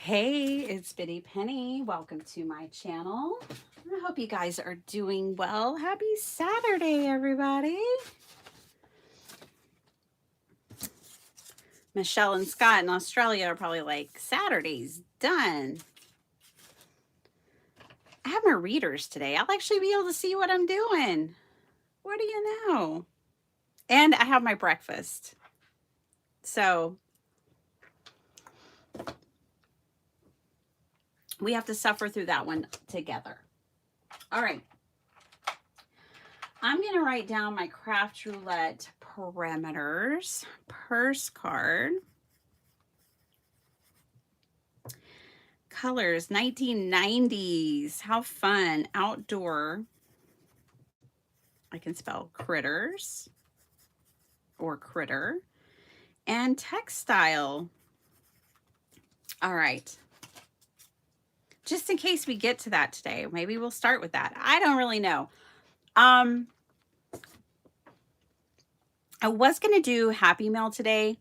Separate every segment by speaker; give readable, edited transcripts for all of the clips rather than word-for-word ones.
Speaker 1: Hey, it's Biddy Penny. Welcome to my channel. I hope you guys are doing well. Happy Saturday, everybody. Michelle and Scott in Australia are probably like, Saturday's done. I have my readers today. I'll actually be able to see what I'm doing. What do you know? And I have my breakfast. So we have to suffer through that one together. All right. I'm going to write down my craft roulette parameters. Purse card. Colors, 1990s. How fun. Outdoor. I can spell critters or critter. And textile. All right. Just in case we get to that today, maybe we'll start with that. I don't really know. I was going to do Happy Mail today,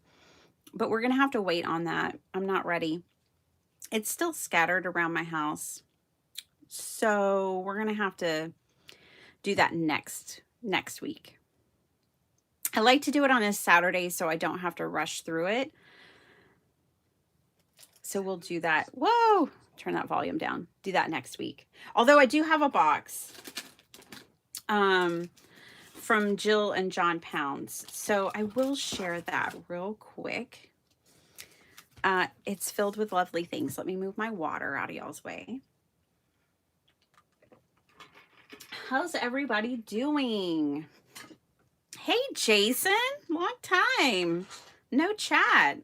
Speaker 1: but we're going to have to wait on that. I'm not ready. It's still scattered around my house. So we're going to have to do that next week. I like to do it on a Saturday so I don't have to rush through it. So we'll do that. Whoa, turn that volume down. Do that next week. Although I do have a box from Jill and John Pounds. So I will share that real quick. It's filled with lovely things. Let me move my water out of y'all's way. How's everybody doing? Hey, Jason, long time. No chat.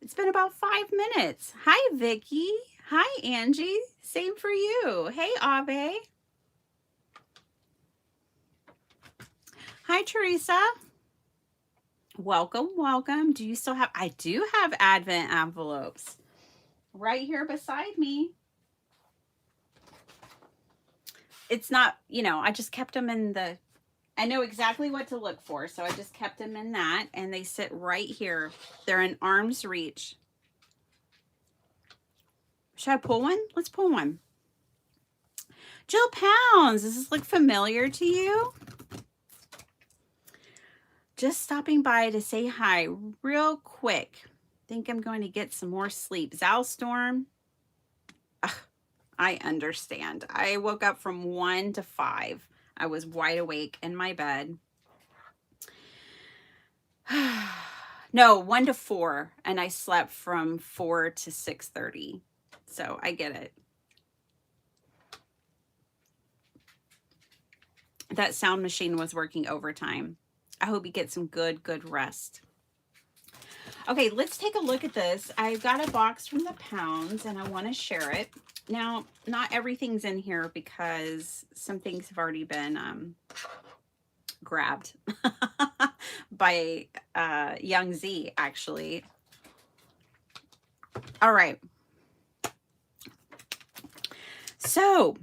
Speaker 1: It's been about 5 minutes. Hi, Vicky. Hi, Angie. Same for you. Hey, Ave. Hi, Teresa. Welcome, welcome. Do you still have, I do have Advent envelopes right here beside me. It's not, I just kept them in I know exactly what to look for. So I just kept them in that and they sit right here. They're in arm's reach. Should I pull one? Let's pull one. Jill Pounds, does this look familiar to you? Just stopping by to say hi real quick. Think I'm going to get some more sleep. Zalstorm. Ugh, I understand. I woke up from 1 to 5. I was wide awake in my bed. No, 1 to 4. And I slept from 4 to 6:30. So I get it. That sound machine was working overtime. I hope you get some good rest. Okay, let's take a look at this. I've got a box from the Pounds and I want to share it. Now, not everything's in here because some things have already been grabbed by Young Z, actually. All right. So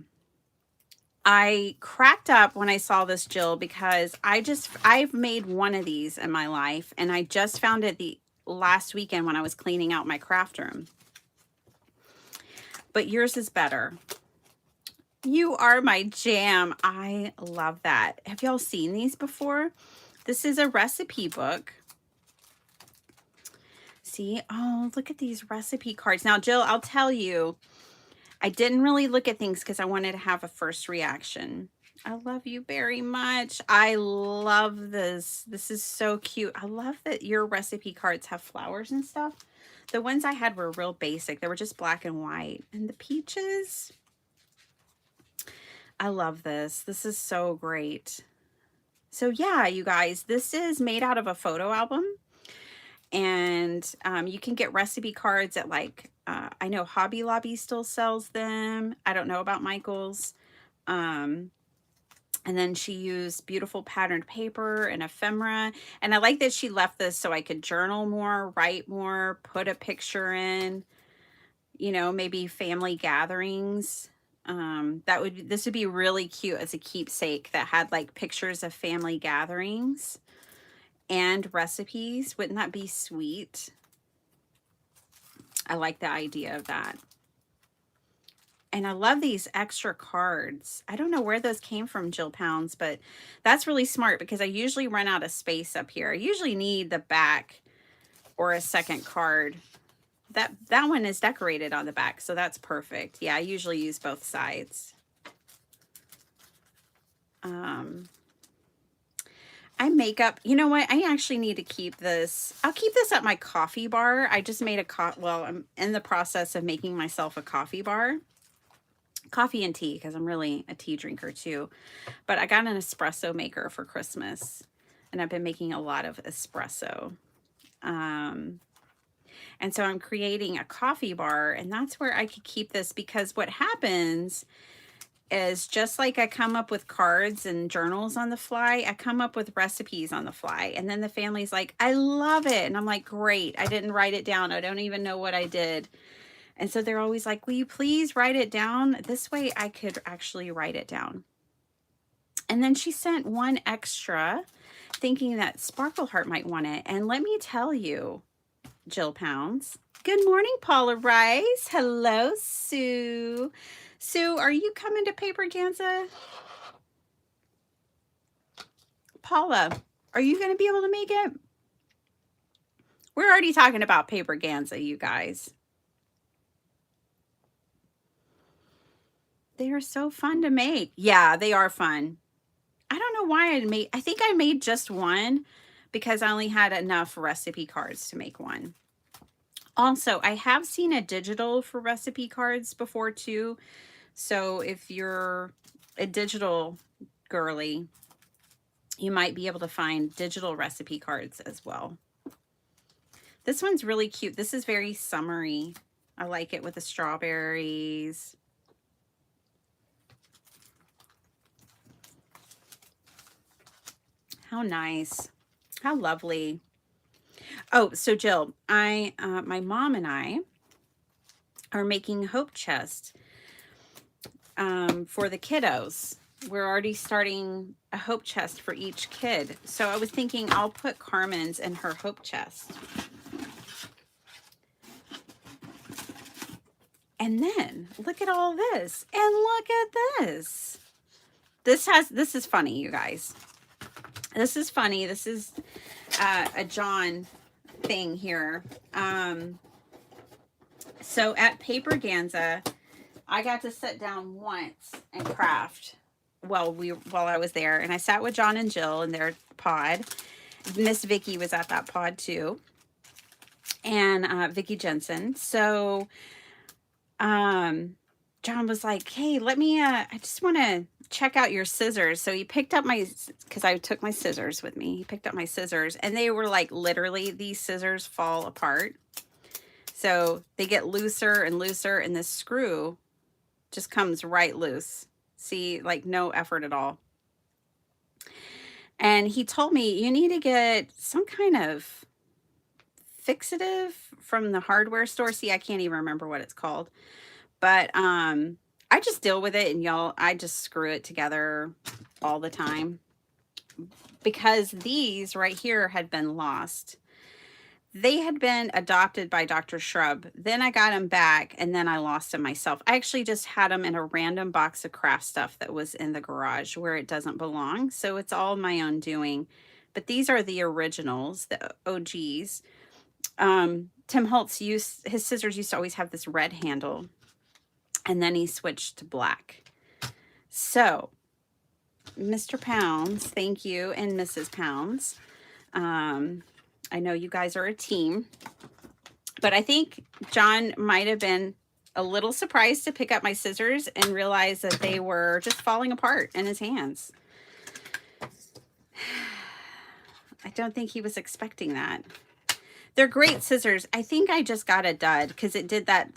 Speaker 1: I cracked up when I saw this, Jill, because I've made one of these in my life and I just found it the last weekend when I was cleaning out my craft room. But yours is better. You are my jam. I love that. Have y'all seen these before? This is a recipe book. See? Oh, look at these recipe cards. Now, Jill, I'll tell you, I didn't really look at things because I wanted to have a first reaction. I love you very much. I love this. This is so cute. I love that your recipe cards have flowers and stuff. The ones I had were real basic. They were just black and white. And the peaches. I love this. This is so great. So yeah, you guys, this is made out of a photo album. And you can get recipe cards at I know Hobby Lobby still sells them. I don't know about Michael's. And then she used beautiful patterned paper and ephemera. And I like that she left this so I could journal more, write more, put a picture in, maybe family gatherings. This would be really cute as a keepsake that had pictures of family gatherings and recipes. Wouldn't that be sweet? I like the idea of that. And I love these extra cards. I don't know where those came from, Jill Pounds, but that's really smart because I usually run out of space up here. I usually need the back or a second card. That one is decorated on the back, so that's perfect. Yeah, I usually use both sides. I make up, you know what? I actually need to keep this. I'll keep this at my coffee bar. I just made well, I'm in the process of making myself a coffee bar. Coffee and tea, because I'm really a tea drinker too. But I got an espresso maker for Christmas, and I've been making a lot of espresso. And so I'm creating a coffee bar, and that's where I could keep this, because what happens is, just like I come up with cards and journals on the fly, I come up with recipes on the fly. And then the family's like, I love it. And I'm like, great. I didn't write it down. I don't even know what I did. And so they're always like, will you please write it down? This way I could actually write it down. And then she sent one extra, thinking that Sparkle Heart might want it. And let me tell you, Jill Pounds. Good morning, Paula Rice. Hello, Sue. Sue, are you coming to Paperganza? Paula, are you going to be able to make it? We're already talking about Paperganza, you guys. They are so fun to make. Yeah, they are fun. I don't know why I think I made just one because I only had enough recipe cards to make one. Also, I have seen a digital for recipe cards before too. So if you're a digital girly, you might be able to find digital recipe cards as well. This one's really cute. This is very summery. I like it with the strawberries. How nice. How lovely. Oh, so Jill, my mom and I are making hope chest for the kiddos. We're already starting a hope chest for each kid. So I was thinking I'll put Carmen's in her hope chest. And then look at all this. And look at this. This is funny, you guys. This is funny. This is a John thing here. So at Paperganza, I got to sit down once and craft while I was there, and I sat with John and Jill in their pod. Miss Vicky was at that pod too, and Vicky Jensen. So John was like, hey, let me I just want to check out your scissors. So he picked up because I took my scissors with me. He picked up my scissors, and they were like, literally, these scissors fall apart. So they get looser and looser, and this screw just comes right loose. See, like no effort at all. And he told me, you need to get some kind of fixative from the hardware store. See, I can't even remember what it's called. But I just deal with it, and I just screw it together all the time. Because these right here had been lost. They had been adopted by Dr. Shrub. Then I got them back, and then I lost them myself. I actually just had them in a random box of craft stuff that was in the garage where it doesn't belong. So it's all my own doing. But these are the originals, the OGs. Tim Holtz his scissors used to always have this red handle, and then he switched to black. So, Mr. Pounds, thank you, and Mrs. Pounds. I know you guys are a team, but I think John might have been a little surprised to pick up my scissors and realize that they were just falling apart in his hands. I don't think he was expecting that. They're great scissors. I think I just got a dud because it did that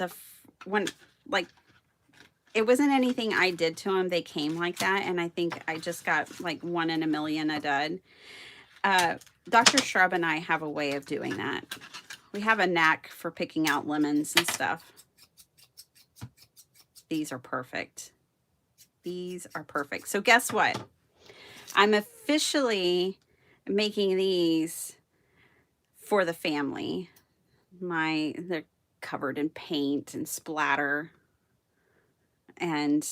Speaker 1: it wasn't anything I did to them. They came like that, and I think I just got like 1 in a million a dud. Dr. Shrub and I have a way of doing that. We have a knack for picking out lemons and stuff. These are perfect. These are perfect. So guess what? I'm officially making these for the family. They're covered in paint and splatter and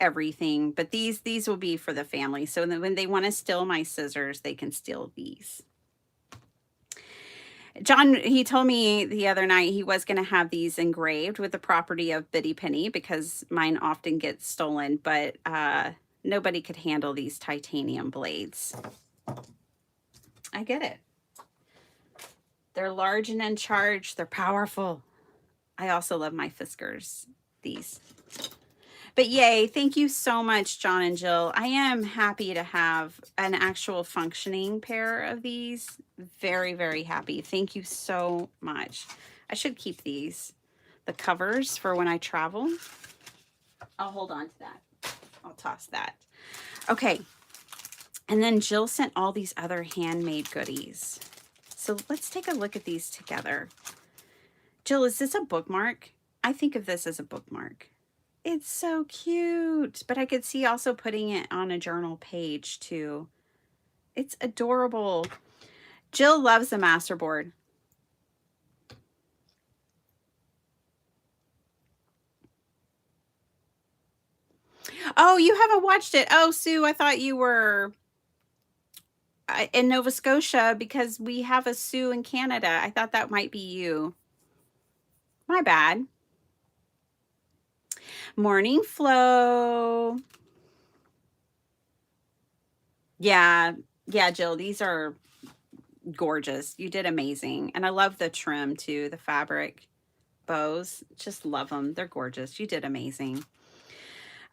Speaker 1: everything. But these will be for the family. So then when they want to steal my scissors, they can steal these. John, he told me the other night he was going to have these engraved with the property of Biddy Penny because mine often get stolen, but nobody could handle these titanium blades. I get it. They're large and in charge. They're powerful. I also love my Fiskars, these. But yay, thank you so much, John and Jill. I am happy to have an actual functioning pair of these. Very, very happy. Thank you so much. I should keep these, the covers for when I travel. I'll hold on to that. I'll toss that. Okay. And then Jill sent all these other handmade goodies. So let's take a look at these together. Jill, is this a bookmark? I think of this as a bookmark. It's so cute, but I could see also putting it on a journal page too. It's adorable. Jill loves the Masterboard. Oh, you haven't watched it. Oh, Sue, I thought you were in Nova Scotia because we have a Sue in Canada. I thought that might be you. My bad. Morning Flo. Yeah, Jill, these are gorgeous. You did amazing. And I love the trim too, the fabric bows. Just love them. They're gorgeous. You did amazing.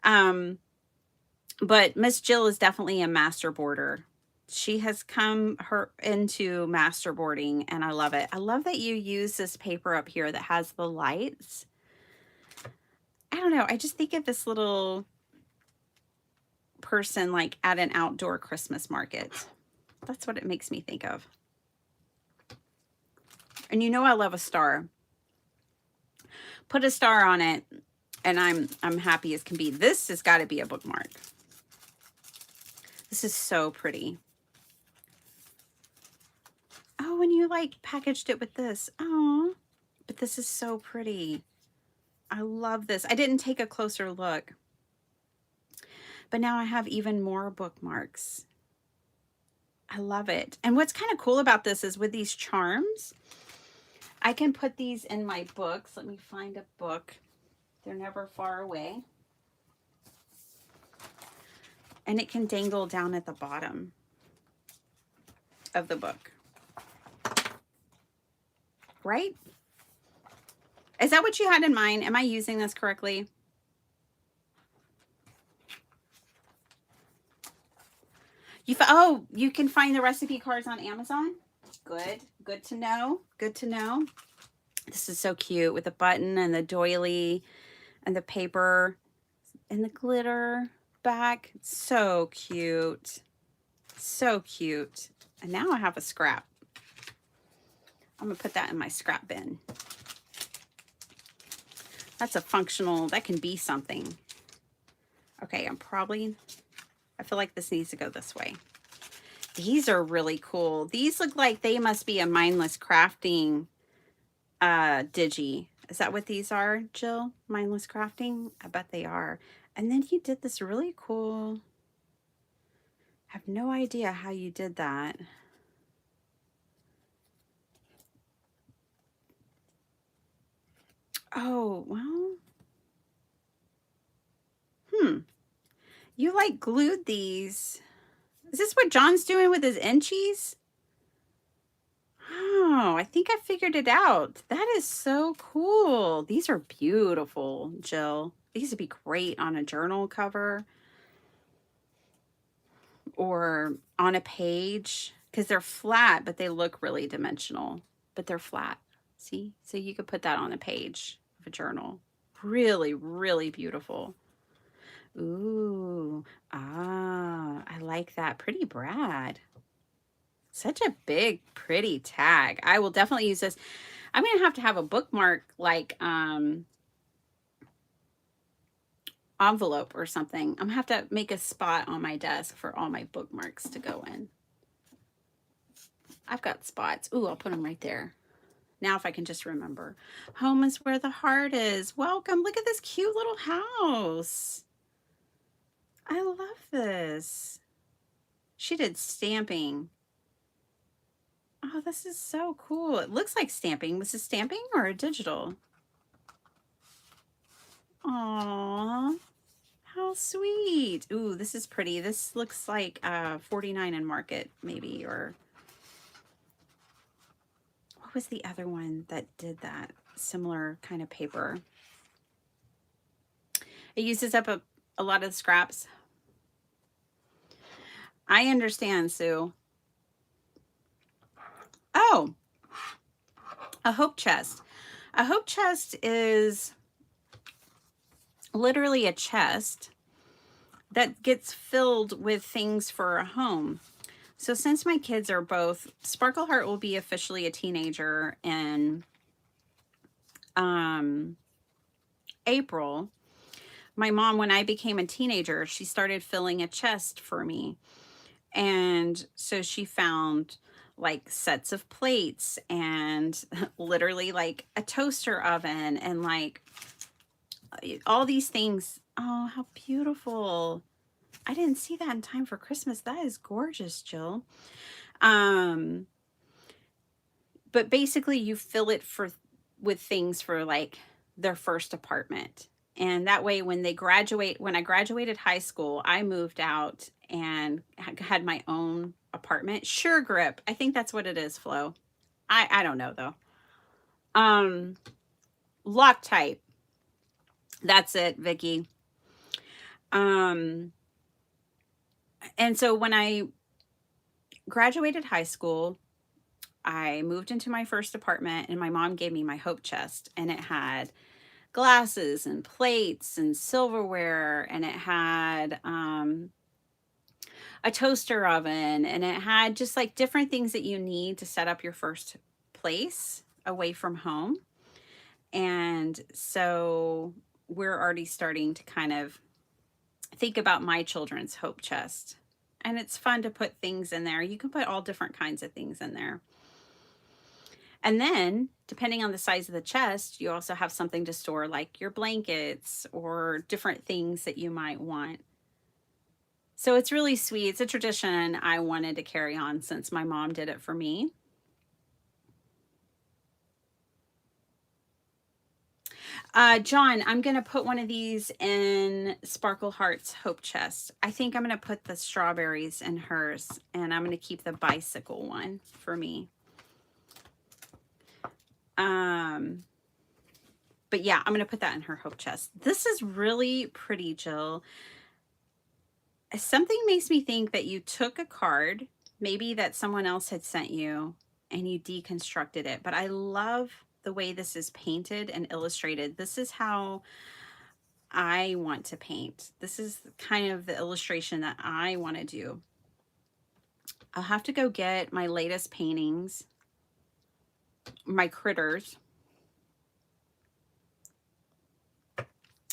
Speaker 1: But Miss Jill is definitely a master boarder. She has come into master boarding, and I love it. I love that you use this paper up here that has the lights. I don't know. I just think of this little person like at an outdoor Christmas market. That's what it makes me think of. And you know I love a star. Put a star on it, and I'm happy as can be. This has got to be a bookmark. This is so pretty. Oh, and you like packaged it with this. Oh, but this is so pretty. I love this. I didn't take a closer look, but now I have even more bookmarks. I love it. And what's kind of cool about this is with these charms, I can put these in my books. Let me find a book. They're never far away. And it can dangle down at the bottom of the book. Right? Is that what you had in mind? Am I using this correctly? You can find the recipe cards on Amazon? Good. Good to know. Good to know. This is so cute with the button and the doily and the paper and the glitter back. So cute. So cute. And now I have a scrap. I'm going to put that in my scrap bin. That's a functional, that can be something. Okay, I feel like this needs to go this way. These are really cool. These look like they must be a mindless crafting digi. Is that what these are, Jill? Mindless crafting? I bet they are. And then you did this really cool. I have no idea how you did that. Oh, well. You like glued these. Is this what John's doing with his inchies? Oh, I think I figured it out. That is so cool. These are beautiful, Jill. These would be great on a journal cover or on a page because they're flat, but they look really dimensional, but they're flat. See? So you could put that on a page of a journal. Really, really beautiful. Ooh, I like that. Pretty Brad. Such a big, pretty tag. I will definitely use this. I'm going to have a bookmark like envelope or something. I'm going to have to make a spot on my desk for all my bookmarks to go in. I've got spots. Ooh, I'll put them right there. Now if I can just remember. Home is where the heart is. Welcome. Look at this cute little house. I love this. She did stamping. Oh, this is so cool. It looks like stamping. Was this stamping or digital? Aww. How sweet. Ooh, this is pretty. This looks like 49 in Market, maybe, or what was the other one that did that? Similar kind of paper. It uses up a lot of scraps. I understand, Sue. Oh, a hope chest. A hope chest is literally a chest that gets filled with things for a home. So since my kids are both, Sparkleheart will be officially a teenager in April. My mom, when I became a teenager, she started filling a chest for me. And so she found like sets of plates and literally like a toaster oven and like all these things. Oh, how beautiful. I didn't see that in time for Christmas. That is gorgeous, Jill. But basically you fill it with things for like their first apartment. And that way when I graduated high school, I moved out and had my own apartment. Sure Grip. I think that's what it is, Flo. I don't know though. Loctite. That's it, Vicky. And so when I graduated high school, I moved into my first apartment and my mom gave me my hope chest, and it had glasses and plates and silverware, and it had a toaster oven, and it had just like different things that you need to set up your first place away from home. And so we're already starting to kind of think about my children's hope chest. And it's fun to put things in there. You can put all different kinds of things in there. And then, depending on the size of the chest, you also have something to store like your blankets or different things that you might want. So it's really sweet. It's a tradition I wanted to carry on since my mom did it for me. John, I'm going to put one of these in Sparkleheart's hope chest. I think I'm going to put the strawberries in hers, and I'm going to keep the bicycle one for me. But yeah, I'm going to put that in her hope chest. This is really pretty, Jill. Something makes me think that you took a card, maybe that someone else had sent you, and you deconstructed it. But I love the way this is painted and illustrated. This is how I want to paint. This is kind of the illustration that I want to do. I'll have to go get my latest paintings, my critters,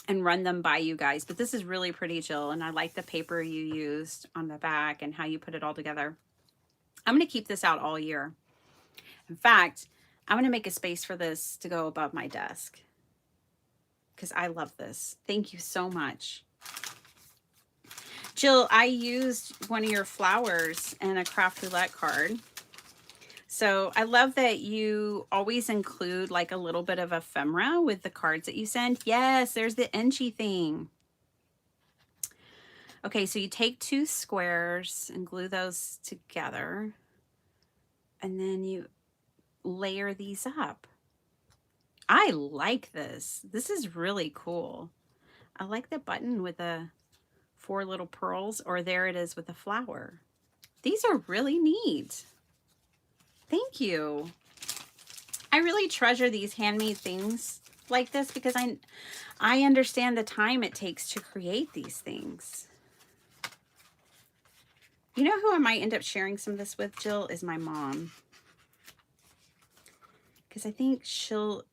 Speaker 1: and run them by you guys. But this is really pretty, Jill, and I like the paper you used on the back and how you put it all together. I'm going to keep this out all year. In fact, I'm going to make a space for this to go above my desk because I love this. Thank you so much. Jill, I used one of your flowers in a craft roulette card. So I love that you always include like a little bit of ephemera with the cards that you send. Yes, there's the Enchi thing. Okay, so you take 2 squares and glue those together. And then you layer these up. I like this. This is really cool. I like the button with the 4 little pearls, or there it is with the flower. These are really neat. Thank you. I really treasure these handmade things like this because I understand the time it takes to create these things. You know who I might end up sharing some of this with, Jill, is my mom. Because I think she'll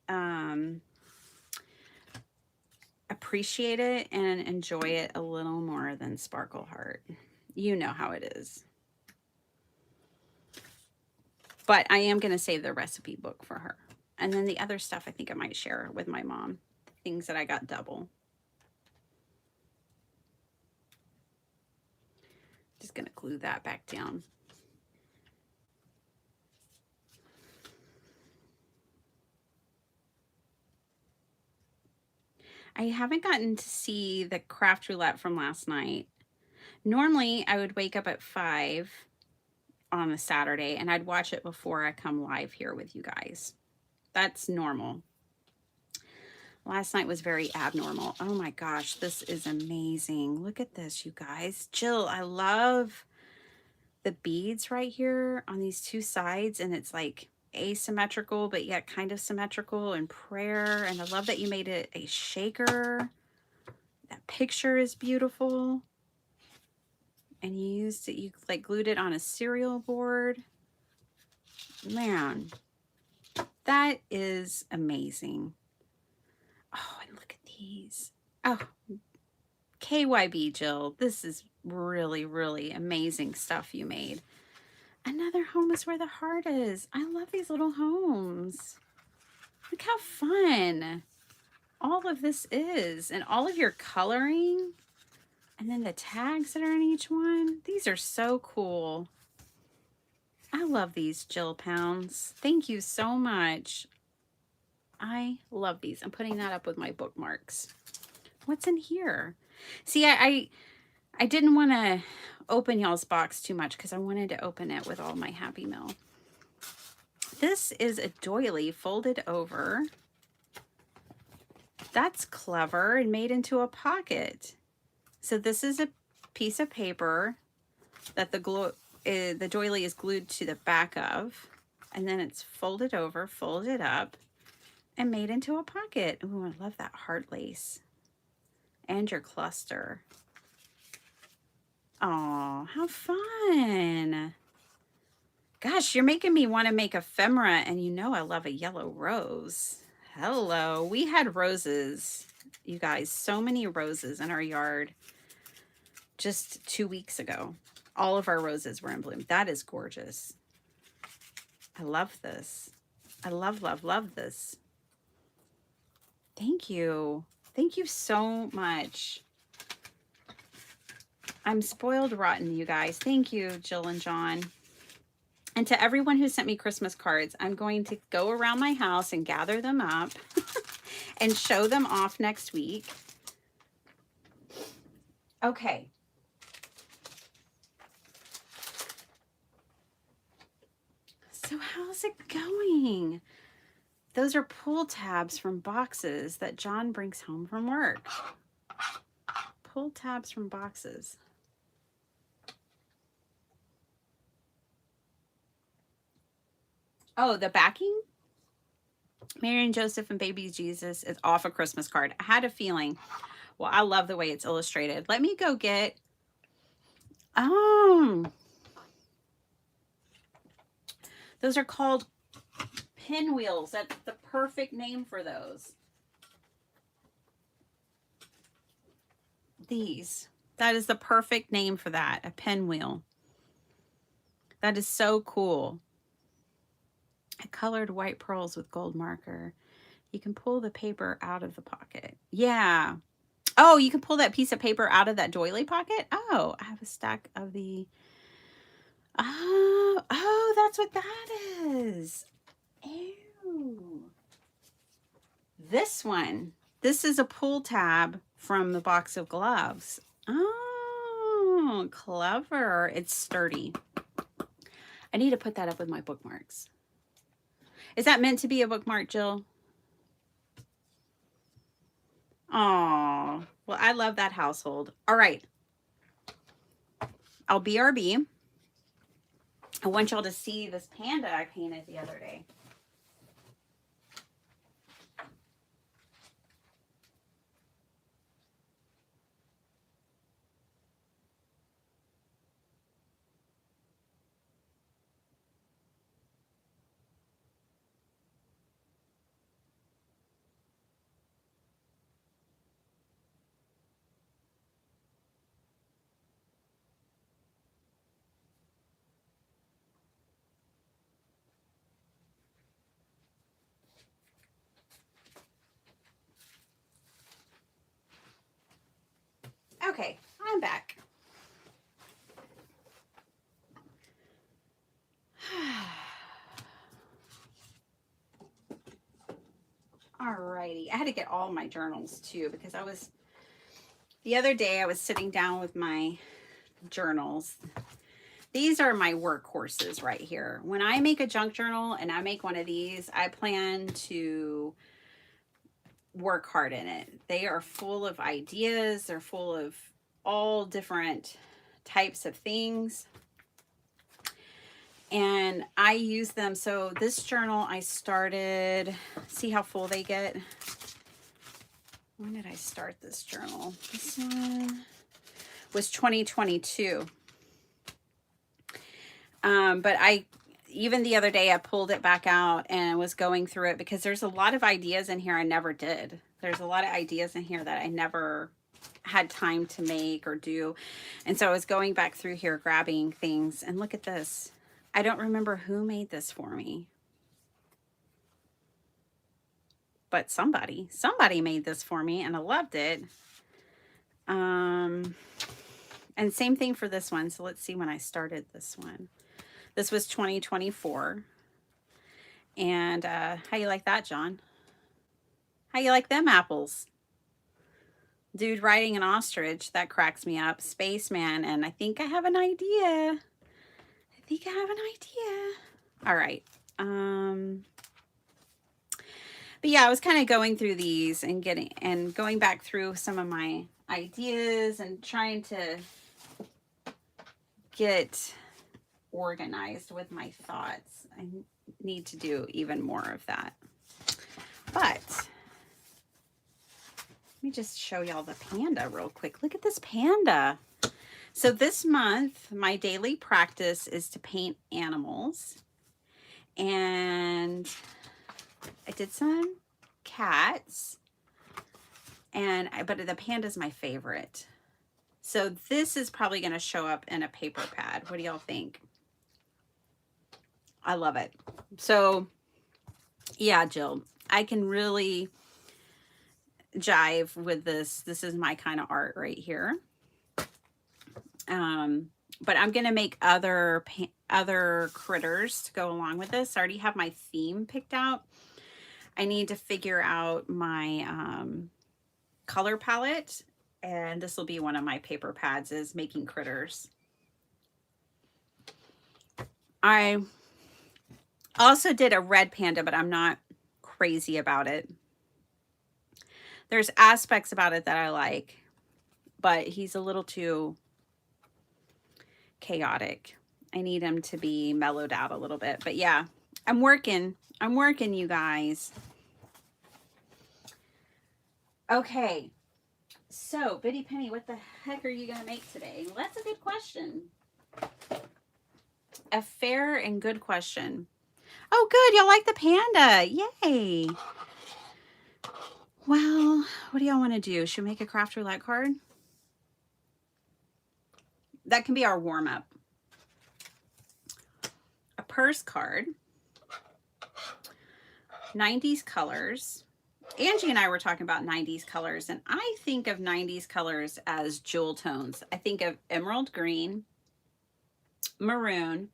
Speaker 1: appreciate it and enjoy it a little more than Sparkleheart. You know how it is. But I am going to save the recipe book for her. And then the other stuff I think I might share with my mom. Things that I got double. Just going to glue that back down. I haven't gotten to see the craft roulette from last night. Normally, I would wake up at 5 on a Saturday and I'd watch it before I come live here with you guys. That's normal. Last night was very abnormal. Oh my gosh, this is amazing. Look at this, you guys. Jill, I love the beads right here on these two sides, and it's like asymmetrical but yet kind of symmetrical and prayer. And I love that you made it a shaker. That picture is beautiful. And you used it, you like glued it on a cereal board. Man, that is amazing. Oh, and look at these. Oh, KYB, Jill, this is really, really amazing stuff you made. Another home is where the heart is. I love these little homes. Look how fun all of this is, and all of your coloring, and then the tags that are in each one. These are so cool. I love these, Jill Pounds. Thank you so much. I love these. I'm putting that up with my bookmarks. What's in here? See, I didn't want to open y'all's box too much because I wanted to open it with all my Happy Mail. This is a doily folded over. That's clever and made into a pocket. So this is a piece of paper that the doily is glued to the back of, and then it's folded over, folded up, and made into a pocket. Ooh, I love that heart lace. And your cluster. Oh, how fun. Gosh, you're making me want to make ephemera, and you know I love a yellow rose. Hello. We had roses, you guys, so many roses in our yard just 2 weeks ago. All of our roses were in bloom. That is gorgeous. I love this. I love, love, love this. Thank you. Thank you so much. I'm spoiled rotten, you guys. Thank you, Jill and John. And to everyone who sent me Christmas cards, I'm going to go around my house and gather them up and show them off next week. Okay. So how's it going? Those are pull tabs from boxes that John brings home from work. Pull tabs from boxes. Oh, the backing? Mary and Joseph and Baby Jesus is off a Christmas card. I had a feeling. Well, I love the way it's illustrated. Let me go get... those are called pinwheels. That's the perfect name for those. These. That is the perfect name for that. A pinwheel. That is so cool. I colored white pearls with gold marker. You can pull the paper out of the pocket. Yeah. Oh, you can pull that piece of paper out of that doily pocket? Oh, I have a stack of the... Oh, that's what that is. Ew. This one. This is a pull tab from the box of gloves. Oh, clever. It's sturdy. I need to put that up with my bookmarks. Is that meant to be a bookmark, Jill? Oh, well, I love that household. All right. I'll BRB. I want y'all to see this panda I painted the other day. Okay, I'm back. Alrighty, I had to get all my journals too because the other day I was sitting down with my journals. These are my workhorses right here. When I make a junk journal and I make one of these, I plan to work hard in it. They are full of ideas. They're full of all different types of things. And I use them. So this journal I started, see how full they get? When did I start this journal? This one was 2022. But even the other day I pulled it back out and was going through it because there's a lot of ideas in here I never did. There's a lot of ideas in here that I never had time to make or do. And so I was going back through here grabbing things, and look at this. I don't remember who made this for me. But somebody made this for me and I loved it. And same thing for this one. So let's see when I started this one. This was 2024. And how you like that, John? How you like them apples? Dude riding an ostrich, that cracks me up. Spaceman, and I think I have an idea. All right. But yeah, I was kind of going through these and going back through some of my ideas and trying to get organized with my thoughts. I need to do even more of that. But let me just show y'all the panda real quick. Look at this panda. So this month, my daily practice is to paint animals. And I did some cats. But the panda's my favorite. So this is probably going to show up in a paper pad. What do y'all think? I love it. So yeah, Jill, I can really jive with this. This is my kind of art right here. But I'm going to make other critters to go along with this. I already have my theme picked out. I need to figure out my color palette, and this will be one of my paper pads, is making critters. I also did a red panda, but I'm not crazy about it. There's aspects about it that I like, but he's a little too chaotic. I need him to be mellowed out a little bit. But yeah, I'm working, you guys. Okay. So, Biddy Penny, what the heck are you going to make today? Well, that's a good question. A fair and good question. Oh, good. Y'all like the panda. Yay. Well, what do y'all want to do? Should we make a craft roulette card? That can be our warm-up. A purse card. 90s colors. Angie and I were talking about 90s colors, and I think of 90s colors as jewel tones. I think of emerald green, maroon,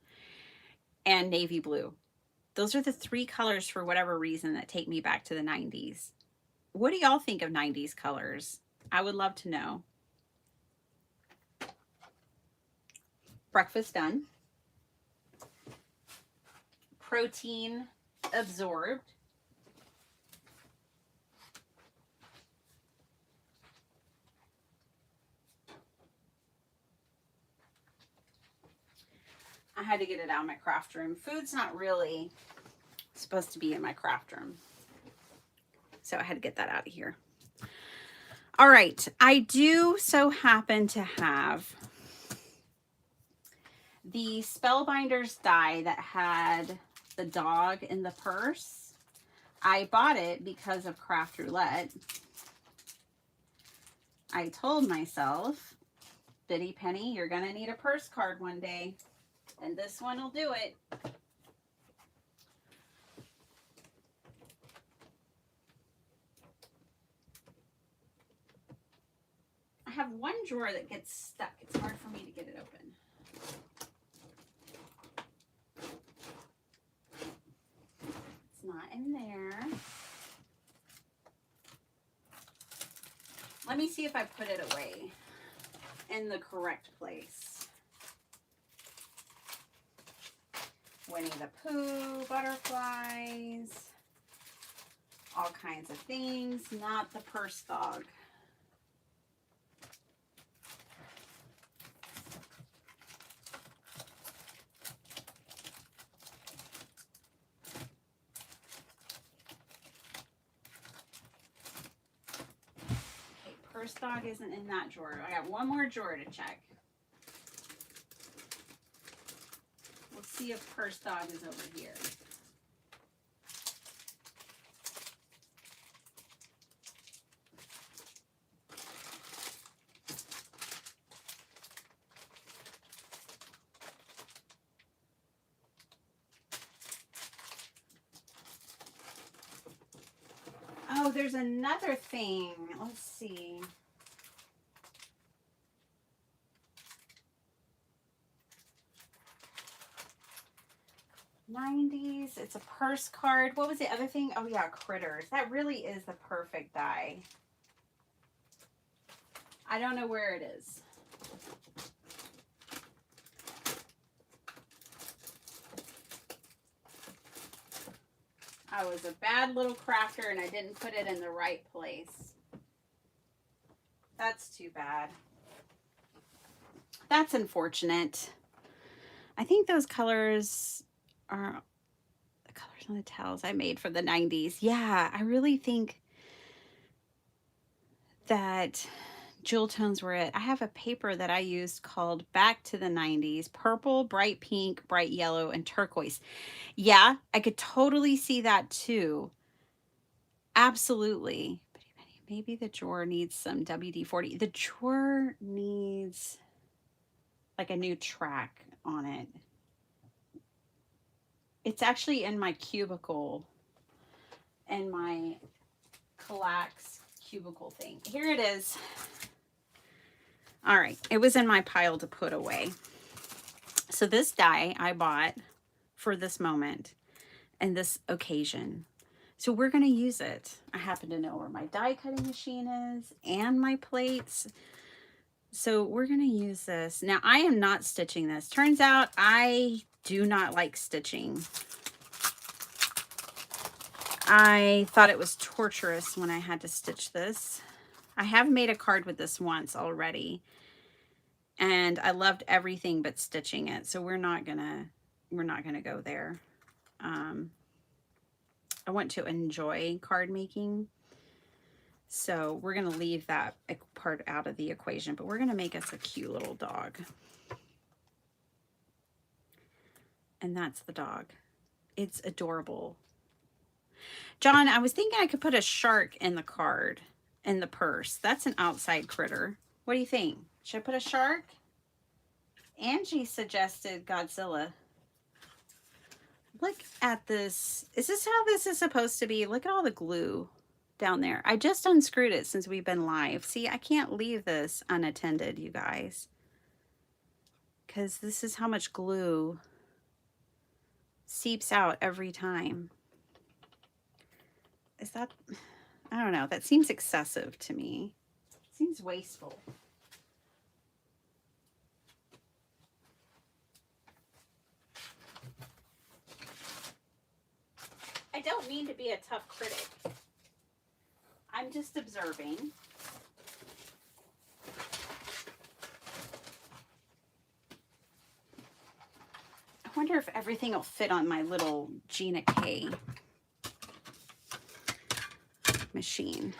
Speaker 1: and navy blue. Those are the three colors, for whatever reason, that take me back to the 90s. What do y'all think of 90s colors? I would love to know. Breakfast done. Protein absorbed. I had to get it out of my craft room. Food's not really supposed to be in my craft room, so I had to get that out of here. All right, I do so happen to have the Spellbinders die that had the dog in the purse. I bought it because of Craft Roulette. I told myself, Biddy Penny, you're gonna need a purse card one day, and this one will do it. I have have one drawer that gets stuck. It's hard for me to get it open. It's not in there. Let me see if I put it away in the correct place. Winnie the Pooh, butterflies, all kinds of things, not the purse dog. Okay, purse dog isn't in that drawer. I got one more drawer to check. We'll see if purse dog is over here. Oh, there's another thing. Let's see. '90s. It's a purse card. What was the other thing? Oh yeah, Critters. That really is the perfect die. I don't know where it is. I was a bad little crafter and I didn't put it in the right place. That's too bad. That's unfortunate. I think those colors are the colors on the towels I made for the '90s. Yeah, I really think that jewel tones were it. I have a paper that I used called Back to the '90s. Purple, bright pink, bright yellow, and turquoise. Yeah, I could totally see that too. Absolutely. Maybe the drawer needs some WD-40. The drawer needs like a new track on it. It's actually in my cubicle, in my Kallax cubicle thing. Here it is. All right, it was in my pile to put away. So this die I bought for this moment and this occasion. So we're going to use it. I happen to know where my die cutting machine is and my plates. So we're going to use this. Now I am not stitching this. Turns out I do not like stitching. I thought it was torturous when I had to stitch this. I have made a card with this once already. And I loved everything but stitching it. So we're not gonna go there. I want to enjoy card making. So we're going to leave that part out of the equation, but we're going to make us a cute little dog. And that's the dog. It's adorable. John, I was thinking I could put a shark in the card, in the purse. That's an outside critter. What do you think? Should I put a shark? Angie suggested Godzilla. Look at this. Is this how this is supposed to be? Look at all the glue down there. I just unscrewed it since we've been live. See, I can't leave this unattended, you guys, because this is how much glue seeps out every time. Is that, I don't know, that seems excessive to me. Seems wasteful. I don't mean to be a tough critic. I'm just observing. I wonder if everything will fit on my little Gina K machine.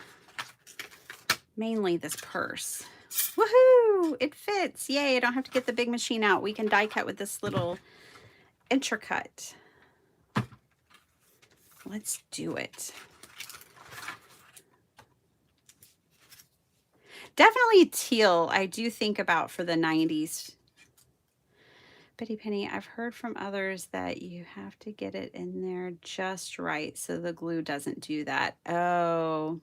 Speaker 1: Mainly this purse. Woohoo! It fits. Yay, I don't have to get the big machine out. We can die cut with this little Intracut. Let's do it. Definitely teal, I do think about for the '90s. Betty Penny, I've heard from others that you have to get it in there just right so the glue doesn't do that. Oh.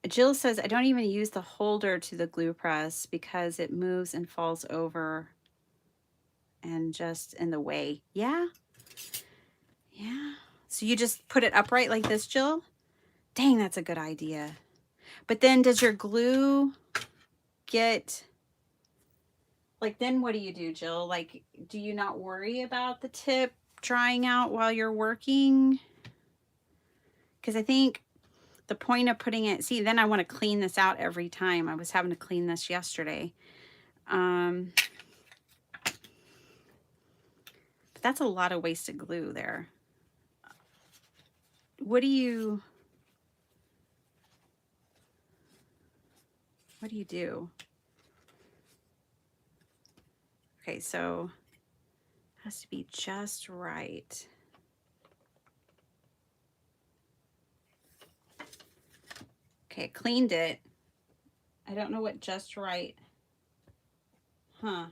Speaker 1: Jill says, I don't even use the holder to the glue press because it moves and falls over and just in the way. Yeah. Yeah. So you just put it upright like this, Jill? Dang, that's a good idea. But then does your glue get, like, then what do you do, Jill? Like, do you not worry about the tip drying out while you're working? Because I think the point of putting it, see, then I want to clean this out every time. I was having to clean this yesterday. But that's a lot of wasted glue there. What do you do? Okay, so it has to be just right. Okay, I cleaned it. I don't know what just right. Huh.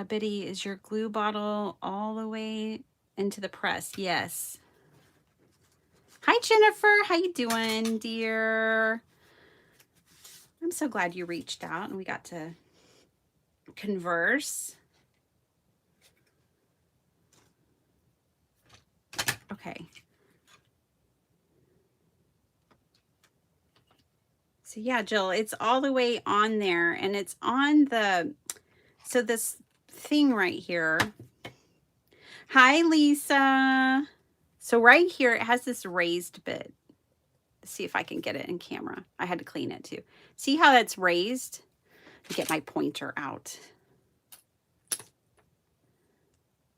Speaker 1: Biddy, is your glue bottle all the way into the press? Yes. Hi, Jennifer. How you doing, dear? I'm so glad you reached out and we got to converse. Okay. So yeah, Jill, it's all the way on there and it's on the, so this thing right here. Hi, Lisa. So right here, it has this raised bit. Let's see if I can get it in camera. I had to clean it too. See how that's raised? Get my pointer out.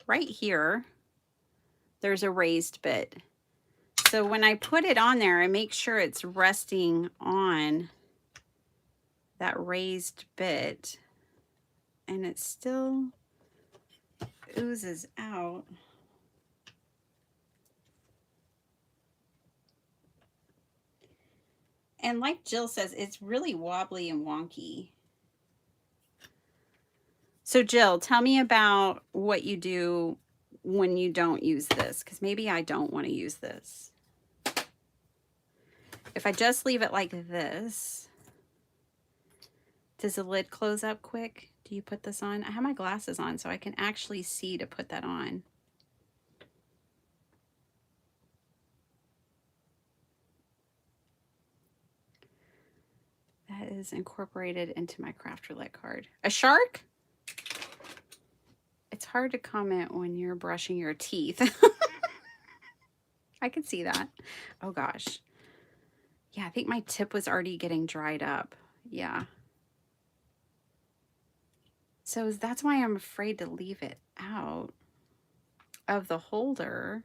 Speaker 1: Right here, there's a raised bit. So when I put it on there, I make sure it's resting on that raised bit and it still oozes out. And like Jill says, it's really wobbly and wonky. So Jill, tell me about what you do when you don't use this, because maybe I don't want to use this. If I just leave it like this, does the lid close up quick? Do you put this on? I have my glasses on so I can actually see to put that on. That is incorporated into my craft roulette card. A shark? It's hard to comment when you're brushing your teeth. I can see that. Oh gosh. Yeah, I think my tip was already getting dried up. Yeah. So that's why I'm afraid to leave it out of the holder.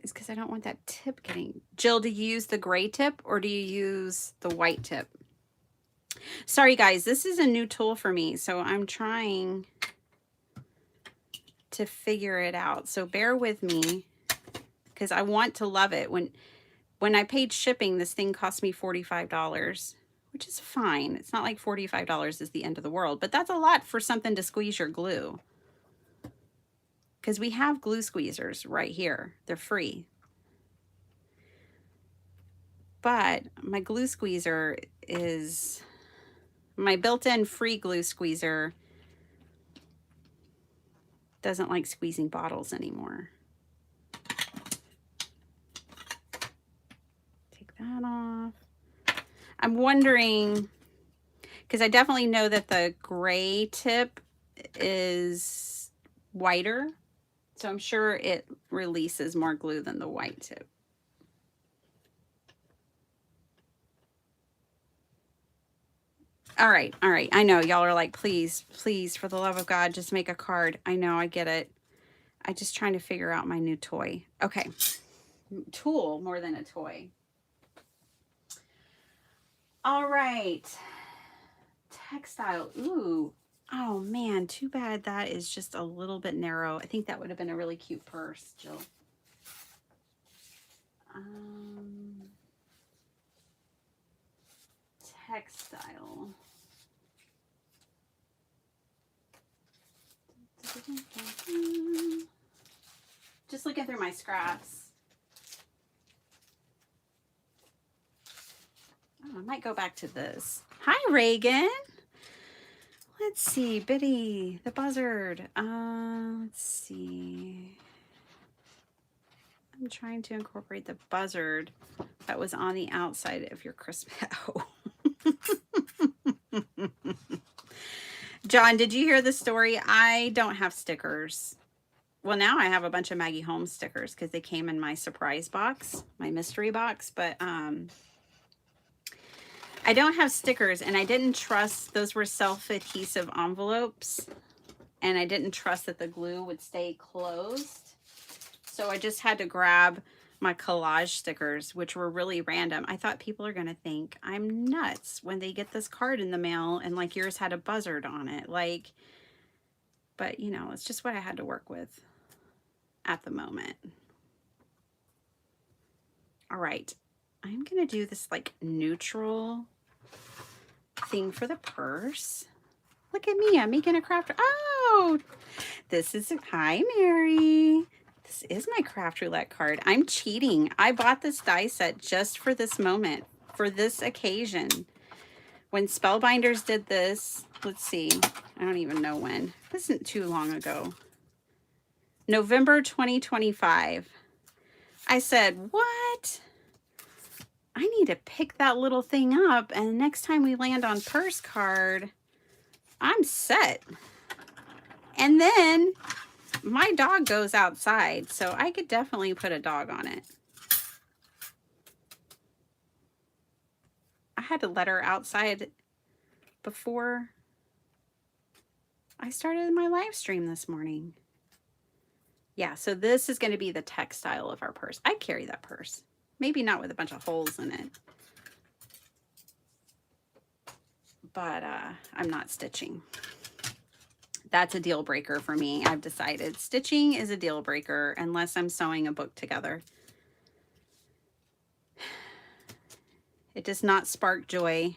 Speaker 1: Is because I don't want that tip getting... Jill, do you use the gray tip or do you use the white tip? Sorry guys, this is a new tool for me, so I'm trying to figure it out. So bear with me because I want to love it. When I paid shipping, this thing cost me $45, which is fine. It's not like $45 is the end of the world, but that's a lot for something to squeeze your glue. Because we have glue squeezers right here. They're free. But my glue squeezer is... my built-in free glue squeezer doesn't like squeezing bottles anymore. Take that off. I'm wondering, because I definitely know that the gray tip is whiter, so I'm sure it releases more glue than the white tip. All right. I know y'all are like, please, please, for the love of God, just make a card. I know, I get it. I'm just trying to figure out my new toy. Okay. Tool more than a toy. All right. Textile. Ooh. Oh man, too bad that is just a little bit narrow. I think that would have been a really cute purse, Jill. Textile. Just looking through my scraps. Oh, I might go back to this. Hi, Reagan. Let's see, Biddy, the buzzard. Let's see. I'm trying to incorporate the buzzard that was on the outside of your Christmas. Oh. John, did you hear the story? I don't have stickers. Well, now I have a bunch of Maggie Holmes stickers because they came in my surprise box, my mystery box, but I don't have stickers, and I didn't trust, those were self-adhesive envelopes, and I didn't trust that the glue would stay closed. So I just had to grab my collage stickers, which were really random. I thought people are going to think I'm nuts when they get this card in the mail and like yours had a buzzard on it. Like, but you know, it's just what I had to work with at the moment. All right. I'm going to do this like neutral thing for the purse. Look at me. I'm making a craft. Oh, this is, hi, Mary. This is my craft roulette card. I'm cheating. I bought this die set just for this moment, for this occasion. When Spellbinders did this, let's see, I don't even know when. It wasn't too long ago. November 2025. I said, what? I need to pick that little thing up, and next time we land on purse card, I'm set. And then my dog goes outside, so I could definitely put a dog on it. I had to let her outside before I started my live stream this morning. Yeah, so this is going to be the textile of our purse. I carry that purse. Maybe not with a bunch of holes in it. But I'm not stitching. That's a deal breaker for me. I've decided stitching is a deal breaker unless I'm sewing a book together. It does not spark joy,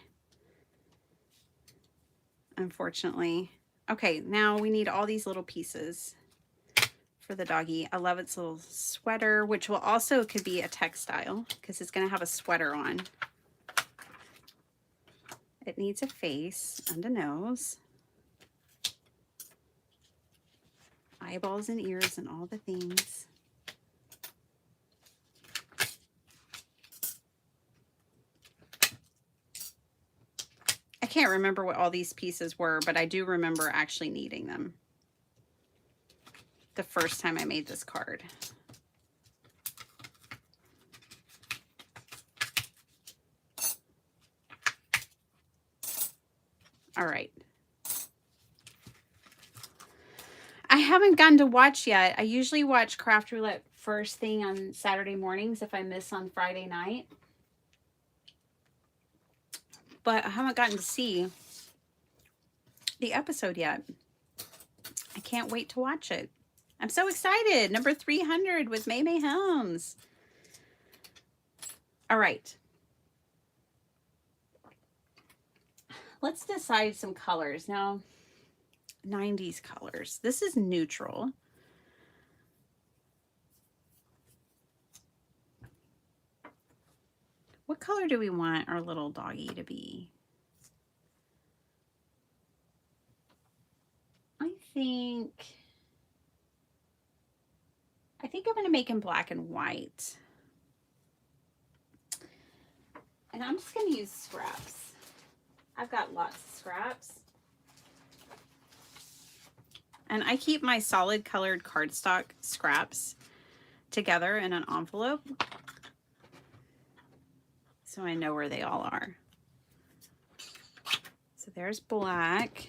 Speaker 1: unfortunately. Okay, now we need all these little pieces for the doggy. I love its little sweater, which will also could be a textile because it's going to have a sweater on. It needs a face and a nose, eyeballs and ears and all the things. I can't remember what all these pieces were, but I do remember actually needing them the first time I made this card. All right. I haven't gotten to watch yet. I usually watch Craft Roulette first thing on Saturday mornings if I miss on Friday night. But I haven't gotten to see the episode yet. I can't wait to watch it. I'm so excited. Number 300 with May May Helms. All right. Let's decide some colors. Now, 90s colors. This is neutral. What color do we want our little doggy to be? I think I'm going to make him black and white. And I'm just going to use scraps. I've got lots of scraps. And I keep my solid colored cardstock scraps together in an envelope, so I know where they all are. So there's black,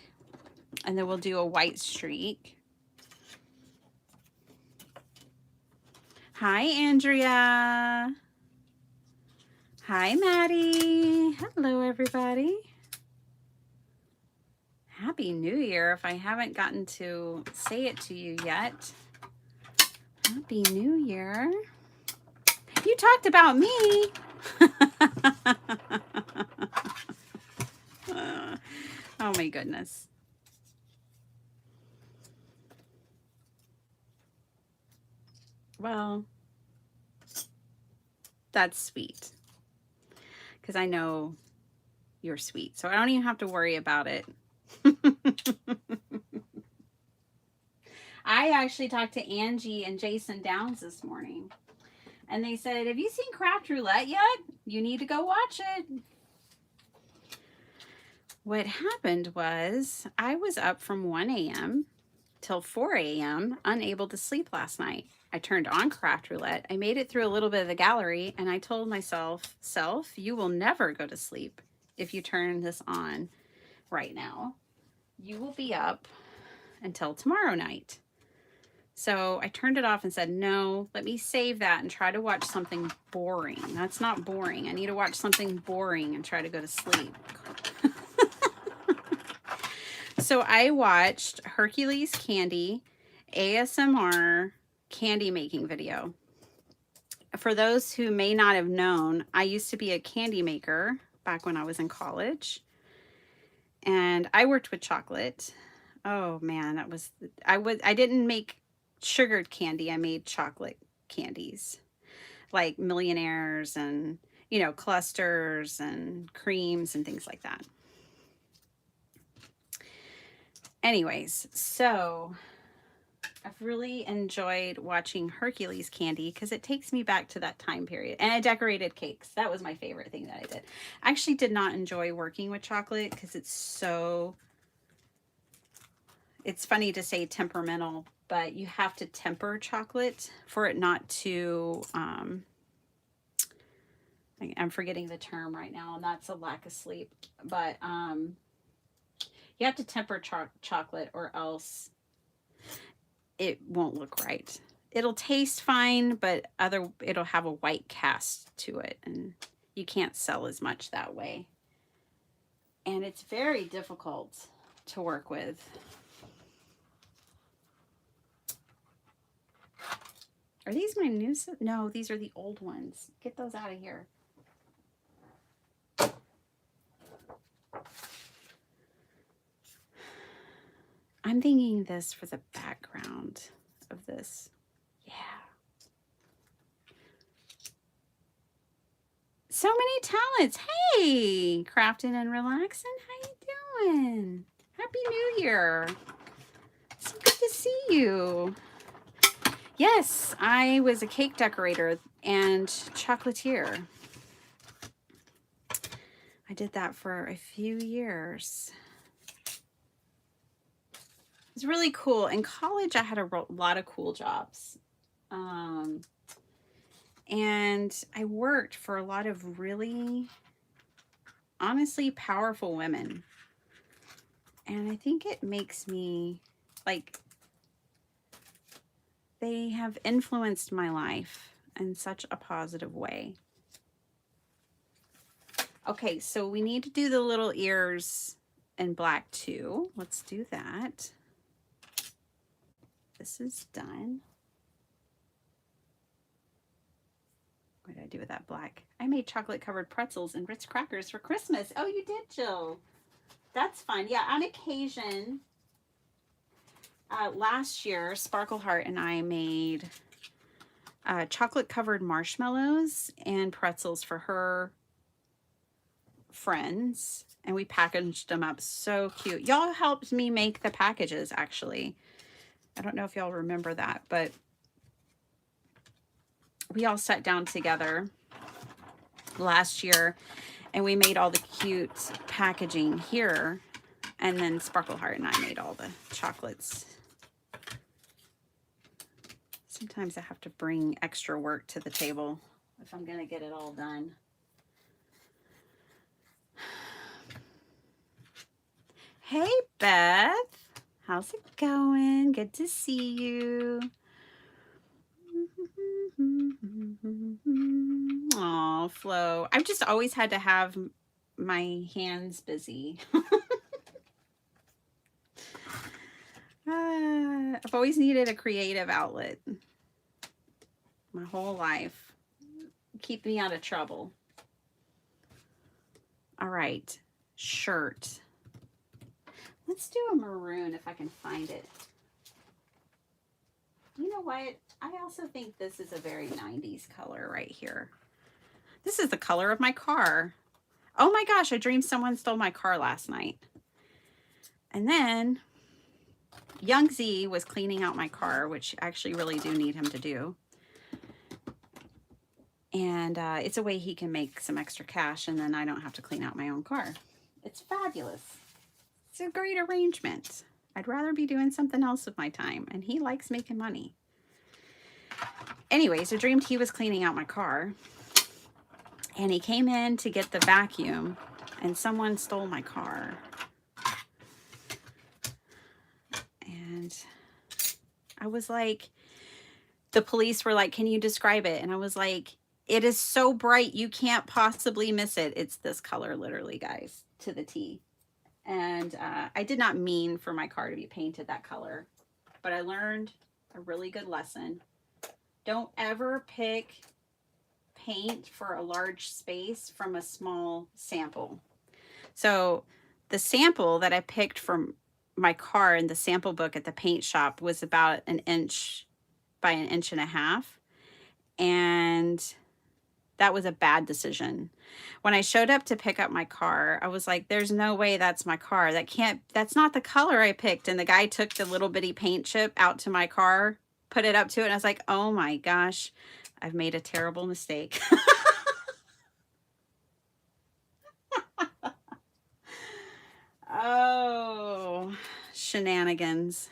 Speaker 1: and then we'll do a white streak. Hi, Andrea. Hi, Maddie. Hello, everybody. Happy New Year, if I haven't gotten to say it to you yet. Happy New Year. You talked about me. Oh my goodness. Well, that's sweet. Because I know you're sweet. So I don't even have to worry about it. I actually talked to Angie and Jason Downs this morning. And they said, have you seen Craft Roulette yet? You need to go watch it. What happened was I was up from 1 a.m. till 4 a.m. unable to sleep last night. I turned on Craft Roulette. I made it through a little bit of the gallery, and I told myself, self, you will never go to sleep if you turn this on right now. You will be up until tomorrow night. So I turned it off and said, no, let me save that and try to watch something boring. That's not boring. I need to watch something boring and try to go to sleep. So I watched Hercules Candy ASMR candy making video. For those who may not have known, I used to be a candy maker back when I was in college. And I worked with chocolate. Oh man, I didn't make sugared candy. I made chocolate candies like Millionaires and, you know, clusters and creams and things like that. Anyways, so I've really enjoyed watching Hercules Candy because it takes me back to that time period. And I decorated cakes. That was my favorite thing that I did. I actually did not enjoy working with chocolate because it's funny to say temperamental, but you have to temper chocolate for it not to, I'm forgetting the term right now, and that's a lack of sleep. But you have to temper chocolate or else it won't look right. It'll taste fine, but it'll have a white cast to it, and you can't sell as much that way. And it's very difficult to work with. Are these my new? No, these are the old ones. Get those out of here. I'm thinking this for the background of this. Yeah. So many talents. Hey, crafting and relaxing. How you doing? Happy New Year. So good to see you. Yes, I was a cake decorator and chocolatier. I did that for a few years. It was really cool. In college, I had a lot of cool jobs. And I worked for a lot of really, honestly, powerful women. And I think it makes me, like, they have influenced my life in such a positive way. Okay, so we need to do the little ears in black too. Let's do that. This is done. What did I do with that black? I made chocolate covered pretzels and Ritz crackers for Christmas. Oh, you did, Jill. That's fun. Yeah, on occasion, last year, Sparkle Heart and I made chocolate covered marshmallows and pretzels for her friends, and we packaged them up so cute. Y'all helped me make the packages, actually. I don't know if y'all remember that, but we all sat down together last year and we made all the cute packaging here, and then Sparkle Heart and I made all the chocolates. Sometimes I have to bring extra work to the table if I'm gonna get it all done. Hey Beth, how's it going? Good to see you. Aw, Flo. I've just always had to have my hands busy. I've always needed a creative outlet. My whole life. Keep me out of trouble. All right. Shirt. Let's do a maroon if I can find it. You know what? I also think this is a very 90s color right here. This is the color of my car. Oh my gosh, I dreamed someone stole my car last night. And then Young Z was cleaning out my car, which I actually really do need him to do. And it's a way he can make some extra cash, and then I don't have to clean out my own car. It's fabulous. It's a great arrangement. I'd rather be doing something else with my time, and he likes making money. Anyways, I dreamed he was cleaning out my car, and he came in to get the vacuum, and someone stole my car. And I was like, the police were like, can you describe it? And I was like, it is so bright, you can't possibly miss it. It's this color, literally, guys, to the T. And I did not mean for my car to be painted that color, but I learned a really good lesson. Don't ever pick paint for a large space from a small sample. So the sample that I picked from my car in the sample book at the paint shop was about 1 inch by 1.5 inches. And that was a bad decision. When I showed up to pick up my car, I was like, there's no way that's my car. That's not the color I picked. And the guy took the little bitty paint chip out to my car, put it up to it, and I was like, oh my gosh, I've made a terrible mistake. Oh, shenanigans.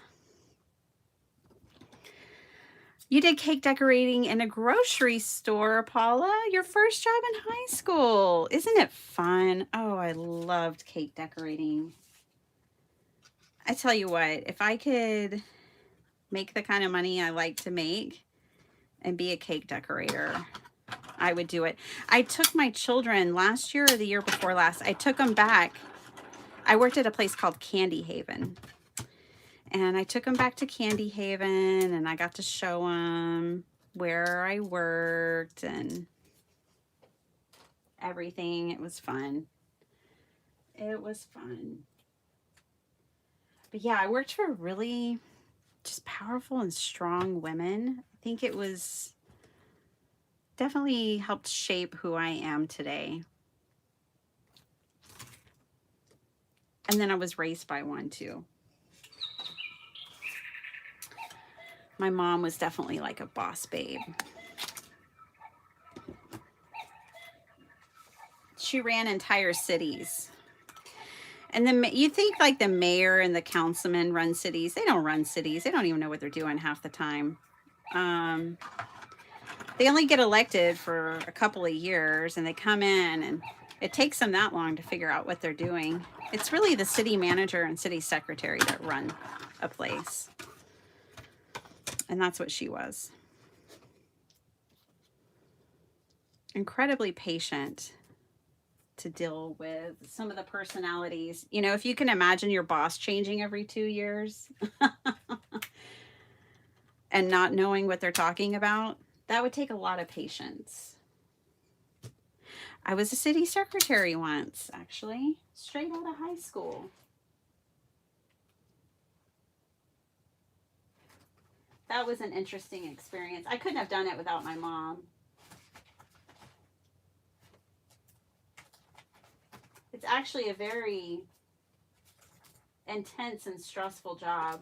Speaker 1: You did cake decorating in a grocery store, Paula. Your first job in high school. Isn't it fun? Oh, I loved cake decorating. I tell you what, if I could make the kind of money I like to make and be a cake decorator, I would do it. I took my children last year or the year before last. I took them back. I worked at a place called Candy Haven. And I took them back to Candy Haven, and I got to show them where I worked and everything. It was fun. It was fun. But yeah, I worked for really just powerful and strong women. I think it was definitely helped shape who I am today. And then I was raised by one too. My mom was definitely like a boss babe. She ran entire cities. And then you think like the mayor and the councilman run cities. They don't run cities. They don't even know what they're doing half the time. They only get elected for a couple of years, and they come in, and it takes them that long to figure out what they're doing. It's really the city manager and city secretary that run a place. And that's what she was. Incredibly patient to deal with some of the personalities. You know, if you can imagine your boss changing every 2 years and not knowing what they're talking about, that would take a lot of patience. I was a city secretary once, actually, straight out of high school. That was an interesting experience. I couldn't have done it without my mom. It's actually a very intense and stressful job.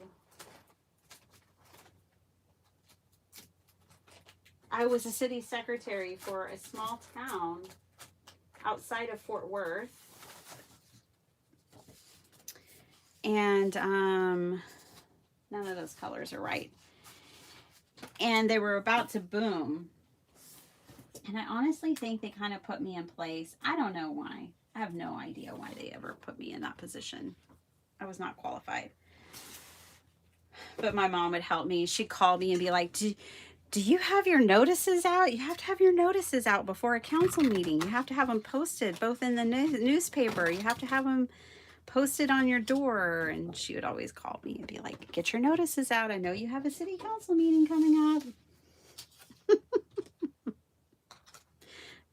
Speaker 1: I was a city secretary for a small town outside of Fort Worth. And none of those colors are right. And they were about to boom. And I honestly think they kind of put me in place. I don't know why. I have no idea why they ever put me in that position. I was not qualified. But my mom would help me. She'd call me and be like, do you have your notices out? You have to have your notices out before a council meeting. You have to have them posted both in the newspaper. You have to have them posted on your door. And she would always call me and be like, get your notices out. I know you have a city council meeting coming up.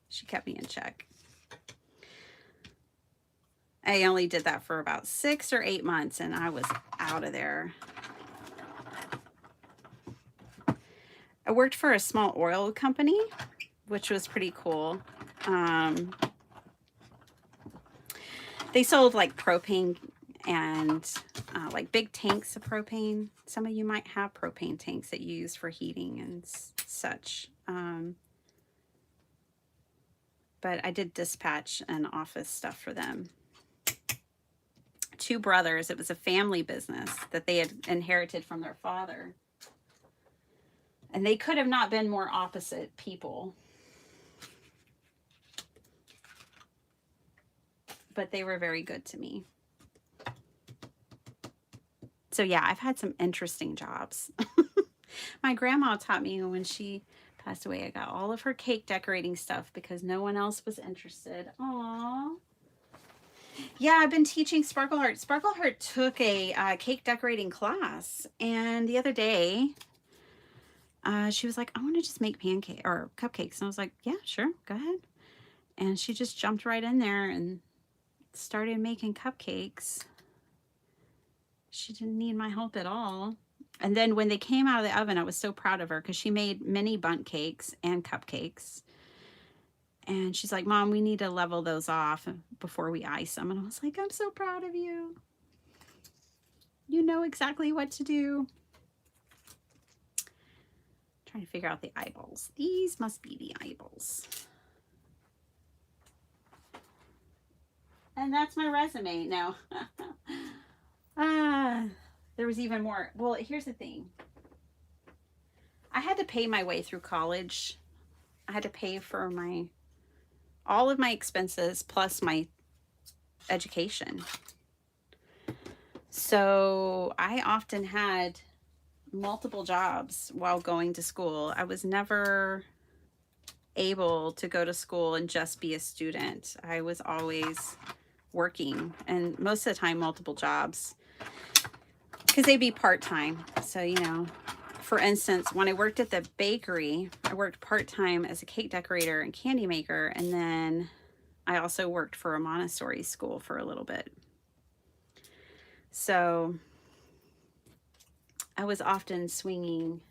Speaker 1: She kept me in check. I only did that for about 6 or 8 months, and I was out of there. I worked for a small oil company, which was pretty cool. They sold like propane and like big tanks of propane. Some of you might have propane tanks that you use for heating and such. But I did dispatch and office stuff for them. 2 brothers. It was a family business that they had inherited from their father. And they could have not been more opposite people. But they were very good to me. So yeah, I've had some interesting jobs. My grandma taught me when she passed away. I got all of her cake decorating stuff because no one else was interested. Aww. Yeah, I've been teaching Sparkle Heart. Sparkle Heart took a cake decorating class, and the other day, she was like, "I want to just make pancake or cupcakes," and I was like, "Yeah, sure, go ahead." And she just jumped right in there and started making cupcakes. She didn't need my help at all. And then when they came out of the oven, I was so proud of her because she made mini bundt cakes and cupcakes. And she's like, "Mom, we need to level those off before we ice them." And I was like, "I'm so proud of you. You know exactly what to do." I'm trying to figure out the eyeballs. These must be the eyeballs. And that's my resume. No. There was even more. Well, here's the thing. I had to pay my way through college. I had to pay for all of my expenses plus my education. So I often had multiple jobs while going to school. I was never able to go to school and just be a student. I was always working, and most of the time multiple jobs because they'd be part-time. So, you know, for instance, when I worked at the bakery, I worked part-time as a cake decorator and candy maker, and then I also worked for a Montessori school for a little bit. So I was often swinging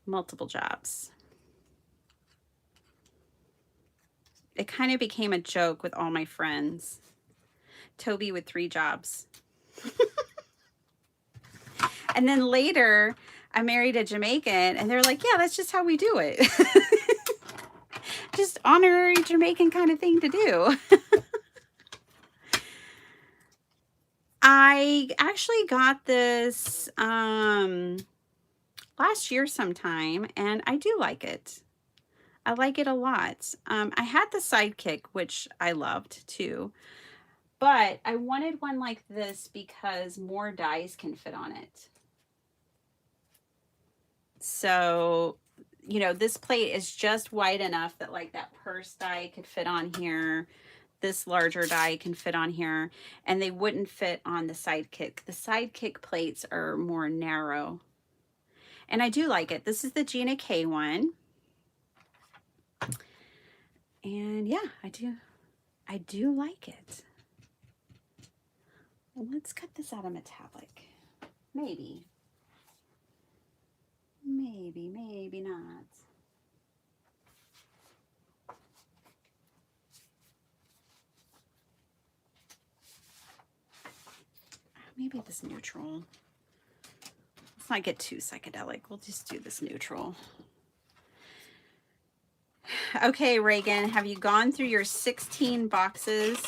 Speaker 1: multiple jobs. It kind of became a joke with all my friends. Toby with 3 jobs. And then later, I married a Jamaican, and they're like, "Yeah, that's just how we do it." Just honorary Jamaican kind of thing to do. I actually got this last year sometime, and I do like it. I like it a lot. I had the Sidekick, which I loved too, but I wanted one like this because more dies can fit on it. So, you know, this plate is just wide enough that like that purse die could fit on here. This larger die can fit on here, and they wouldn't fit on the Sidekick. The Sidekick plates are more narrow, and I do like it. This is the Gina K one. And yeah, I do like it. Well, let's cut this out of metallic. Maybe not. Maybe this neutral. Let's not get too psychedelic. We'll just do this neutral. Okay, Reagan, have you gone through your 16 boxes?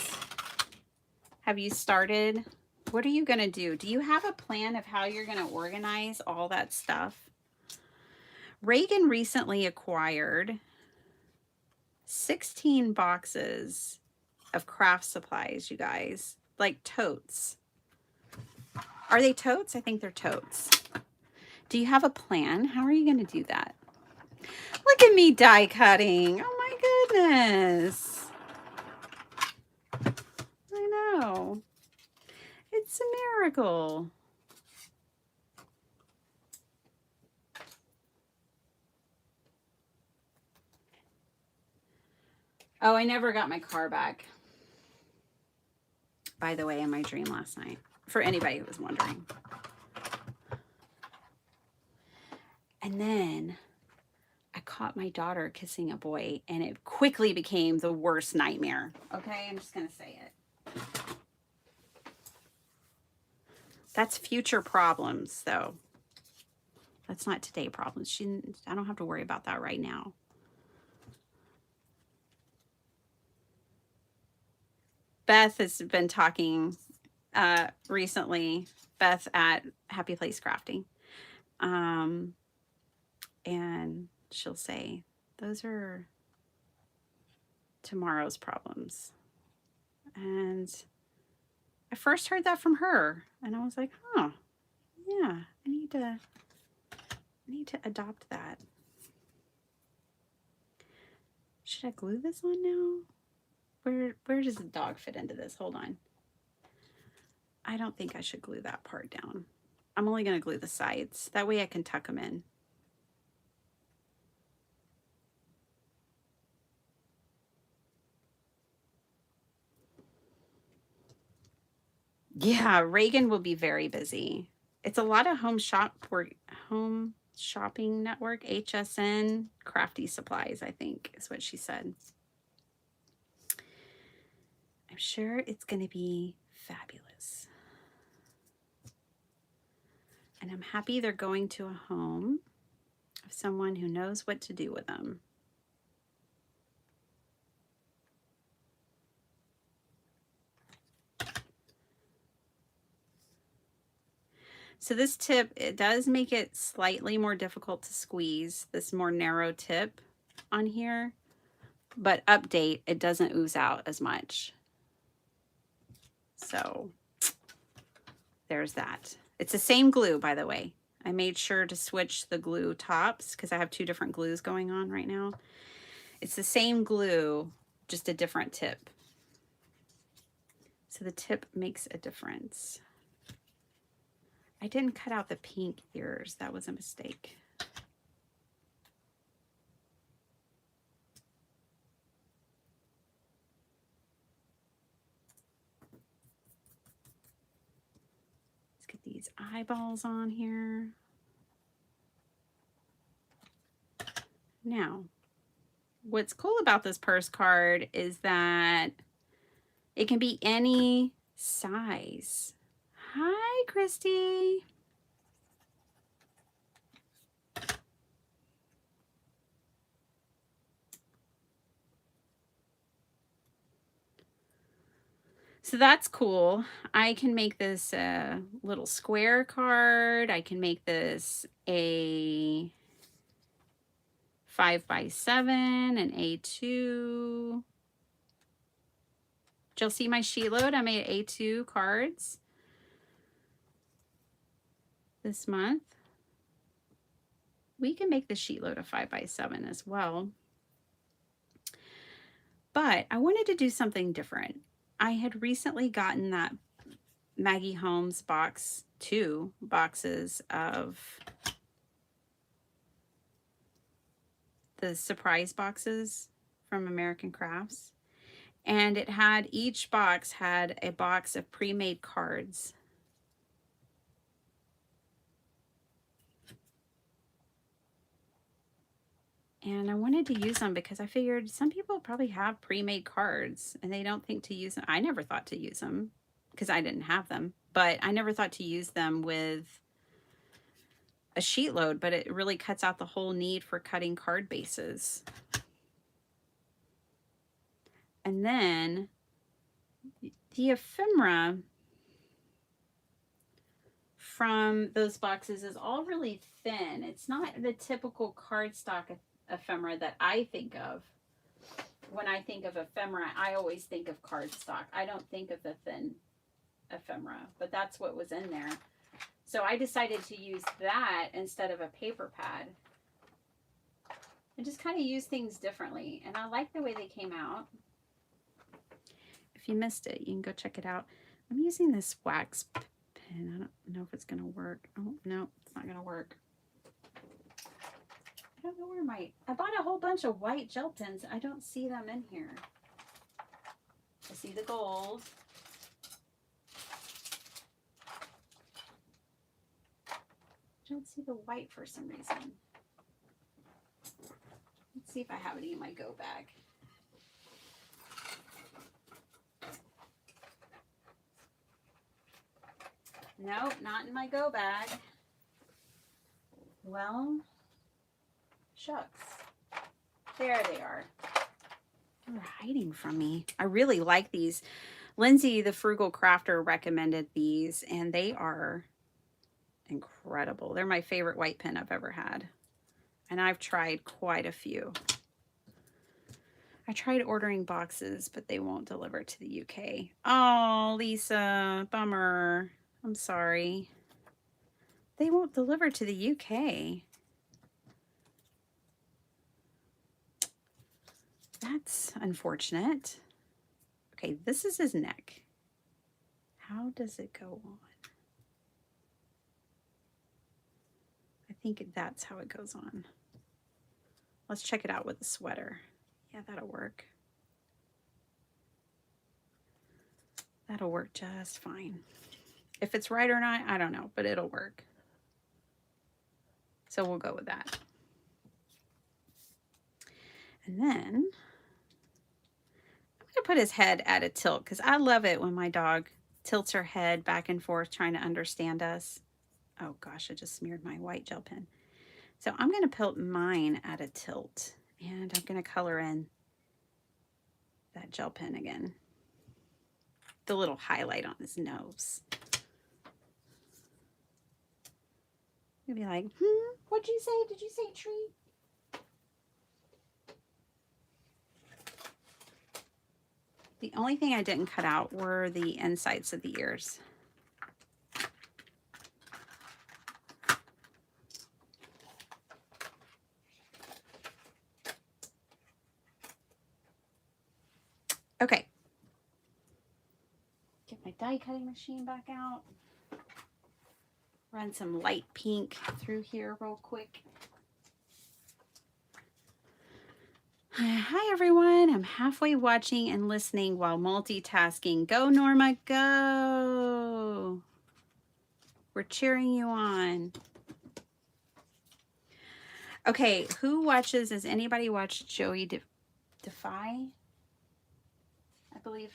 Speaker 1: Have you started? What are you going to do? Do you have a plan of how you're going to organize all that stuff? Reagan recently acquired 16 boxes of craft supplies, you guys. Like totes. Are they totes? I think they're totes. Do you have a plan? How are you going to do that? Look at me die cutting. Oh my goodness. I know. It's a miracle. Oh, I never got my car back. By the way, in my dream last night. For anybody who was wondering. And then I caught my daughter kissing a boy, and it quickly became the worst nightmare. Okay, I'm just going to say it. That's future problems, though. That's not today problems. I don't have to worry about that right now. Beth has been talking recently, Beth at Happy Place Crafting. And she'll say, those are tomorrow's problems. And I first heard that from her, and I was like, huh, yeah, I need to adopt that. Should I glue this on now? Where does the dog fit into this? Hold on. I don't think I should glue that part down. I'm only going to glue the sides. That way I can tuck them in. Yeah, Reagan will be very busy. It's a lot of home shopping network, HSN, Crafty Supplies, I think is what she said. I'm sure it's going to be fabulous. And I'm happy they're going to a home of someone who knows what to do with them. So this tip, it does make it slightly more difficult to squeeze, this more narrow tip on here, but update, it doesn't ooze out as much. So there's that. It's the same glue, by the way. I made sure to switch the glue tops because I have two different glues going on right now. It's the same glue, just a different tip. So the tip makes a difference. I didn't cut out the pink ears. That was a mistake. Let's get these eyeballs on here. Now, what's cool about this purse card is that it can be any size. Hi, Christy. So that's cool. I can make this a little square card. I can make this a 5x7, an A2. Did y'all see my sheet load? I made A2 cards this month. We can make the sheet load a 5x7 as well. But I wanted to do something different. I had recently gotten that Maggie Holmes box, 2 boxes of the surprise boxes from American Crafts. And it had, each box had a box of pre-made cards. And I wanted to use them because I figured some people probably have pre-made cards and they don't think to use them. I never thought to use them because I didn't have them, but I never thought to use them with a sheet load, but it really cuts out the whole need for cutting card bases. And then the ephemera from those boxes is all really thin. It's not the typical cardstock ephemera that I think of. When I think of ephemera, I always think of cardstock. I don't think of the thin ephemera, but that's what was in there. So I decided to use that instead of a paper pad. And just kind of use things differently. And I like the way they came out. If you missed it, you can go check it out. I'm using this wax pen. I don't know if it's going to work. Oh, no, it's not going to work. I don't know where I bought a whole bunch of white gel pens. I don't see them in here. I see the gold. I don't see the white for some reason. Let's see if I have any in my go bag. Nope, not in my go bag. Well, shucks. There they are. They're hiding from me. I really like these. Lindsay, the Frugal Crafter, recommended these, and they are incredible. They're my favorite white pen I've ever had. And I've tried quite a few. I tried ordering boxes, but they won't deliver to the UK. Oh, Lisa, bummer. I'm sorry. They won't deliver to the UK. That's unfortunate. Okay, this is his neck. How does it go on? I think that's how it goes on. Let's check it out with the sweater. Yeah, that'll work. That'll work just fine. If it's right or not, I don't know, but it'll work. So we'll go with that. And then I'm going to put his head at a tilt because I love it when my dog tilts her head back and forth trying to understand us. Oh gosh, I just smeared my white gel pen. So I'm going to put mine at a tilt and I'm going to color in that gel pen again. The little highlight on his nose. You'll be like, what'd you say? Did you say tree? The only thing I didn't cut out were the insides of the ears. Okay. Get my die cutting machine back out. Run some light pink through here real quick. Hi everyone, I'm halfway watching and listening while multitasking. Go Norma, go! We're cheering you on. Okay, who watches, does anybody watch Joey Defy? I believe.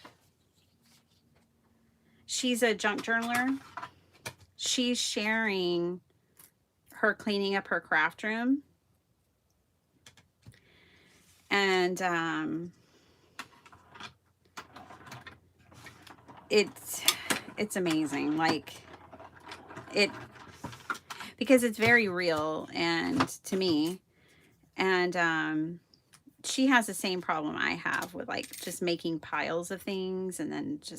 Speaker 1: She's a junk journaler. She's sharing her cleaning up her craft room. And it's amazing. Like because it's very real and to me. And she has the same problem I have with like just making piles of things and then it's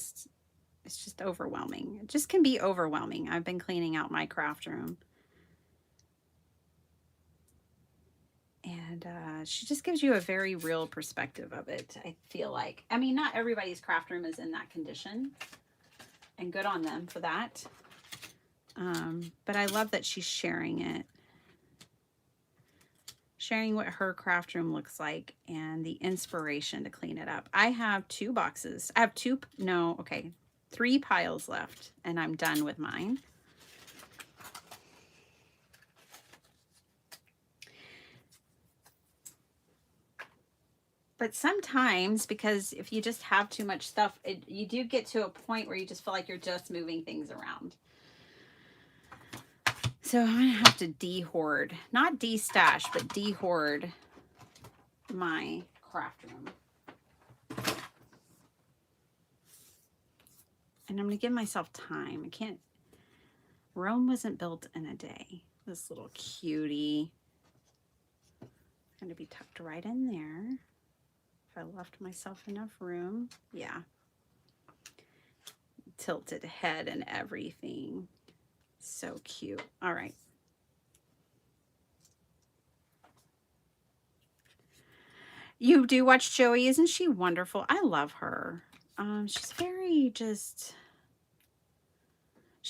Speaker 1: just overwhelming. It just can be overwhelming. I've been cleaning out my craft room. And she just gives you a very real perspective of it, I feel like. I mean, not everybody's craft room is in that condition. And good on them for that. But I love that she's sharing it. Sharing what her craft room looks like and the inspiration to clean it up. I have 2 boxes. I have 3 piles left. And I'm done with mine. But sometimes, because if you just have too much stuff, you do get to a point where you just feel like you're just moving things around. So I'm going to have to de-hoard, not de-stash, but de-hoard my craft room. And I'm going to give myself time. I can't, Rome wasn't built in a day. This little cutie. It's going to be tucked right in there. I left myself enough room. Yeah. Tilted head and everything. So cute. All right. You do watch Joey. Isn't she wonderful? I love her. She's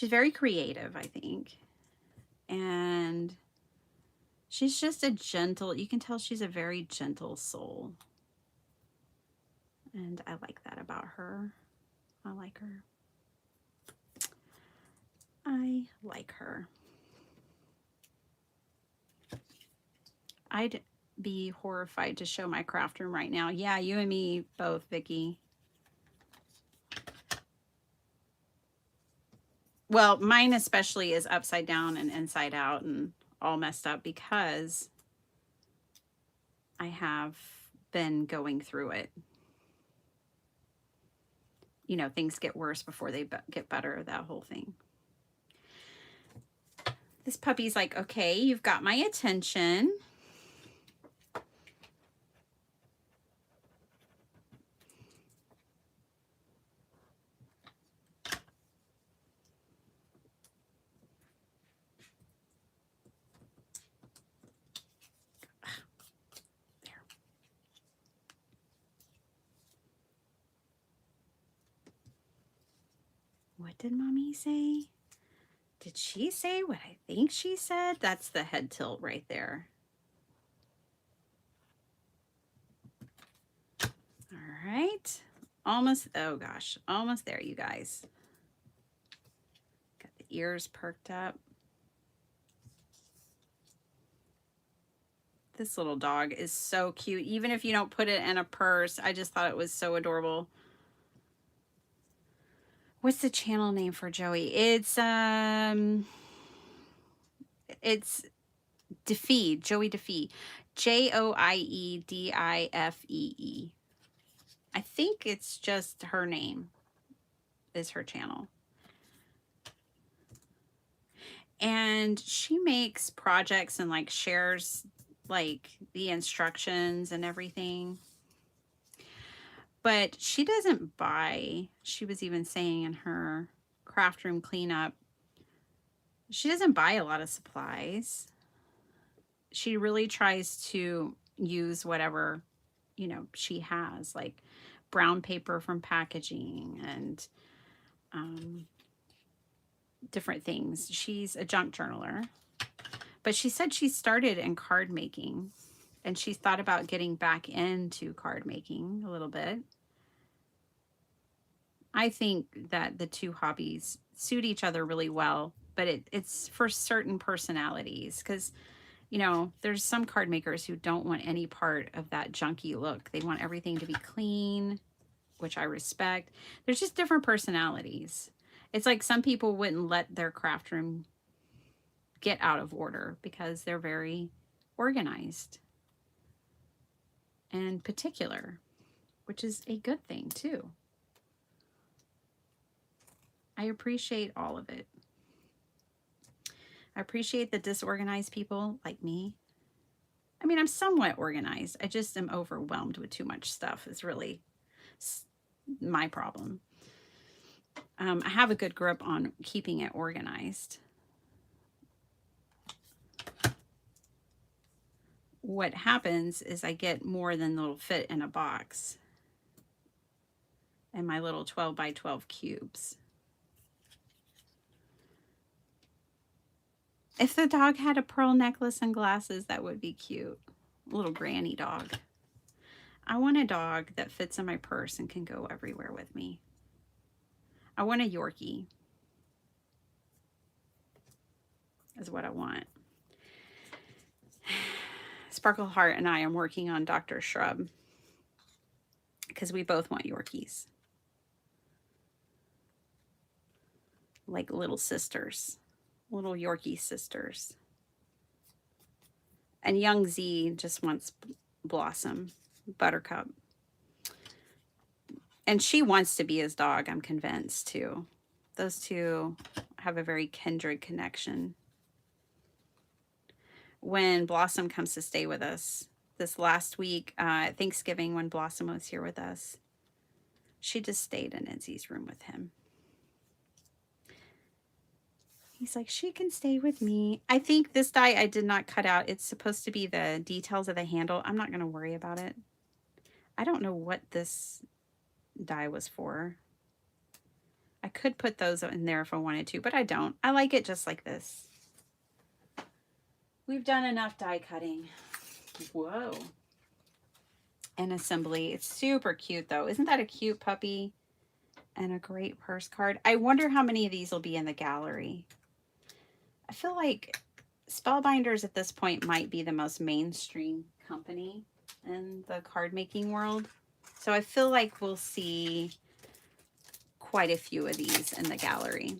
Speaker 1: very creative, I think. And she's just a gentle, you can tell she's a very gentle soul. And I like that about her. I like her. I like her. be horrified to show my craft room right now. Yeah, you and me both, Vicki. Well, mine especially is upside down and inside out and all messed up because I have been going through it. You know, things get worse before they get better, that whole thing. This puppy's like, okay, you've got my attention. There. What did Mommy say? Did she say what I think she said? That's the head tilt right there. All right. Almost, oh gosh, almost there, you guys. Got the ears perked up. This little dog is so cute. Even if you don't put it in a purse, I just thought it was so adorable. What's the channel name for Joey? It's Defee, Joey Defee. Joiedifee. I think it's just her name is her channel. And she makes projects and like shares like the instructions and everything. But she doesn't buy, she was even saying in her craft room cleanup, she doesn't buy a lot of supplies. She really tries to use whatever, you know, she has, like brown paper from packaging and different things. She's a junk journaler, but she said she started in card making and she's thought about getting back into card making a little bit. I think that the two hobbies suit each other really well, but it's for certain personalities because, you know, there's some card makers who don't want any part of that junky look. They want everything to be clean, which I respect. There's just different personalities. It's like some people wouldn't let their craft room get out of order because they're very organized and particular, which is a good thing too. I appreciate all of it. I appreciate the disorganized people like me. I mean, I'm somewhat organized. I just am overwhelmed with too much stuff is really my problem. I have a good grip on keeping it organized. What happens is I get more than that'll fit in a box and my little 12 by 12 cubes. If the dog had a pearl necklace and glasses, that would be cute. A little granny dog. I want a dog that fits in my purse and can go everywhere with me. I want a Yorkie. Is what I want. Sparkle Heart and I am working on Dr. Shrub because we both want Yorkies. Like little sisters. Little Yorkie sisters. And young Z just wants Blossom, Buttercup. And she wants to be his dog, I'm convinced, too. Those two have a very kindred connection. When Blossom comes to stay with us, this last week, at Thanksgiving, when Blossom was here with us, she just stayed in Izzy's room with him. He's like, she can stay with me. I think this die I did not cut out. It's supposed to be the details of the handle. I'm not going to worry about it. I don't know what this die was for. I could put those in there if I wanted to, but I don't. I like it just like this. We've done enough die cutting. Whoa. And assembly. It's super cute, though. Isn't that a cute puppy? And a great purse card. I wonder how many of these will be in the gallery. I feel like Spellbinders at this point might be the most mainstream company in the card making world. So I feel like we'll see quite a few of these in the gallery.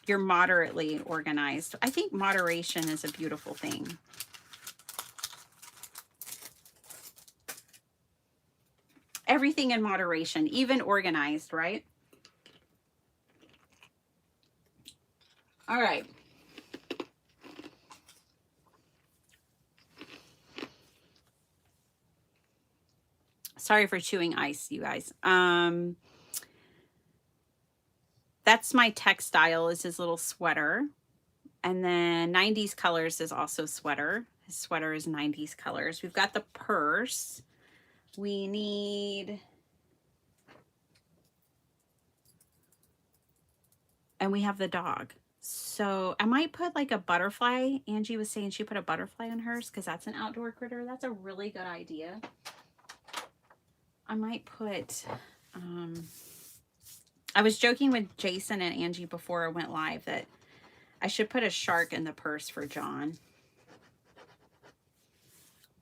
Speaker 1: You're moderately organized. I think moderation is a beautiful thing. Everything in moderation, even organized, right? All right. Sorry for chewing ice, you guys. That's my textile, is his little sweater. And then 90s colors is also sweater. His sweater is 90s colors. We've got the purse. We need, and we have the dog. So I might put like a butterfly. Angie was saying she put a butterfly on hers because that's an outdoor critter. That's a really good idea. I might put, I was joking with Jason and Angie before I went live that I should put a shark in the purse for John.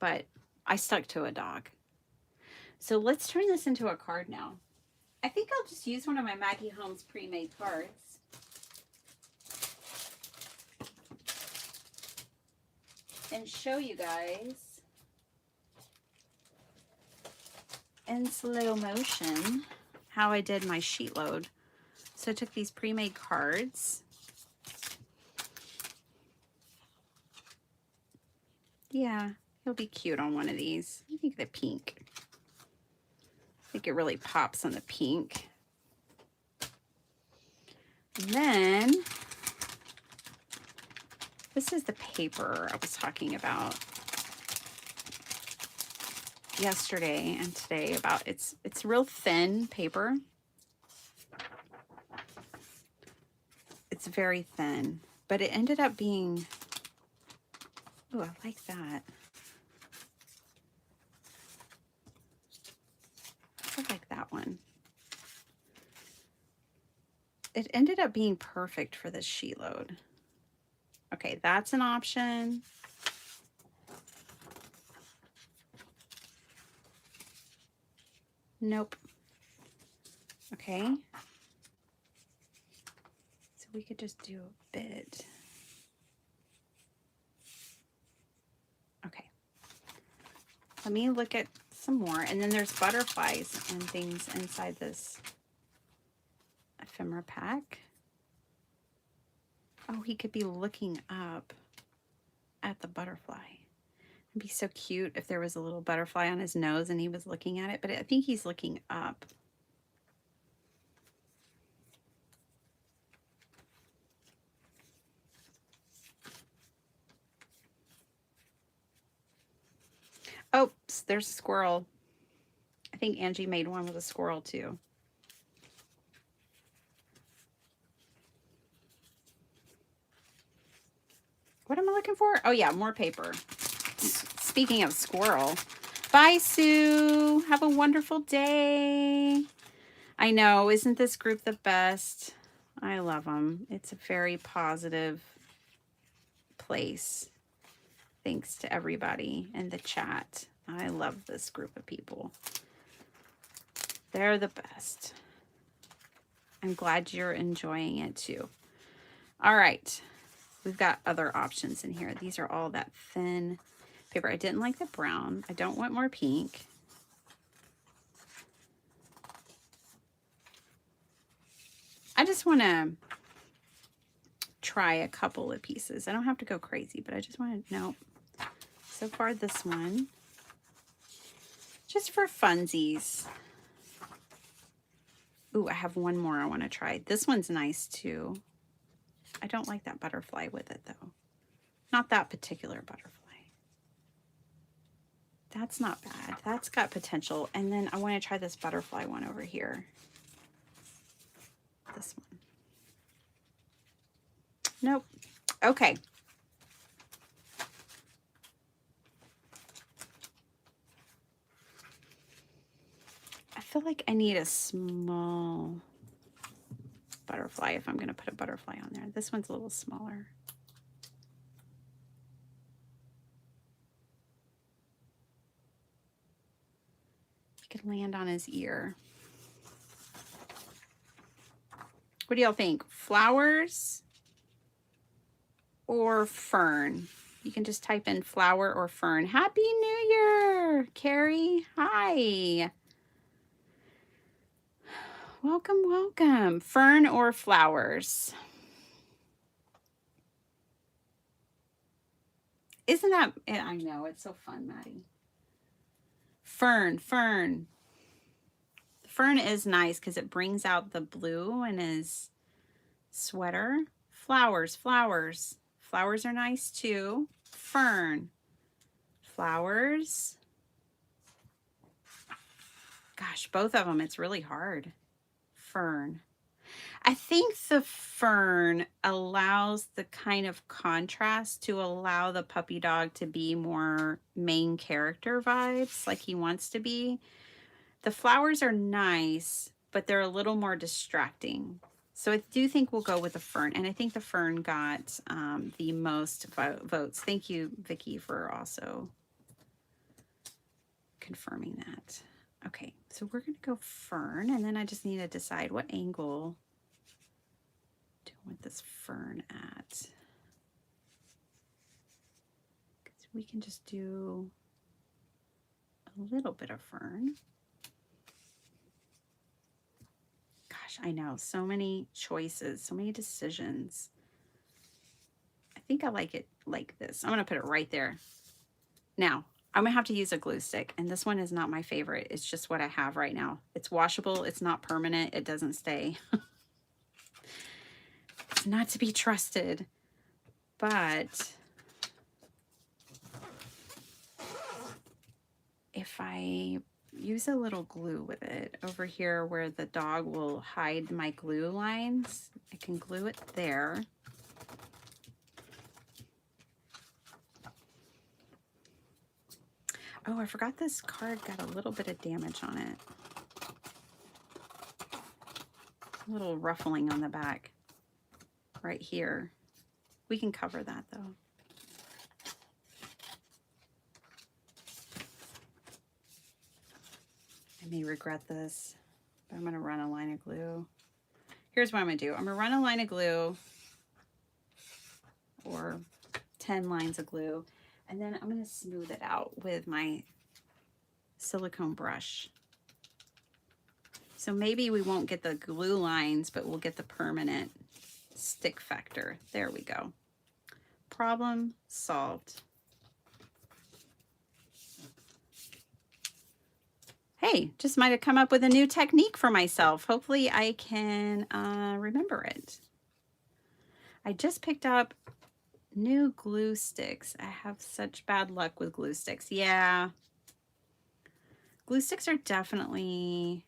Speaker 1: But I stuck to a dog. So let's turn this into a card now. I think I'll just use one of my Maggie Holmes pre-made cards. And show you guys in slow motion how I did my sheet load. So I took these pre-made cards. Yeah, he'll be cute on one of these. I think the pink. I think it really pops on the pink. And then this is the paper I was talking about yesterday and today about it's real thin paper. It's very thin, but it ended up being, oh, I like that. I like that one. It ended up being perfect for this sheet load. Okay, that's an option. Nope. Okay. So we could just do a bit. Okay. Let me look at some more. And then there's butterflies and things inside this ephemera pack. Oh, he could be looking up at the butterfly. It'd be so cute if there was a little butterfly on his nose and he was looking at it, but I think he's looking up. Oops, there's a squirrel. I think Angie made one with a squirrel too. What am I looking for? Oh yeah, more paper. Speaking of squirrel. Bye, Sue. Have a wonderful day. I know, isn't this group the best? I love them. It's a very positive place. Thanks to everybody in the chat. I love this group of people. They're the best. I'm glad you're enjoying it too. All right. We've got other options in here. These are all that thin paper. I didn't like the brown. I don't want more pink. I just want to try a couple of pieces. I don't have to go crazy, but I just want to, no. So far this one, just for funsies. Ooh, I have one more I want to try. This one's nice too. I don't like that butterfly with it though. Not that particular butterfly. That's not bad. That's got potential. And then I want to try this butterfly one over here. This one. Nope. Okay. I feel like I need a small butterfly if I'm going to put a butterfly on there. This one's a little smaller. could land on his ear. What do y'all think? Flowers or fern? You can just type in flower or fern. Happy New Year, Carrie. Hi. Welcome, welcome. Fern or flowers? Isn't that, I know, it's so fun, Maddie. Fern, fern. Fern is nice because it brings out the blue in his sweater. Flowers, flowers. Flowers are nice too. Fern. Flowers. Gosh, both of them, it's really hard. Fern. I think the fern allows the kind of contrast to allow the puppy dog to be more main character vibes like he wants to be. The flowers are nice, but they're a little more distracting. So I do think we'll go with the fern. And I think the fern got the most votes. Thank you, Vicki, for also confirming that. Okay, so we're going to go fern. And then I just need to decide what angle do I want this fern at. Because we can just do a little bit of fern. Gosh, I know, so many choices, so many decisions. I think I like it like this. I'm going to put it right there. Now, I'm going to have to use a glue stick, and this one is not my favorite. It's just what I have right now. It's washable. It's not permanent. It doesn't stay. It's not to be trusted, but if I use a little glue with it over here where the dog will hide my glue lines, I can glue it there. Oh, I forgot this card got a little bit of damage on it. A little ruffling on the back right here. We can cover that though. I may regret this, but I'm going to run a line of glue. Here's what I'm going to do. I'm going to run a line of glue or 10 lines of glue, and then I'm going to smooth it out with my silicone brush. So maybe we won't get the glue lines, but we'll get the permanent stick factor. There we go. Problem solved. Hey, just might have come up with a new technique for myself. Hopefully I can remember it. I just picked up new glue sticks. I have such bad luck with glue sticks. Yeah. Glue sticks are definitely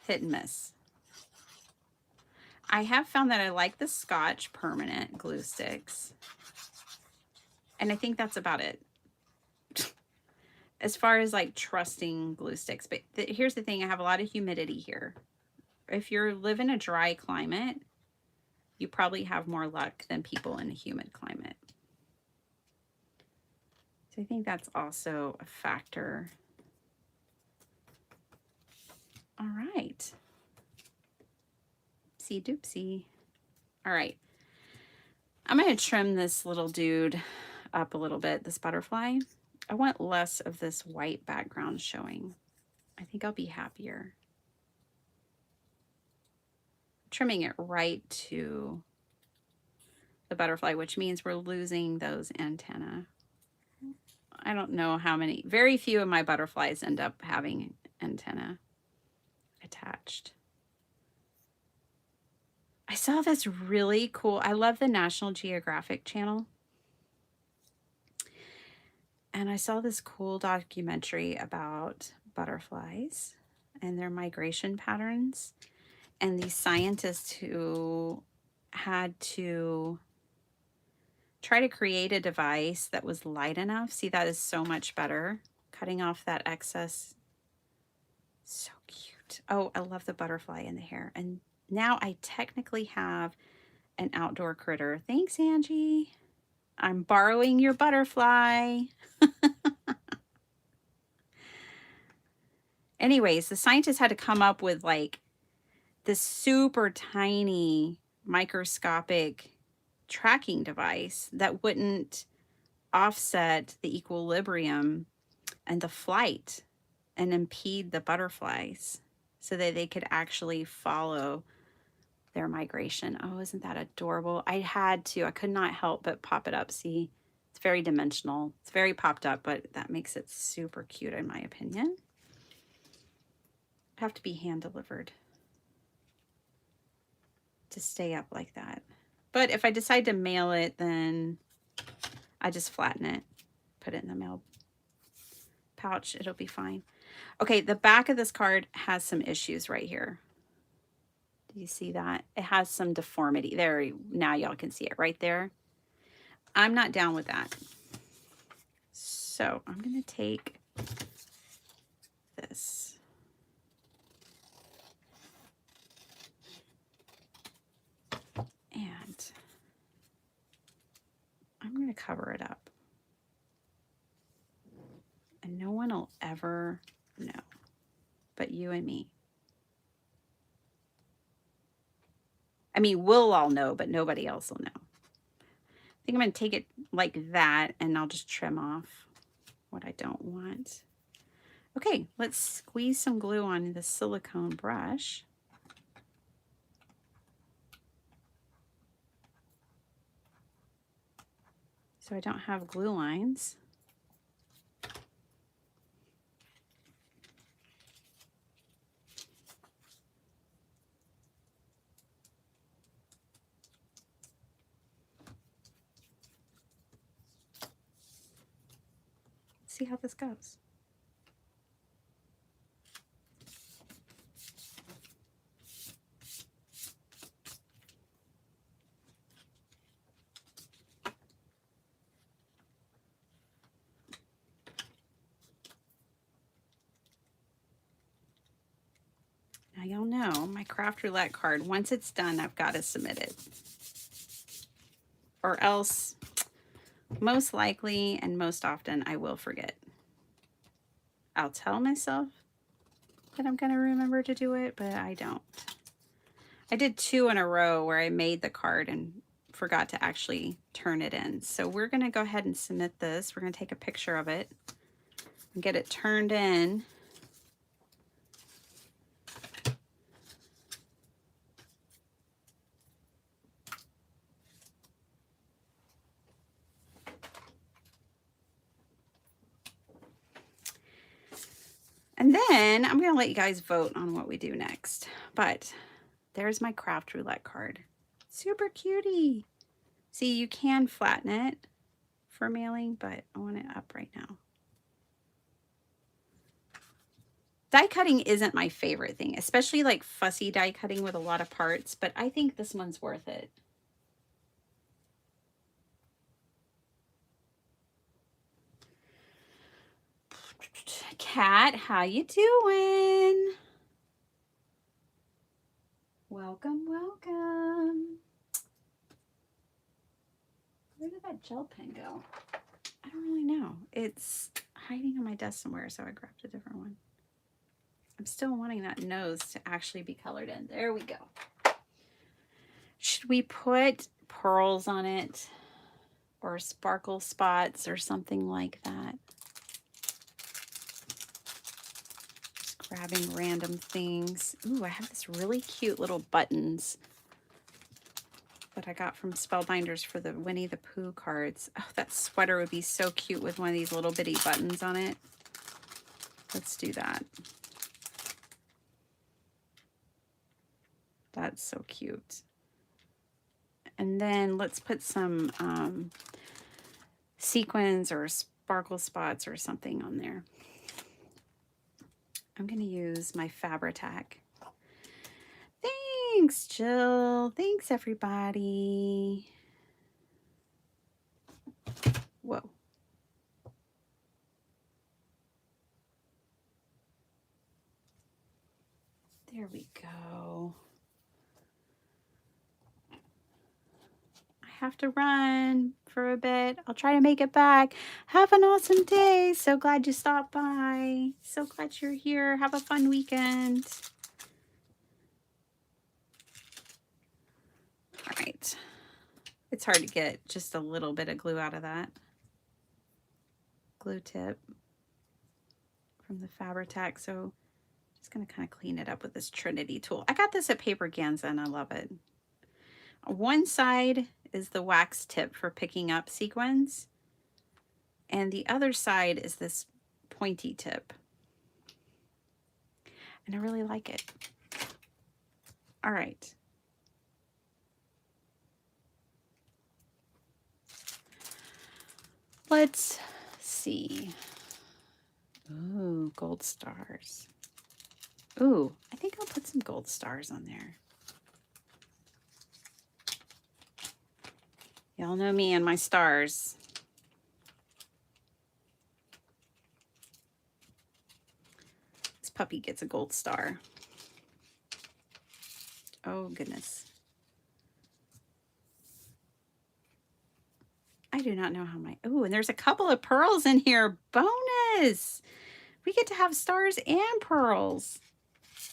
Speaker 1: hit and miss. I have found that I like the Scotch permanent glue sticks. And I think that's about it. As far as like trusting glue sticks. But here's the thing, I have a lot of humidity here. If you live in a dry climate, you probably have more luck than people in a humid climate. So I think that's also a factor. All right. Oopsie doopsie. All right. I'm going to trim this little dude up a little bit, this butterfly. I want less of this white background showing. I think I'll be happier. Trimming it right to the butterfly, which means we're losing those antennae. I don't know how many, very few of my butterflies end up having antenna attached. I saw this really cool, I love the National Geographic channel. And I saw this cool documentary about butterflies and their migration patterns. And these scientists who had to try to create a device that was light enough. See, that is so much better. Cutting off that excess. So cute. Oh, I love the butterfly in the hair. And now I technically have an outdoor critter. Thanks, Angie. I'm borrowing your butterfly. Anyways, the scientists had to come up with like this super tiny microscopic tracking device that wouldn't offset the equilibrium and the flight and impede the butterflies so that they could actually follow their migration. Oh, isn't that adorable? I could not help but pop it up. See, it's very dimensional. It's very popped up, but that makes it super cute in my opinion. Have to be hand delivered to stay up like that. But if I decide to mail it, then I just flatten it, put it in the mail pouch. It'll be fine. Okay, the back of this card has some issues right here. Do you see that? It has some deformity. There, now y'all can see it right there. I'm not down with that. So I'm going to take this. And I'm going to cover it up. And no one will ever know but you and me. I mean, we'll all know, but nobody else will know. I think I'm going to take it like that, and I'll just trim off what I don't want. Okay, let's squeeze some glue on the silicone brush. So I don't have glue lines. See how this goes. Now y'all know my craft roulette card, once it's done, I've got to submit it. Or else, most likely and most often, I will forget. I'll tell myself that I'm going to remember to do it, but I don't. I did 2 in a row where I made the card and forgot to actually turn it in. So we're going to go ahead and submit this. We're going to take a picture of it and get it turned in. And then I'm going to let you guys vote on what we do next. But there's my craft roulette card. Super cutie. See, you can flatten it for mailing, but I want it up right now. Die cutting isn't my favorite thing, especially like fussy die cutting with a lot of parts, but I think this one's worth it. Kat, how you doing? Welcome, welcome. Where did that gel pen go? I don't really know. It's hiding on my desk somewhere, so I grabbed a different one. I'm still wanting that nose to actually be colored in. There we go. Should we put pearls on it or sparkle spots or something like that? Just grabbing random things. Ooh, I have this really cute little buttons that I got from Spellbinders for the Winnie the Pooh cards. Oh, that sweater would be so cute with one of these little bitty buttons on it. Let's do that. That's so cute. And then let's put some sequins or sparkle spots or something on there. I'm going to use my Fabri-Tac. Thanks, Jill. Thanks, everybody. Whoa. There we go. I have to run for a bit. I'll try to make it back. Have an awesome day. So glad you stopped by. So glad you're here. Have a fun weekend. All right. It's hard to get just a little bit of glue out of that. Glue tip from the Fabri-Tac. So just going to kind of clean it up with this Trinity tool. I got this at Paper Ganza and I love it. One side is the wax tip for picking up sequins, and the other side is this pointy tip. And I really like it. All right. Let's see. Ooh, gold stars. Ooh, I think I'll put some gold stars on there. Y'all know me and my stars. This puppy gets a gold star. Oh, goodness. I do not know how my... Oh, and there's a couple of pearls in here. Bonus! We get to have stars and pearls.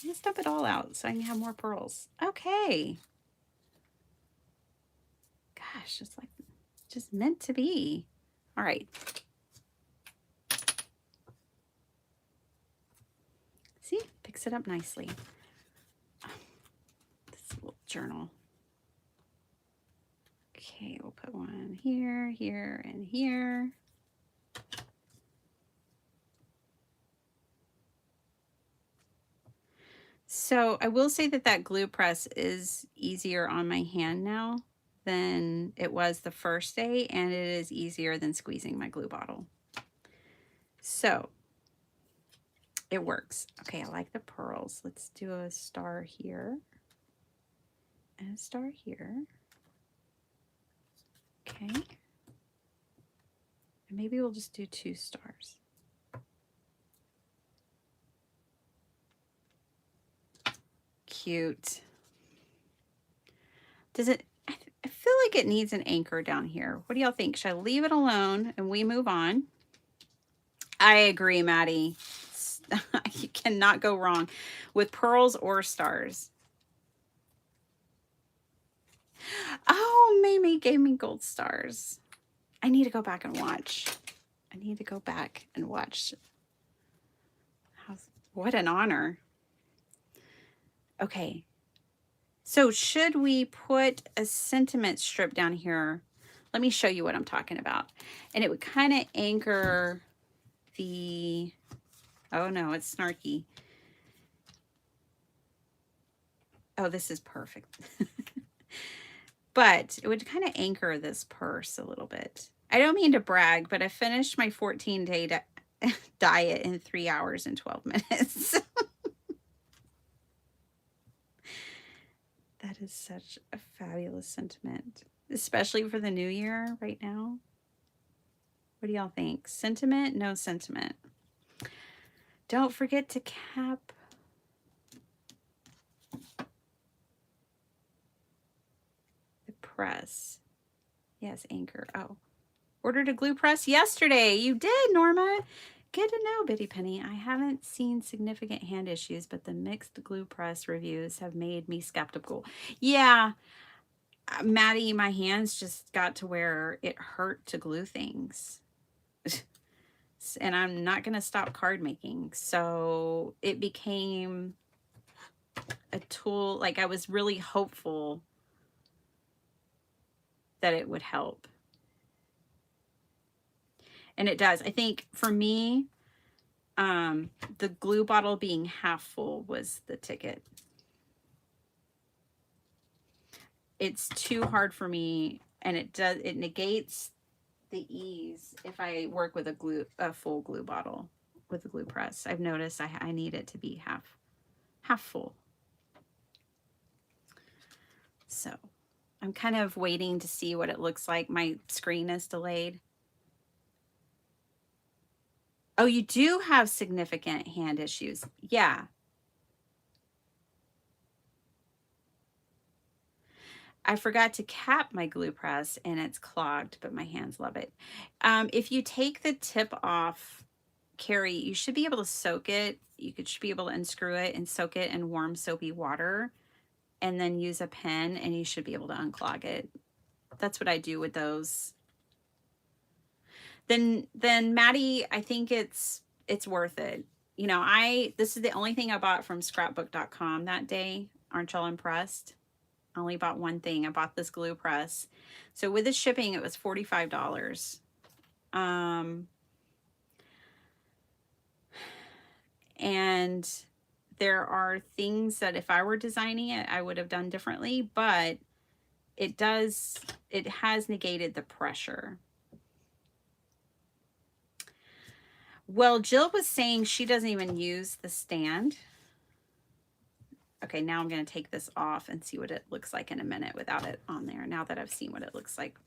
Speaker 1: Let's dump it all out so I can have more pearls. Okay. Gosh, it's like just meant to be. All right. See, picks it up nicely. This little journal. Okay, we'll put one here, here, and here. So I will say that that glue press is easier on my hand now than it was the first day, and it is easier than squeezing my glue bottle. So it works. Okay, I like the pearls. Let's do a star here and a star here. Okay. And maybe we'll just do 2 stars. Cute. Does it, I feel like it needs an anchor down here. What do y'all think? Should I leave it alone and we move on? I agree, Maddie. You cannot go wrong with pearls or stars. Oh, Mamie gave me gold stars. I need to go back and watch. I need to go back and watch. What an honor. Okay. So should we put a sentiment strip down here? Let me show you what I'm talking about. And it would kind of anchor the, oh no, it's snarky. Oh, this is perfect. But it would kind of anchor this purse a little bit. I don't mean to brag, but I finished my 14-day diet in 3 hours and 12 minutes. That is such a fabulous sentiment, especially for the new year right now. What do y'all think? Sentiment? No sentiment. Don't forget to cap the press. Yes, anchor. Oh, ordered a glue press yesterday. You did, Norma. Good to know, Bitty Penny. I haven't seen significant hand issues, but the mixed glue press reviews have made me skeptical. Yeah, Maddie, my hands just got to where it hurt to glue things. And I'm not going to stop card making. So it became a tool. Like, I was really hopeful that it would help. And it does. I think for me, the glue bottle being half full was the ticket. It's too hard for me, and it negates the ease if I work with a full glue bottle with a glue press. I've noticed I need it to be half full. So I'm kind of waiting to see what it looks like. My screen is delayed. Oh, you do have significant hand issues. Yeah. I forgot to cap my glue press and it's clogged, but my hands love it. If you take the tip off, Carrie, you should be able to soak it. Should be able to unscrew it and soak it in warm soapy water and then use a pen and you should be able to unclog it. That's what I do with those. Then Maddie, I think it's worth it. You know, this is the only thing I bought from scrapbook.com that day. Aren't y'all impressed? I only bought one thing. I bought this glue press. So with the shipping, it was $45. And there are things that if I were designing it, I would have done differently, but it has negated the pressure. Well, Jill was saying she doesn't even use the stand. Okay, now I'm going to take this off and see what it looks like in a minute without it on there, now that I've seen what it looks like.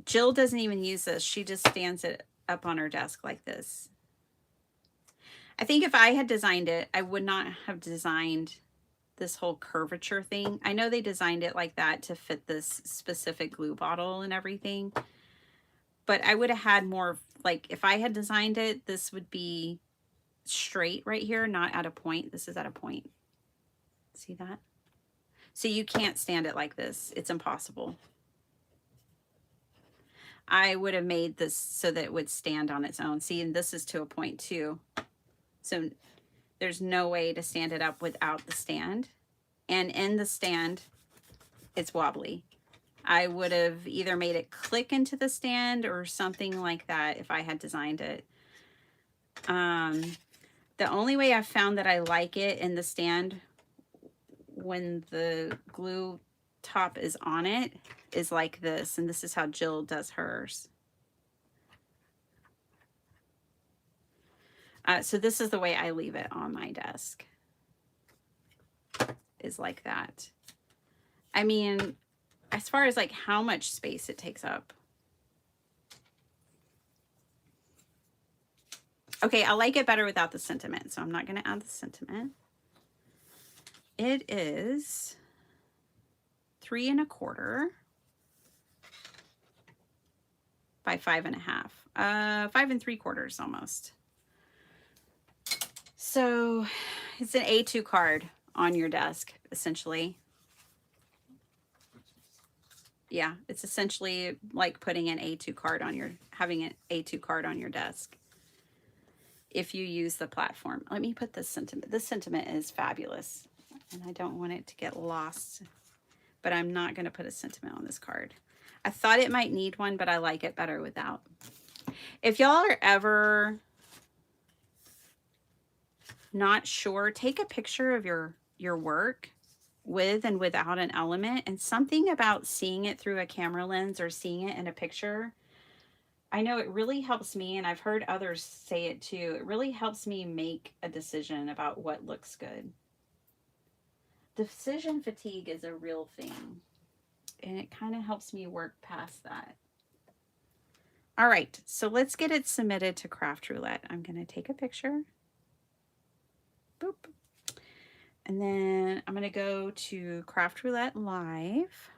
Speaker 1: Jill doesn't even use this. She just stands it up on her desk like this. I think if I had designed it, I would not have designed this whole curvature thing. I know they designed it like that to fit this specific glue bottle and everything, but I would have had more, like if I had designed it, this would be straight right here, not at a point. This is at a point. See that? So you can't stand it like this. It's impossible. I would have made this so that it would stand on its own. See, and this is to a point too. So there's no way to stand it up without the stand. And in the stand, it's wobbly. I would have either made it click into the stand or something like that if I had designed it. The only way I've found that I like it in the stand when the glue top is on it is like this. And this is how Jill does hers. So this is the way I leave it on my desk. Is like that. I mean, as far as like how much space it takes up. Okay, I like it better without the sentiment, so I'm not going to add the sentiment. It is 3 1/4 by 5 1/2. 5 3/4 almost. So it's an A2 card on your desk, essentially. Yeah, it's essentially like putting an A2 card on your, having an A2 card on your desk. If you use the platform. Let me put this sentiment. This sentiment is fabulous. And I don't want it to get lost. But I'm not going to put a sentiment on this card. I thought it might need one, but I like it better without. If y'all are ever not sure, take a picture of your work with and without an element. And something about seeing it through a camera lens or seeing it in a picture, I know it really helps me, and I've heard others say it too. It really helps me make a decision about what looks good. Decision fatigue is a real thing, and it kind of helps me work past that. All right, so let's get it submitted to Craft Roulette. I'm going to take a picture. Boop. And then I'm going to go to Craft Roulette Live.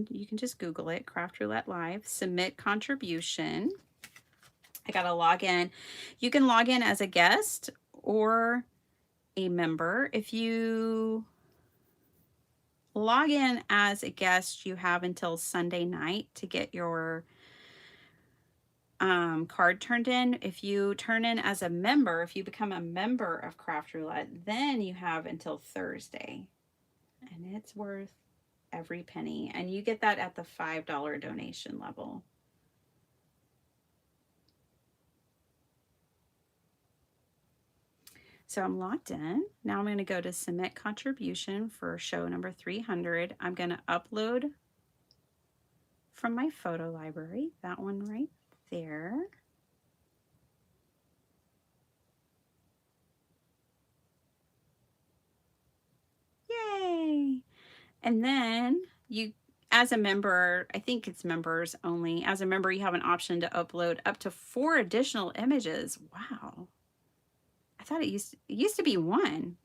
Speaker 1: You can just Google it, Craft Roulette Live, submit contribution. I got to log in. You can log in as a guest or a member. If you log in as a guest, you have until Sunday night to get your card turned in. If you turn in as a member, if you become a member of Craft Roulette, then you have until Thursday. And it's worth every penny. And you get that at the $5 donation level. So I'm logged in. Now I'm going to go to submit contribution for show number 300. I'm going to upload from my photo library, that one right there. Yay! And then you, as a member, I think it's members only. As a member, you have an option to upload up to 4 additional images. Wow. I thought it used to be one.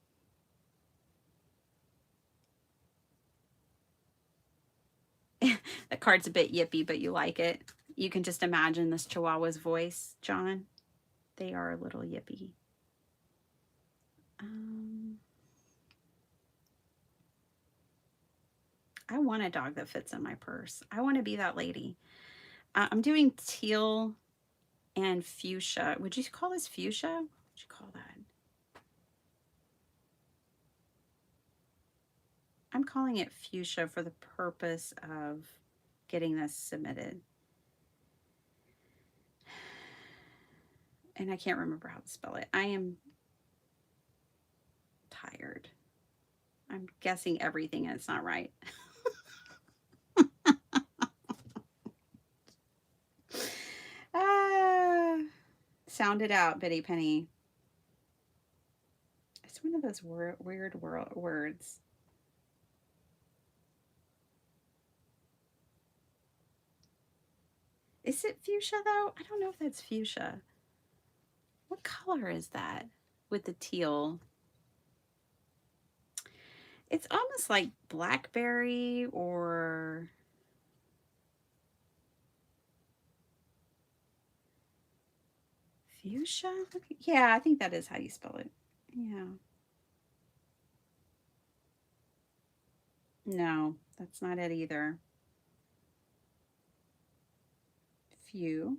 Speaker 1: That card's a bit yippy, but you like it. You can just imagine this Chihuahua's voice, John. They are a little yippy. I want a dog that fits in my purse. I want to be that lady. I'm doing teal and fuchsia. Would you call this fuchsia? What would you call that? I'm calling it fuchsia for the purpose of getting this submitted. And I can't remember how to spell it. I am tired. I'm guessing everything and it's not right. Sound it out, Bitty Penny. It's one of those weird words. Is it fuchsia though? I don't know if that's fuchsia. What color is that with the teal? It's almost like blackberry or fuchsia. Yeah, I think that is how you spell it. Yeah. No, that's not it either. Few.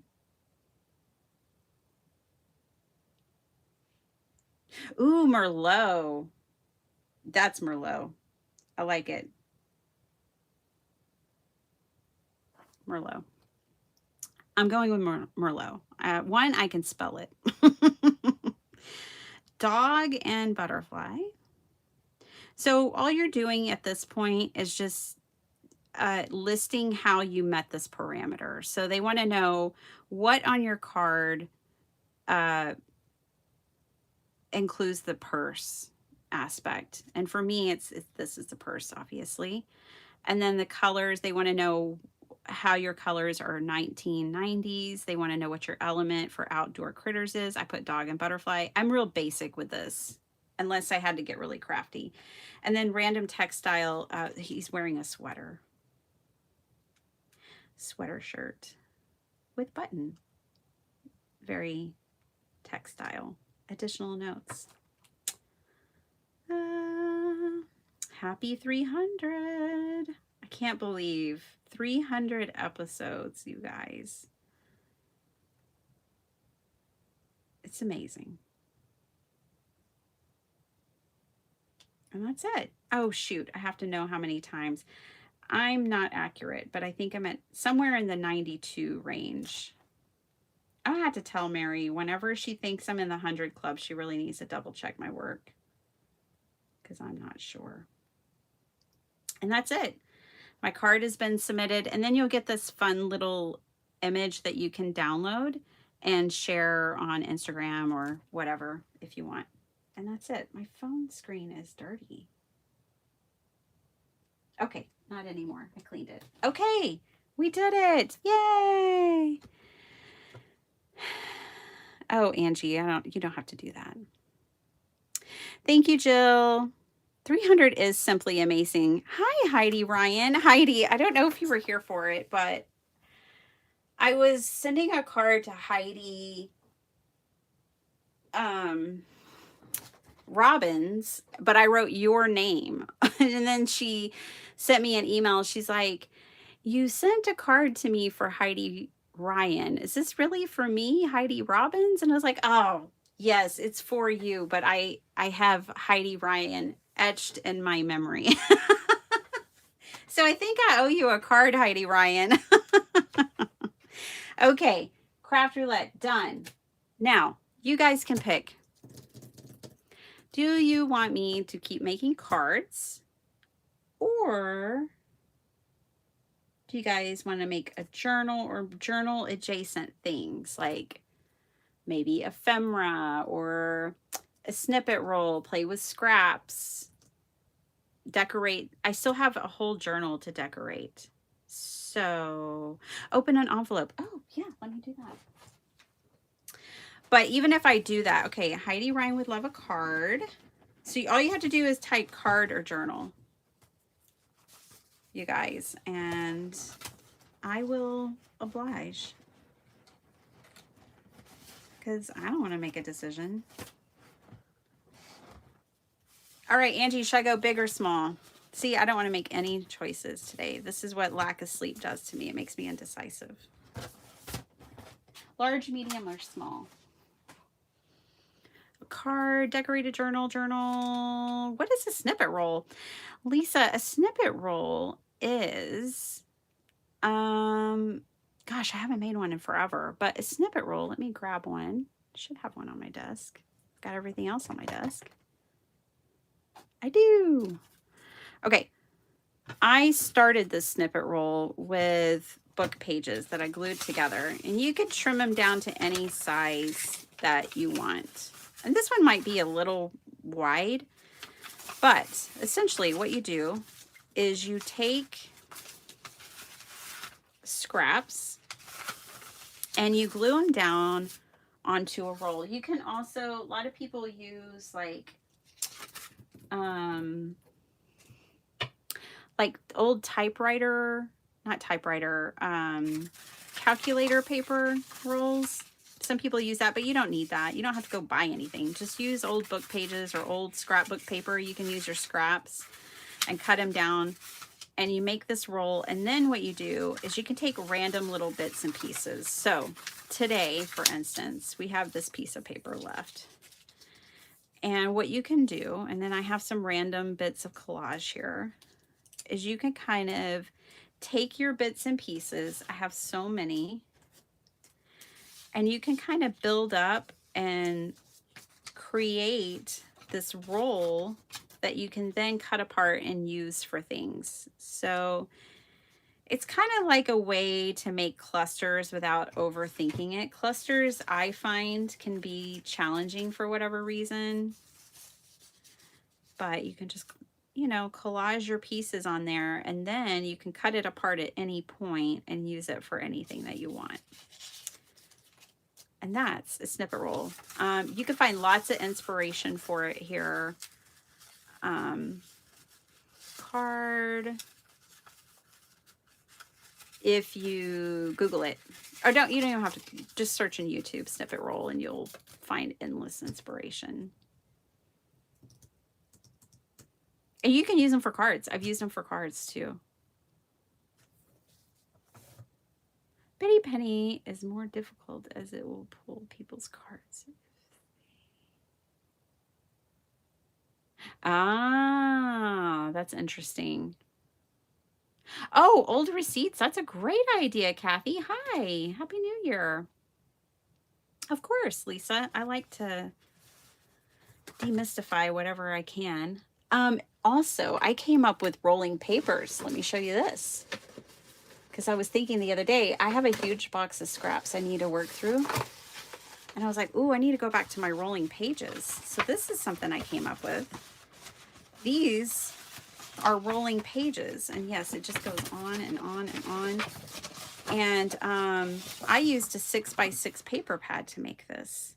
Speaker 1: Ooh, Merlot. That's Merlot. I like it. Merlot. I'm going with Merlot. One, I can spell it. Dog and butterfly. So all you're doing at this point is just listing how you met this parameter. So they want to know what on your card includes the purse aspect. And for me, it's this is the purse, obviously. And then the colors, they want to know how your colors are 1990s. They want to know what your element for outdoor critters is. I put dog and butterfly. I'm real basic with this, unless I had to get really crafty. And then random textile, he's wearing a sweater shirt with button. Very textile. Additional notes. Happy 300. I can't believe 300 episodes, you guys. It's amazing. And that's it. Oh, shoot. I have to know how many times. I'm not accurate, but I think I'm at somewhere in the 92 range. I had to tell Mary whenever she thinks I'm in the 100 club, she really needs to double check my work because I'm not sure. And that's it. My card has been submitted, and then you'll get this fun little image that you can download and share on Instagram or whatever if you want. And that's it. My phone screen is dirty. Okay, not anymore. I cleaned it. Okay, we did it. Yay! Oh, Angie, you don't have to do that. Thank you, Jill. 300 is simply amazing. Hi, Heidi Ryan. Heidi, I don't know if you were here for it, but I was sending a card to Heidi Robbins, but I wrote your name. And then she sent me an email. She's like, you sent a card to me for Heidi Ryan. Is this really for me, Heidi Robbins? And I was like, oh, yes, it's for you. But I have Heidi Ryan etched in my memory. So I think I owe you a card, Heidi Ryan. Okay, craft roulette, done. Now, you guys can pick. Do you want me to keep making cards? Or do you guys want to make a journal or journal adjacent things like maybe ephemera or a snippet roll, play with scraps, decorate? I still have a whole journal to decorate. So open an envelope. Oh, yeah, let me do that. But even if I do that, okay, Heidi Ryan would love a card. So all you have to do is type card or journal, you guys, and I will oblige. Because I don't want to make a decision. All right, Angie, should I go big or small? See, I don't want to make any choices today. This is what lack of sleep does to me. It makes me indecisive. Large, medium, or small? A card, decorated journal. What is a snippet roll? Lisa, a snippet roll is, gosh, I haven't made one in forever, but a snippet roll, let me grab one. Should have one on my desk. Got everything else on my desk. I do. Okay. I started this snippet roll with book pages that I glued together, and you could trim them down to any size that you want. And this one might be a little wide, but essentially what you do is you take scraps and you glue them down onto a roll. You can also, a lot of people use like old typewriter, not typewriter, calculator paper rolls. Some people use that, but you don't need that. You don't have to go buy anything. Just use old book pages or old scrapbook paper. You can use your scraps and cut them down, and you make this roll. And then what you do is you can take random little bits and pieces. So today, for instance, we have this piece of paper left. And what you can do, and then I have some random bits of collage here, is you can kind of take your bits and pieces. I have so many. And you can kind of build up and create this roll that you can then cut apart and use for things. So it's kind of like a way to make clusters without overthinking it. Clusters, I find, can be challenging for whatever reason. But you can just, you know, collage your pieces on there, and then you can cut it apart at any point and use it for anything that you want. And that's a snippet roll. You can find lots of inspiration for it here. Card. If you Google it, or you don't even have to, just search in YouTube snippet roll and you'll find endless inspiration. And you can use them for cards. I've used them for cards too. Betty Penny is more difficult as it will pull people's cards. Ah, that's interesting. Oh, old receipts. That's a great idea, Kathy. Hi. Happy New Year. Of course, Lisa. I like to demystify whatever I can. Also, I came up with rolling papers. Let me show you this. Because I was thinking the other day, I have a huge box of scraps I need to work through. And I was like, ooh, I need to go back to my rolling pages. So this is something I came up with. These are rolling pages. And yes, it just goes on and on and on. And I used a 6x6 paper pad to make this.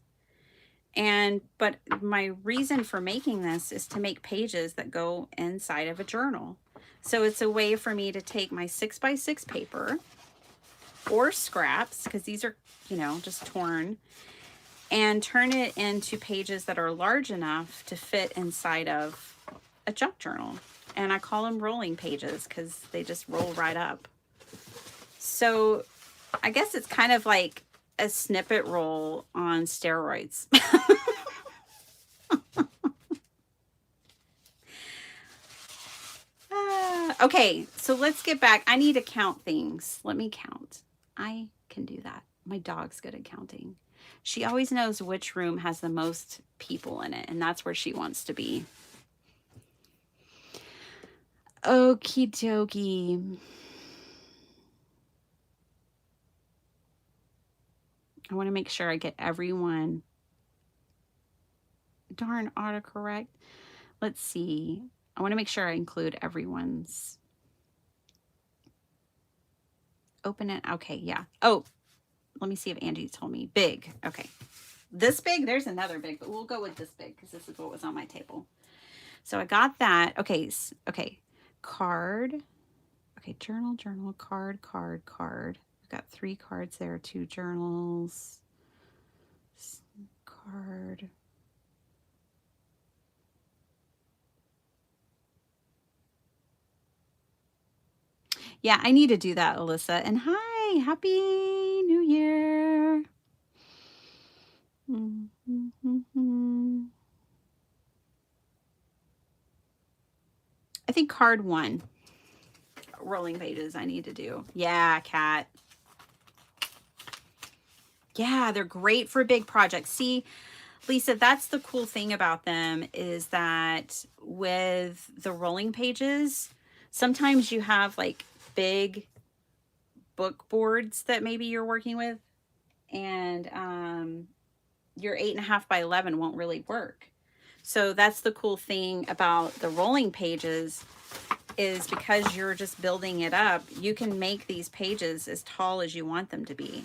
Speaker 1: But my reason for making this is to make pages that go inside of a journal. So it's a way for me to take my 6x6 paper or scraps, because these are, you know, just torn, and turn it into pages that are large enough to fit inside of a junk journal. And I call them rolling pages because they just roll right up. So I guess it's kind of like a snippet roll on steroids. Okay, so let's get back. I need to count things. Let me count. I can do that. My dog's good at counting. She always knows which room has the most people in it, and that's where she wants to be. Okie dokie. I want to make sure I get everyone. Darn autocorrect. Let's see. I want to make sure I include everyone's. Open it. Okay, yeah. Oh, let me see if Angie told me. Big. Okay. this big. There's another big, but we'll go with this big because this is what was on my table. So I got that. Okay. Okay. Card. Okay. Journal, journal, card, card, card. We've got 3 cards there, 2 journals. Card. Yeah, I need to do that, Alyssa. And hi, happy New Year. I think card 1. Rolling pages I need to do. Yeah, Kat. Yeah, they're great for big projects. See, Lisa, that's the cool thing about them is that with the rolling pages, sometimes you have like big book boards that maybe you're working with, and your 8.5 by 11 won't really work. So that's the cool thing about the rolling pages is because you're just building it up, you can make these pages as tall as you want them to be.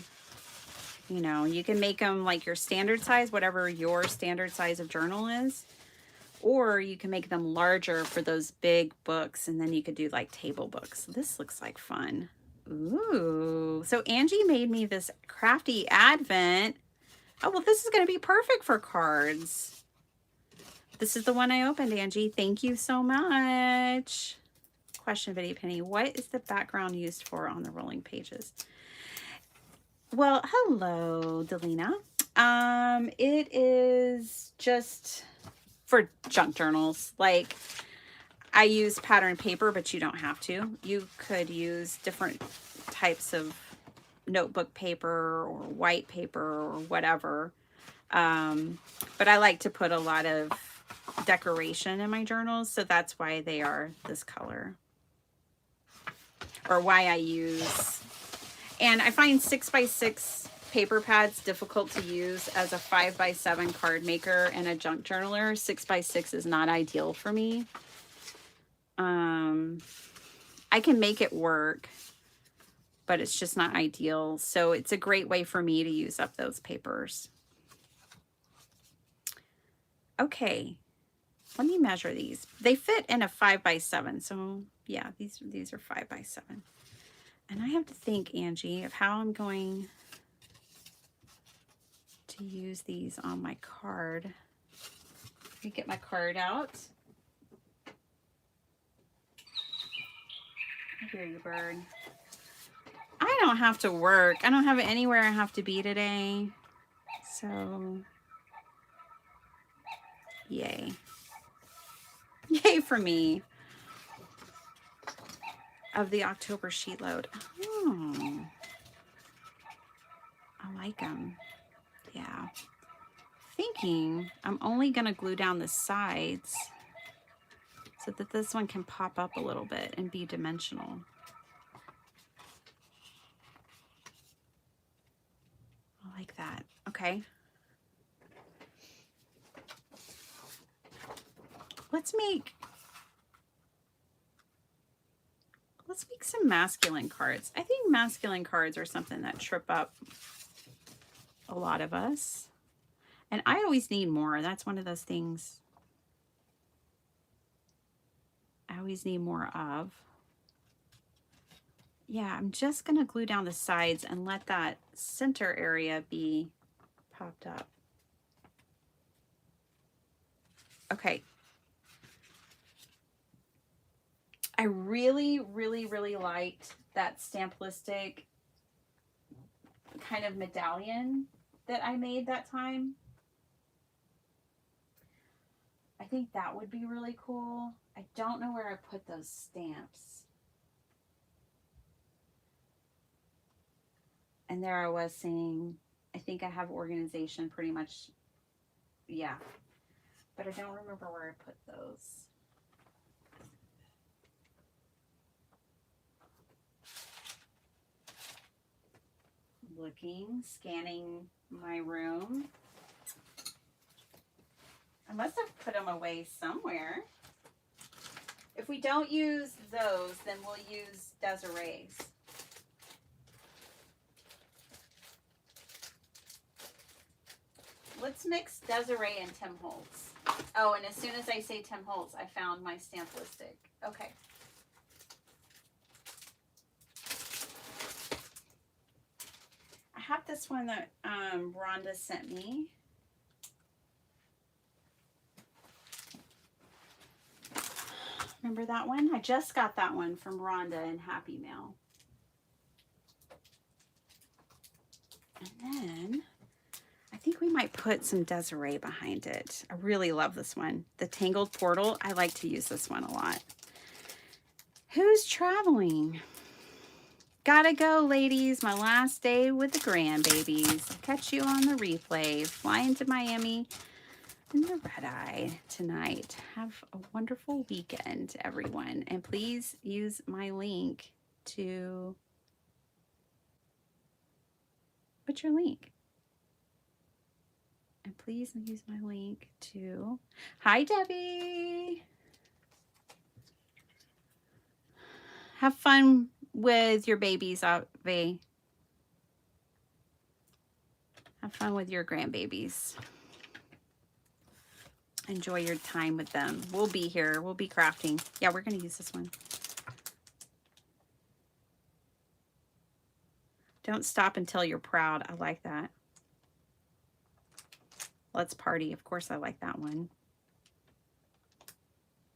Speaker 1: You know, you can make them like your standard size, whatever your standard size of journal is, or you can make them larger for those big books, and then you could do like table books. This looks like fun. Ooh, so Angie made me this crafty advent. Oh, well, this is going to be perfect for cards. This is the one I opened, Angie. Thank you so much. Question, Bitty Penny. What is the background used for on the rolling pages? Well, hello, Delina. It is just for junk journals. Like, I use pattern paper, but you don't have to. You could use different types of notebook paper or white paper or whatever. But I like to put a lot of decoration in my journals, so that's why they are this color. Or why I use... And I find 6x6 paper pads difficult to use as a 5x7 card maker and a junk journaler. 6x6 is not ideal for me. I can make it work, but it's just not ideal. So it's a great way for me to use up those papers. Okay, let me measure these. They fit in a 5x7. So yeah, these are 5x7. And I have to think, Angie, of how I'm going to use these on my card. Let me get my card out. I hear you, bird. I don't have to work. I don't have anywhere I have to be today. So, yay. Yay for me. Of the October sheet load. Oh, I like them. Yeah. Thinking I'm only going to glue down the sides so that this one can pop up a little bit and be dimensional. I like that. Okay. Let's make some masculine cards. I think masculine cards are something that trip up a lot of us. And I always need more. That's one of those things I always need more of. Yeah, I'm just going to glue down the sides and let that center area be popped up. Okay. I really, really, really liked that Stamplistic kind of medallion that I made that time. I think that would be really cool. I don't know where I put those stamps. And there I was saying, I think I have organization pretty much, yeah. But I don't remember where I put those. Looking, scanning my room. I must have put them away somewhere. If we don't use those, then we'll use Desiree's. Let's mix Desiree and Tim Holtz. Oh, and as soon as I say Tim Holtz, I found my stamp lipstick. Okay. I have this one that Rhonda sent me. Remember that one? I just got that one from Rhonda in Happy Mail. And then I think we might put some Desiree behind it. I really love this one. The Tangled Portal. I like to use this one a lot. Who's traveling? Gotta go, ladies. My last day with the grandbabies. I'll catch you on the replay. Flying to Miami in the red eye tonight. Have a wonderful weekend, everyone. And please use my link to... What's your link? And please use my link to... Hi, Debbie. Have fun with your babies, Ave. Have fun with your grandbabies. Enjoy your time with them. We'll be here. We'll be crafting. Yeah, we're going to use this one. Don't stop until you're proud. I like that. Let's party. Of course, I like that one.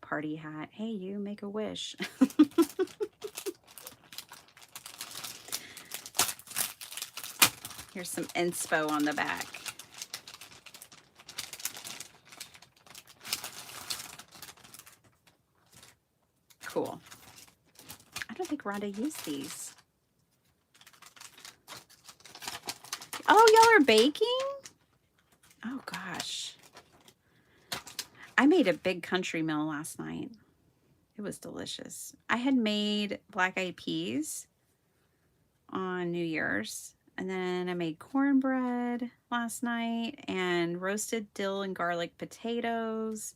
Speaker 1: Party hat. Hey, you, make a wish. Here's some inspo on the back. Cool. I don't think Rhonda used these. Oh, y'all are baking? Oh, gosh. I made a big country meal last night. It was delicious. I had made black-eyed peas on New Year's. And then I made cornbread last night and roasted dill and garlic potatoes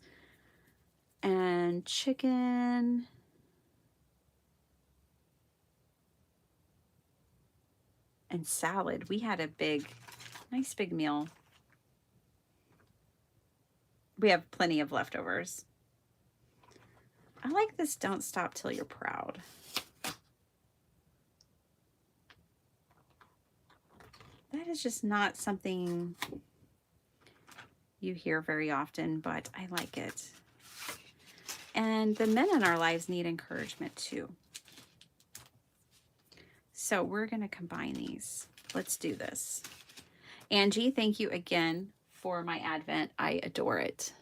Speaker 1: and chicken. And salad. We had a nice big meal. We have plenty of leftovers. I like this Don't Stop Till You're Proud. That is just not something you hear very often, but I like it. And the men in our lives need encouragement too. So we're going to combine these. Let's do this. Angie, thank you again for my Advent. I adore it.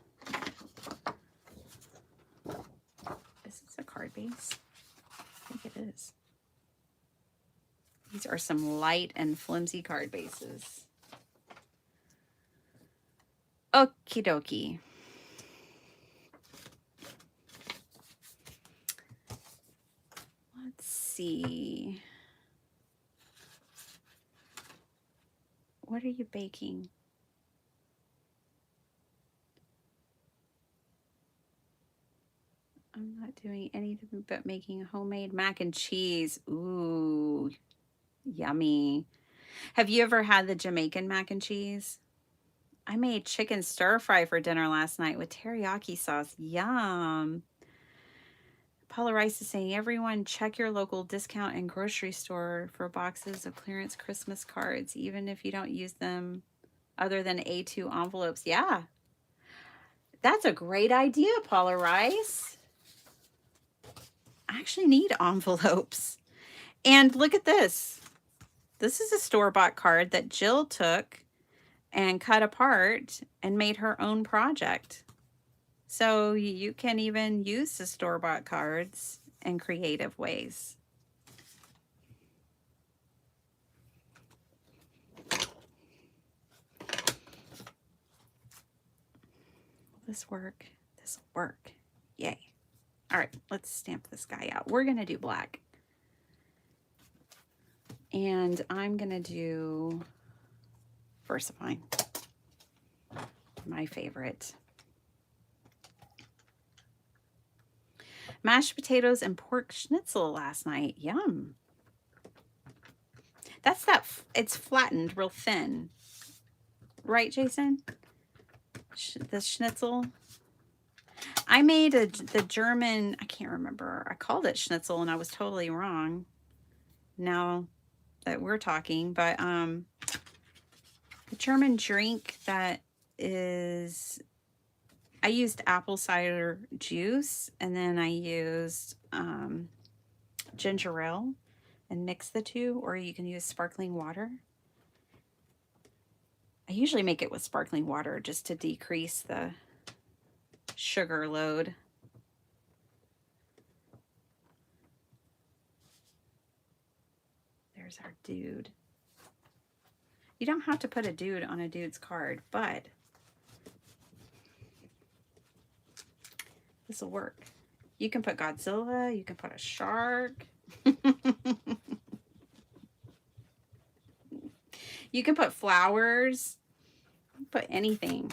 Speaker 1: Is this a card base? I think it is. These are some light and flimsy card bases. Okie dokie. Let's see. What are you baking? I'm not doing anything but making homemade mac and cheese. Ooh, yummy. Have you ever had the Jamaican mac and cheese? I made chicken stir fry for dinner last night with teriyaki sauce. Yum. Paula Rice is saying, everyone check your local discount and grocery store for boxes of clearance Christmas cards, even if you don't use them other than A2 envelopes. Yeah, that's a great idea, Paula Rice. I actually need envelopes. And look at this. This is a store-bought card that Jill took and cut apart and made her own project. So you can even use the store-bought cards in creative ways. Will this work? This will work. Yay. All right, let's stamp this guy out. We're going to do black. And I'm going to do VersaFine, my favorite. Mashed potatoes and pork schnitzel last night. Yum. That's that, it's flattened real thin. Right, Jason? The schnitzel. I made the German, I can't remember. I called it schnitzel and I was totally wrong now that we're talking, but the German drink that is, I used apple cider juice and then I used ginger ale and mix the two, or you can use sparkling water. I usually make it with sparkling water just to decrease the sugar load. There's our dude. You don't have to put a dude on a dude's card, but this will work. You can put Godzilla, you can put a shark. You can put flowers, put anything.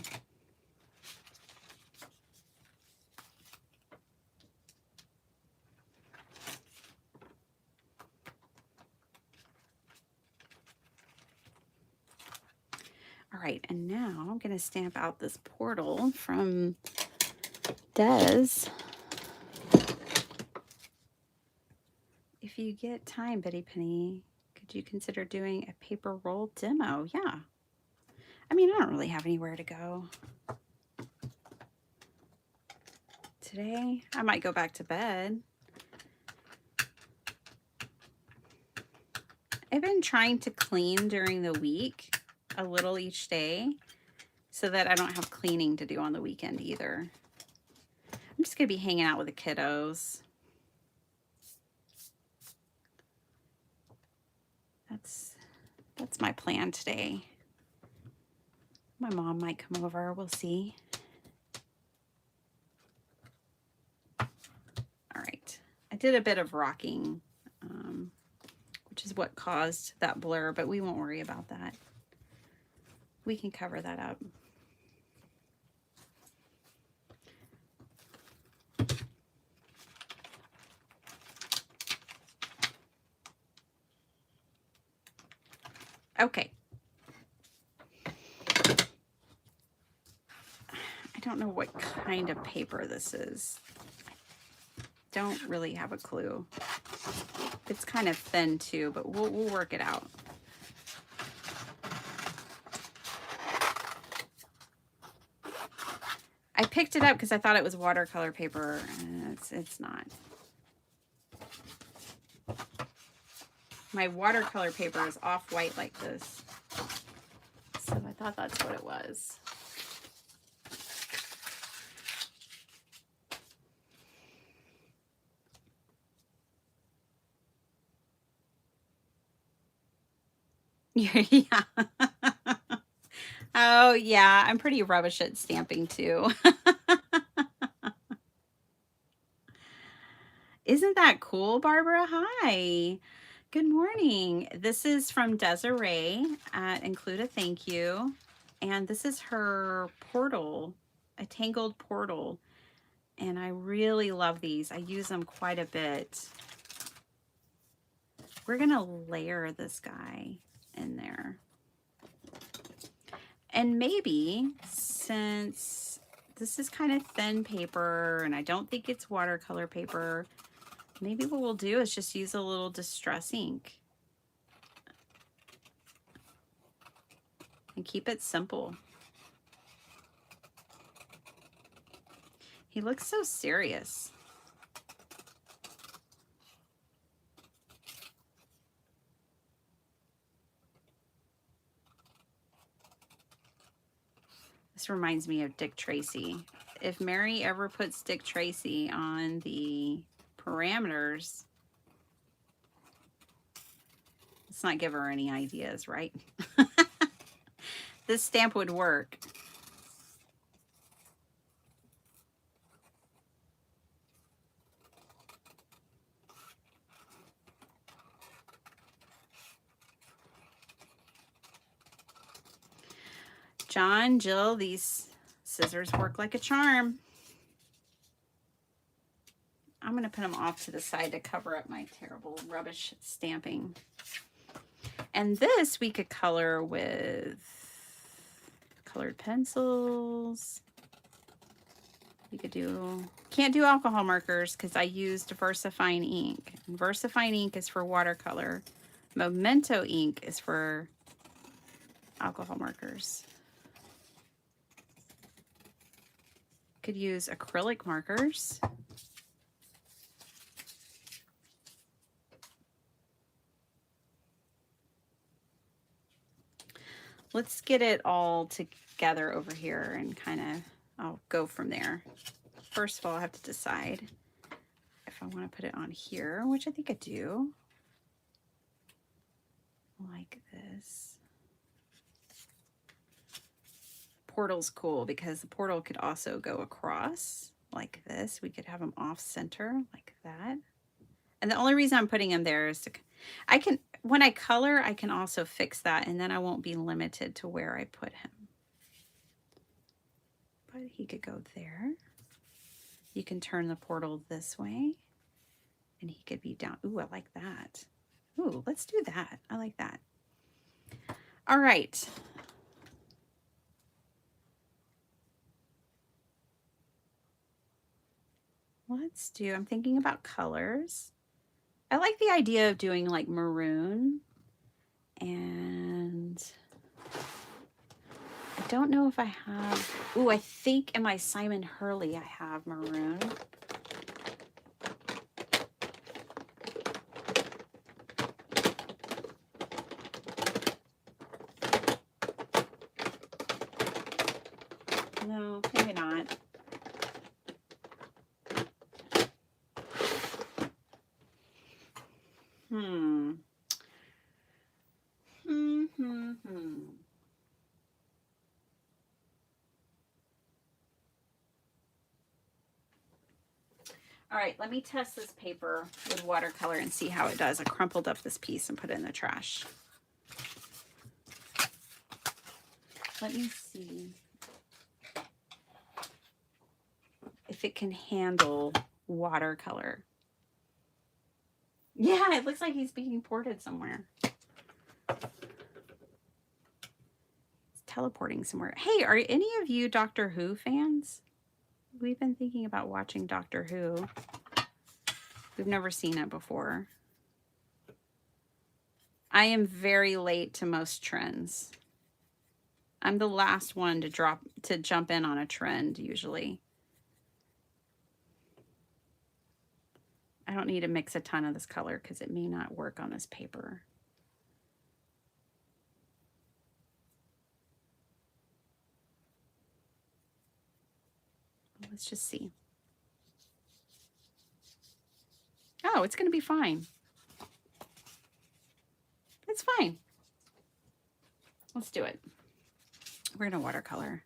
Speaker 1: All right, and now I'm going to stamp out this portal from Des. If you get time, Betty Penny, could you consider doing a paper roll demo? Yeah. I mean, I don't really have anywhere to go today. I might go back to bed. I've been trying to clean during the week a little each day so that I don't have cleaning to do on the weekend either. I'm just going to be hanging out with the kiddos. That's my plan today. My mom might come over. We'll see. All right. I did a bit of rocking, which is what caused that blur, but we won't worry about that. We can cover that up. Okay. I don't know what kind of paper this is. Don't really have a clue. It's kind of thin too, but we'll work it out. I picked it up because I thought it was watercolor paper, and it's not. My watercolor paper is off-white like this, so I thought that's what it was. Yeah. Oh, yeah. I'm pretty rubbish at stamping, too. Isn't that cool, Barbara? Hi. Good morning. This is from Desiree at Include a Thank You. And this is her portal, a tangled portal. And I really love these. I use them quite a bit. We're going to layer this guy in there. And maybe, since this is kind of thin paper and I don't think it's watercolor paper, maybe what we'll do is just use a little distress ink and keep it simple. He looks so serious. This reminds me of Dick Tracy. If Mary ever puts Dick Tracy on the parameters, let's not give her any ideas, right? This stamp would work. John, Jill, these scissors work like a charm. I'm going to put them off to the side to cover up my terrible rubbish stamping. And this we could color with colored pencils. You could do, can't do alcohol markers because I used VersaFine ink. And VersaFine ink is for watercolor. Memento ink is for alcohol markers. Could use acrylic markers. Let's get it all together over here and kind of, I'll go from there. First of all, I have to decide if I want to put it on here, which I think I do. Like this. Portal's cool because the portal could also go across like this. We could have them off center like that. And the only reason I'm putting him there is to, I can, when I color, I can also fix that and then I won't be limited to where I put him. But he could go there. You can turn the portal this way and he could be down. Ooh, I like that. Ooh, let's do that. I like that. All right. Let's do, I'm thinking about colors. I like the idea of doing like maroon, and I don't know if I have, ooh, I think in my Simon Hurley I have maroon. No, maybe not. All right, let me test this paper with watercolor and see how it does. I crumpled up this piece and put it in the trash. Let me see if it can handle watercolor. Yeah, it looks like he's being ported somewhere. It's teleporting somewhere. Hey, are any of you Doctor Who fans? We've been thinking about watching Doctor Who. We've never seen it before. I am very late to most trends. I'm the last one to jump in on a trend usually. I don't need to mix a ton of this color because it may not work on this paper. Let's just see. Oh, it's going to be fine. It's fine. Let's do it. We're going to watercolor.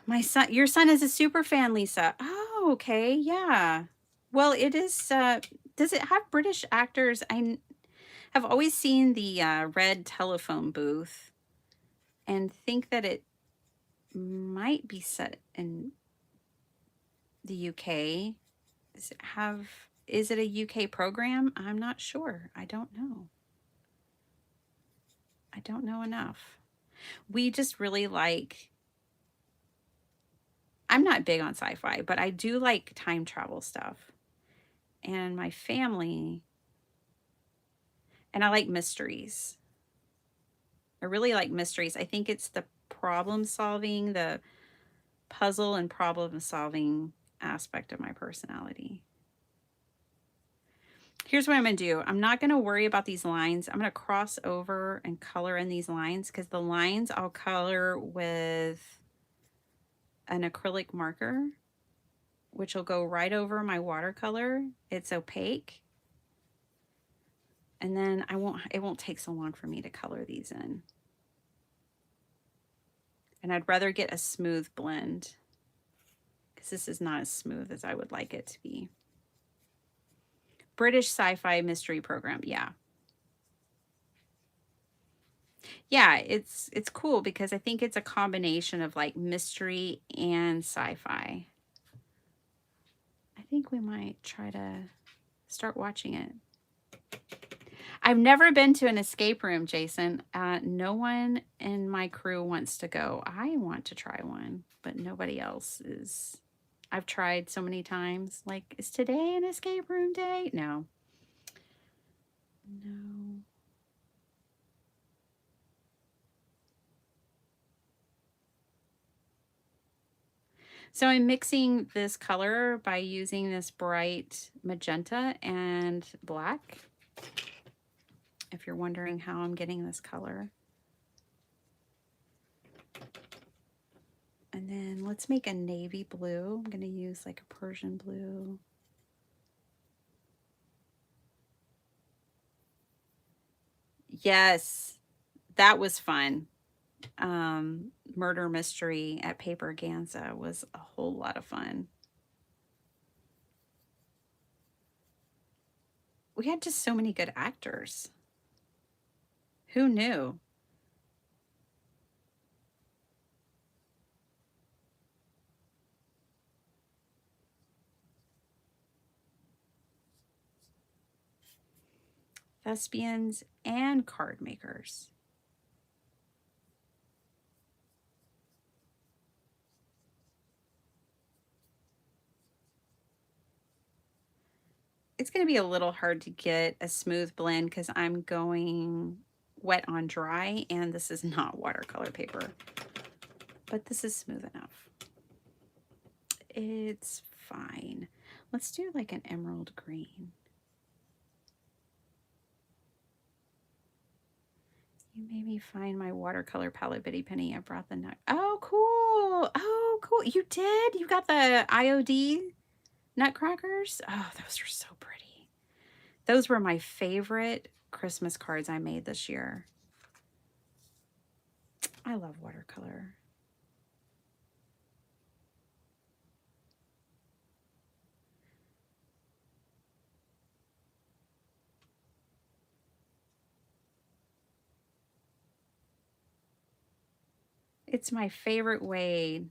Speaker 1: My son, your son is a super fan, Lisa. Oh, okay. Yeah. Well, it is, does it have British actors? I have always seen the red telephone booth and think that it might be set in the UK. Is it a UK program? I'm not sure. I don't know. I don't know enough. We just really like, I'm not big on sci-fi, but I do like time travel stuff. And my family, and I like mysteries. I really like mysteries. I think it's the problem solving, the puzzle and problem solving aspect of my personality. Here's what I'm going to do. I'm not going to worry about these lines. I'm going to cross over and color in these lines because the lines I'll color with an acrylic marker, which will go right over my watercolor. It's opaque. And then it won't take so long for me to color these in. And I'd rather get a smooth blend because this is not as smooth as I would like it to be. British sci-fi mystery program. Yeah. Yeah, it's cool because I think it's a combination of like mystery and sci-fi. I think we might try to start watching it. I've never been to an escape room, Jason. No one in my crew wants to go. I want to try one, but nobody else is. I've tried so many times. Like, is today an escape room day? No. No. So I'm mixing this color by using this bright magenta and black. If you're wondering how I'm getting this color. And then let's make a navy blue. I'm going to use like a Persian blue. Yes, that was fun. Murder Mystery at Paper Ganza was a whole lot of fun. We had just so many good actors. Who knew? Thespians and card makers. It's going to be a little hard to get a smooth blend because I'm going wet on dry and this is not watercolor paper, but this is smooth enough. It's fine. Let's do like an emerald green. You made me find my watercolor palette, Bitty Penny. I brought the nut. Oh, cool. Oh, cool. You did? You got the IOD nutcrackers? Oh, those are so pretty. Those were my favorite Christmas cards I made this year. I love watercolor. It's my favorite way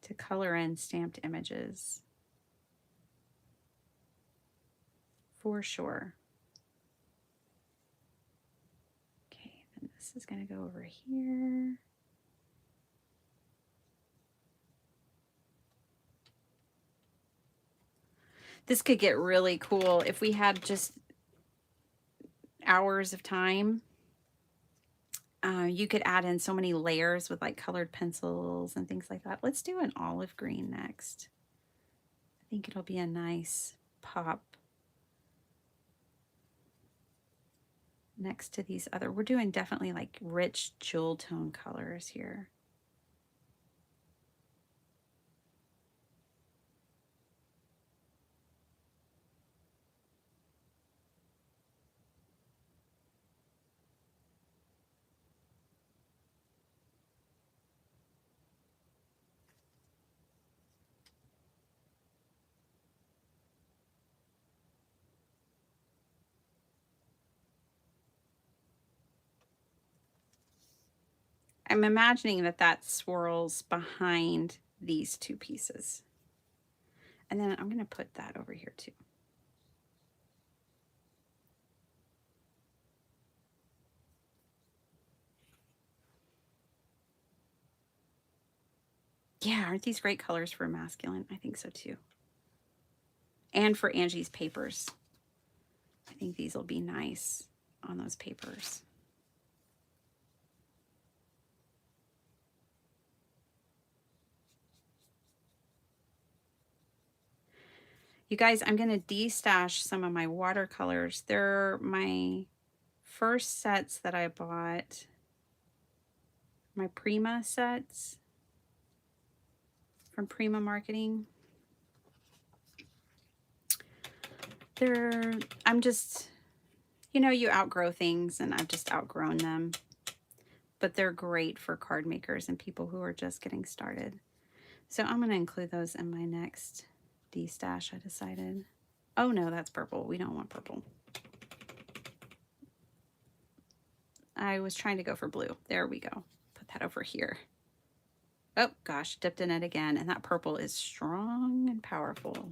Speaker 1: to color in stamped images. For sure. Okay, then this is going to go over here. This could get really cool if we had just hours of time. You could add in so many layers with like colored pencils and things like that. Let's do an olive green next. I think it'll be a nice pop next to these other. We're doing definitely like rich jewel tone colors here. I'm imagining that that swirls behind these two pieces. And then I'm going to put that over here too. Yeah, aren't these great colors for masculine? I think so too. And for Angie's papers. I think these will be nice on those papers. You guys, I'm going to de-stash some of my watercolors. They're my first sets that I bought, my Prima sets from Prima Marketing. I'm just, you know, you outgrow things and I've just outgrown them. But they're great for card makers and people who are just getting started. So I'm going to include those in my next de-stash, I decided. Oh no, that's purple. We don't want purple. I was trying to go for blue. There we go. Put that over here. Oh gosh, dipped in it again. And that purple is strong and powerful.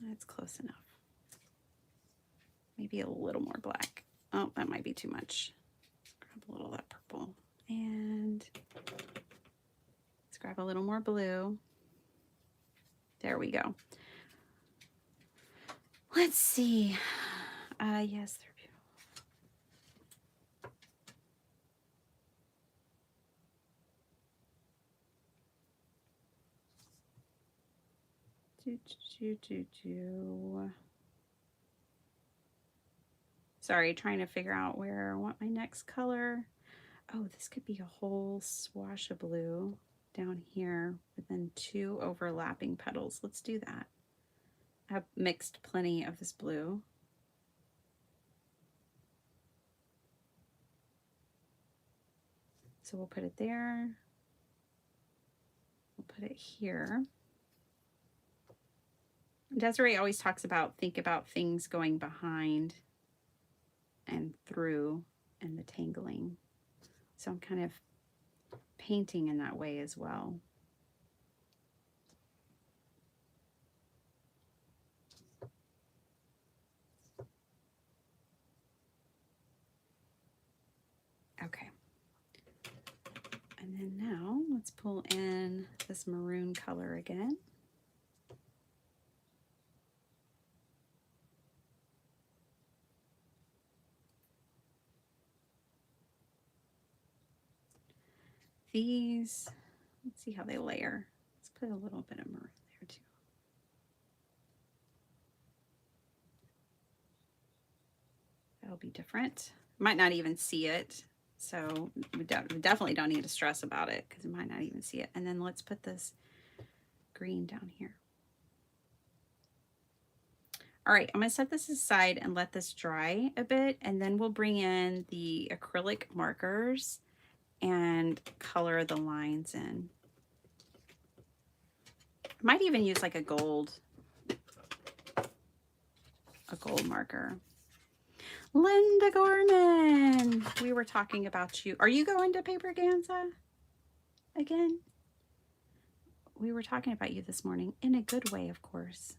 Speaker 1: That's close enough. Maybe a little more black. Oh, that might be too much. Grab a little of that purple. And let's grab a little more blue. There we go. Let's see. Yes, they're beautiful. Sorry, trying to figure out where I want my next color. Oh, this could be a whole swash of blue down here with then 2 overlapping petals. Let's do that. I've mixed plenty of this blue. So we'll put it there. We'll put it here. Desiree always talks about, think about things going behind and through and the tangling. So I'm kind of painting in that way as well. Okay. And then now let's pull in this maroon color again. These, let's see how they layer. Let's put a little bit of maroon there too. That'll be different. Might not even see it. So we definitely don't need to stress about it because we might not even see it. And then let's put this green down here. All right, I'm gonna set this aside and let this dry a bit, and then we'll bring in the acrylic markers and color the lines in. Might even use like a gold marker. Linda Gorman, we were talking about you. Are you going to Paperganza again? We were talking about you this morning, in a good way, of course.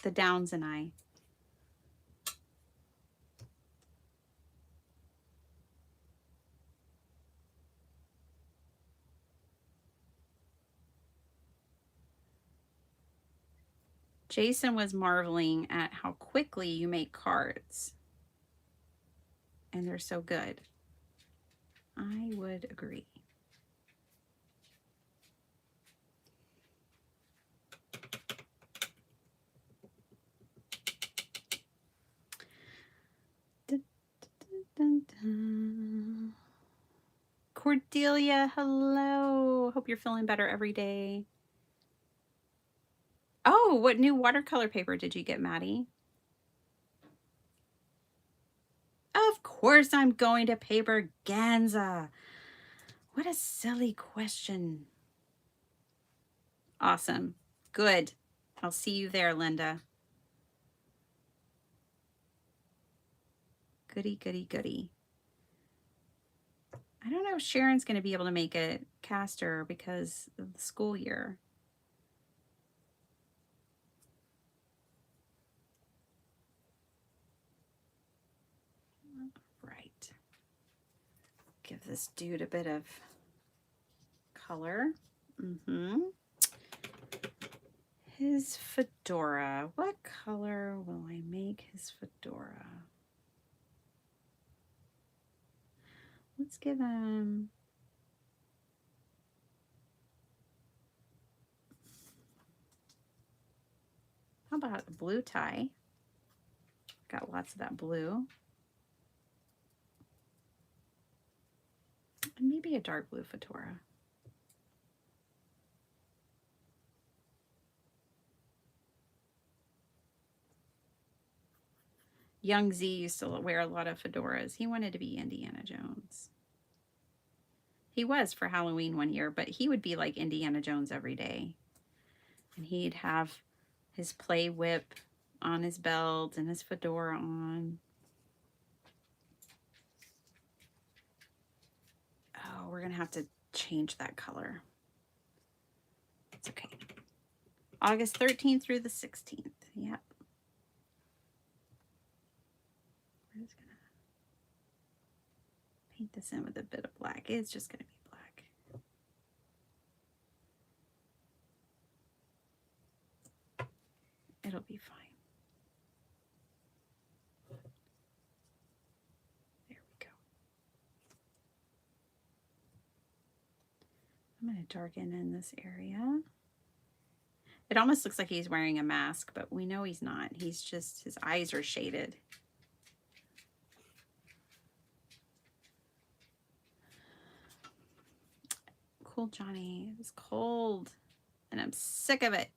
Speaker 1: The Downs and I. Jason was marveling at how quickly you make cards. And they're so good. I would agree. Dun, dun, dun. Cordelia, hello. Hope you're feeling better every day. Oh, what new watercolor paper did you get, Maddie? Of course I'm going to Paperganza. What a silly question. Awesome. Good. I'll see you there, Linda. Goody, goody, goody. I don't know if Sharon's going to be able to make it, Caster, because of the school year. Right. Give this dude a bit of color. His fedora. What color will I make his fedora? Let's give him... How about a blue tie? Got lots of that blue. And maybe a dark blue fedora. Young Z used to wear a lot of fedoras. He wanted to be Indiana Jones. He was for Halloween one year, but he would be like Indiana Jones every day. And he'd have his play whip on his belt and his fedora on. Oh, we're going to have to change that color. It's okay. August 13th through the 16th. Yep. I'm just going to paint this in with a bit of black. It's just going to be black. It'll be fine. There we go. I'm going to darken in this area. It almost looks like he's wearing a mask, but we know he's not. He's just, his eyes are shaded. Cool, Johnny. It's cold, and I'm sick of it.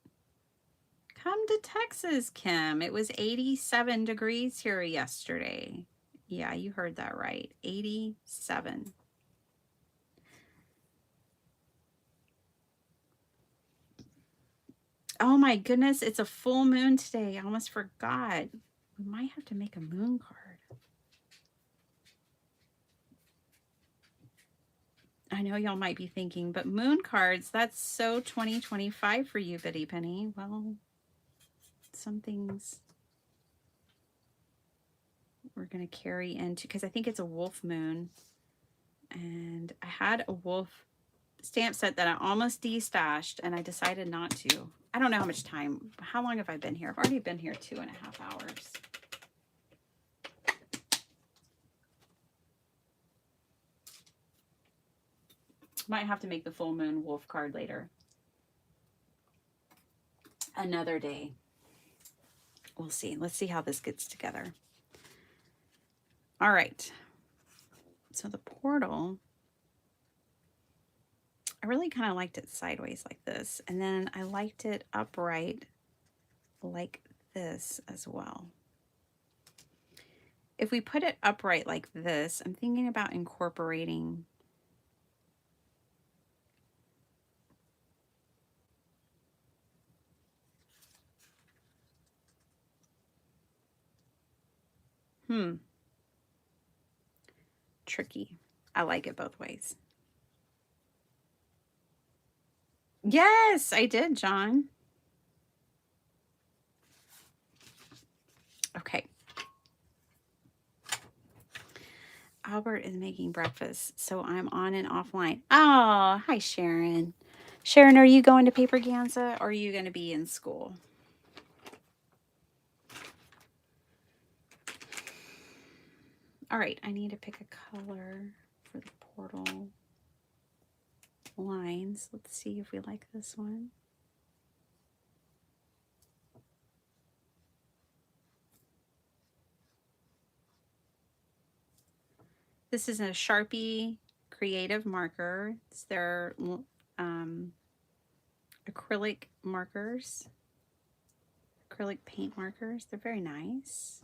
Speaker 1: Come to Texas, Kim. It was 87 degrees here yesterday. Yeah, you heard that right. 87. Oh my goodness, it's a full moon today. I almost forgot. We might have to make a moon card. I know y'all might be thinking, but moon cards, that's so 2025 for you, Biddy Penny. Well, some things we're going to carry into, because I think it's a wolf moon. And I had a wolf stamp set that I almost destashed, and I decided not to. I don't know how much time. How long have I been here? I've already been here 2.5 hours. Might have to make the full moon wolf card later. Another day. We'll see. Let's see how this gets together. All right. So the portal, I really kind of liked it sideways like this. And then I liked it upright like this as well. If we put it upright like this, I'm thinking about incorporating tricky. I like it both ways. Yes, I did, John. Okay. Albert is making breakfast, so I'm on and offline. Oh, hi, Sharon. Sharon, are you going to Paperganza, or are you going to be in school? All right, I need to pick a color for the portal lines. Let's see if we like this one. This is a Sharpie creative marker. It's their acrylic markers, acrylic paint markers. They're very nice.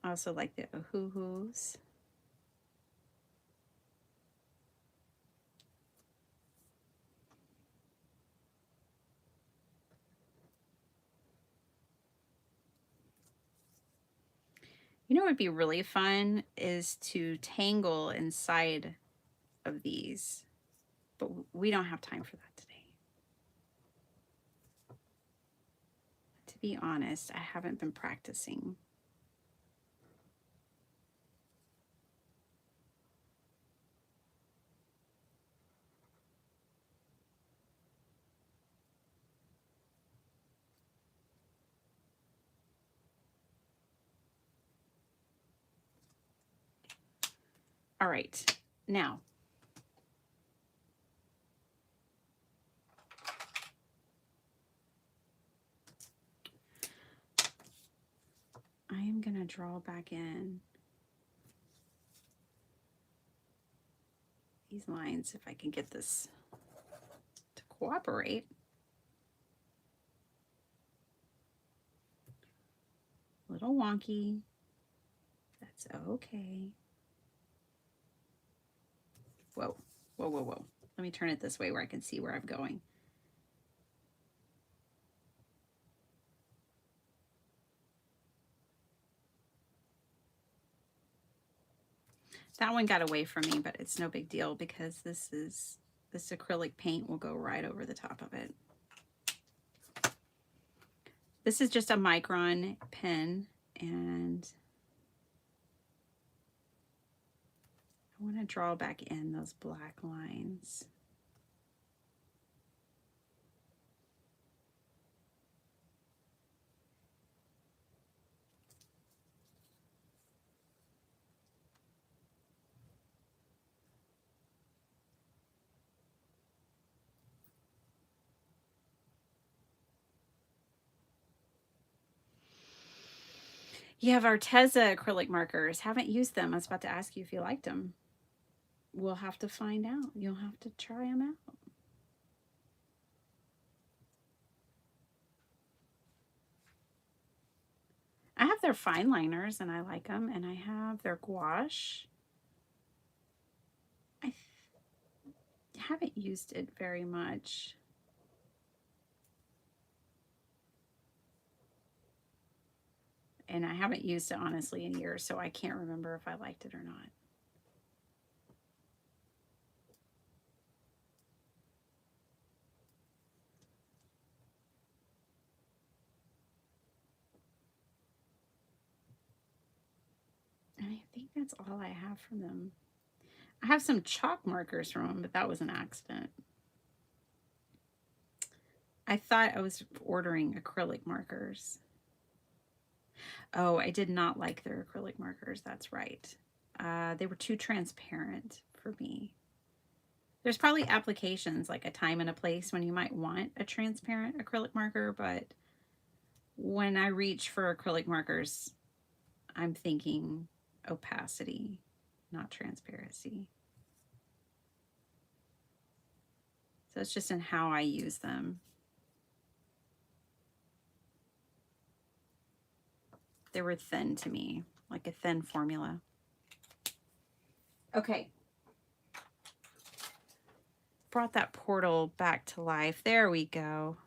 Speaker 1: I also like the Ohuhus. You know what would be really fun is to tangle inside of these, but we don't have time for that today. To be honest, I haven't been practicing. All right, now I am going to draw back in these lines if I can get this to cooperate. A little wonky. That's okay. Whoa, whoa, whoa, whoa. Let me turn it this way where I can see where I'm going. That one got away from me, but it's no big deal because this acrylic paint will go right over the top of it. This is just a Micron pen, and I want to draw back in those black lines. You have Arteza acrylic markers. Haven't used them. I was about to ask you if you liked them. We'll have to find out. You'll have to try them out. I have their fine liners and I like them, and I have their gouache. I haven't used it very much. And I haven't used it honestly in years, so I can't remember if I liked it or not. And I think that's all I have from them. I have some chalk markers from them, but that was an accident. I thought I was ordering acrylic markers. Oh, I did not like their acrylic markers. That's right. They were too transparent for me. There's probably applications like a time and a place when you might want a transparent acrylic marker, but when I reach for acrylic markers, I'm thinking opacity, not transparency. So it's just in how I use them. They were thin to me, like a thin formula. Okay. Brought that portal back to life. There we go.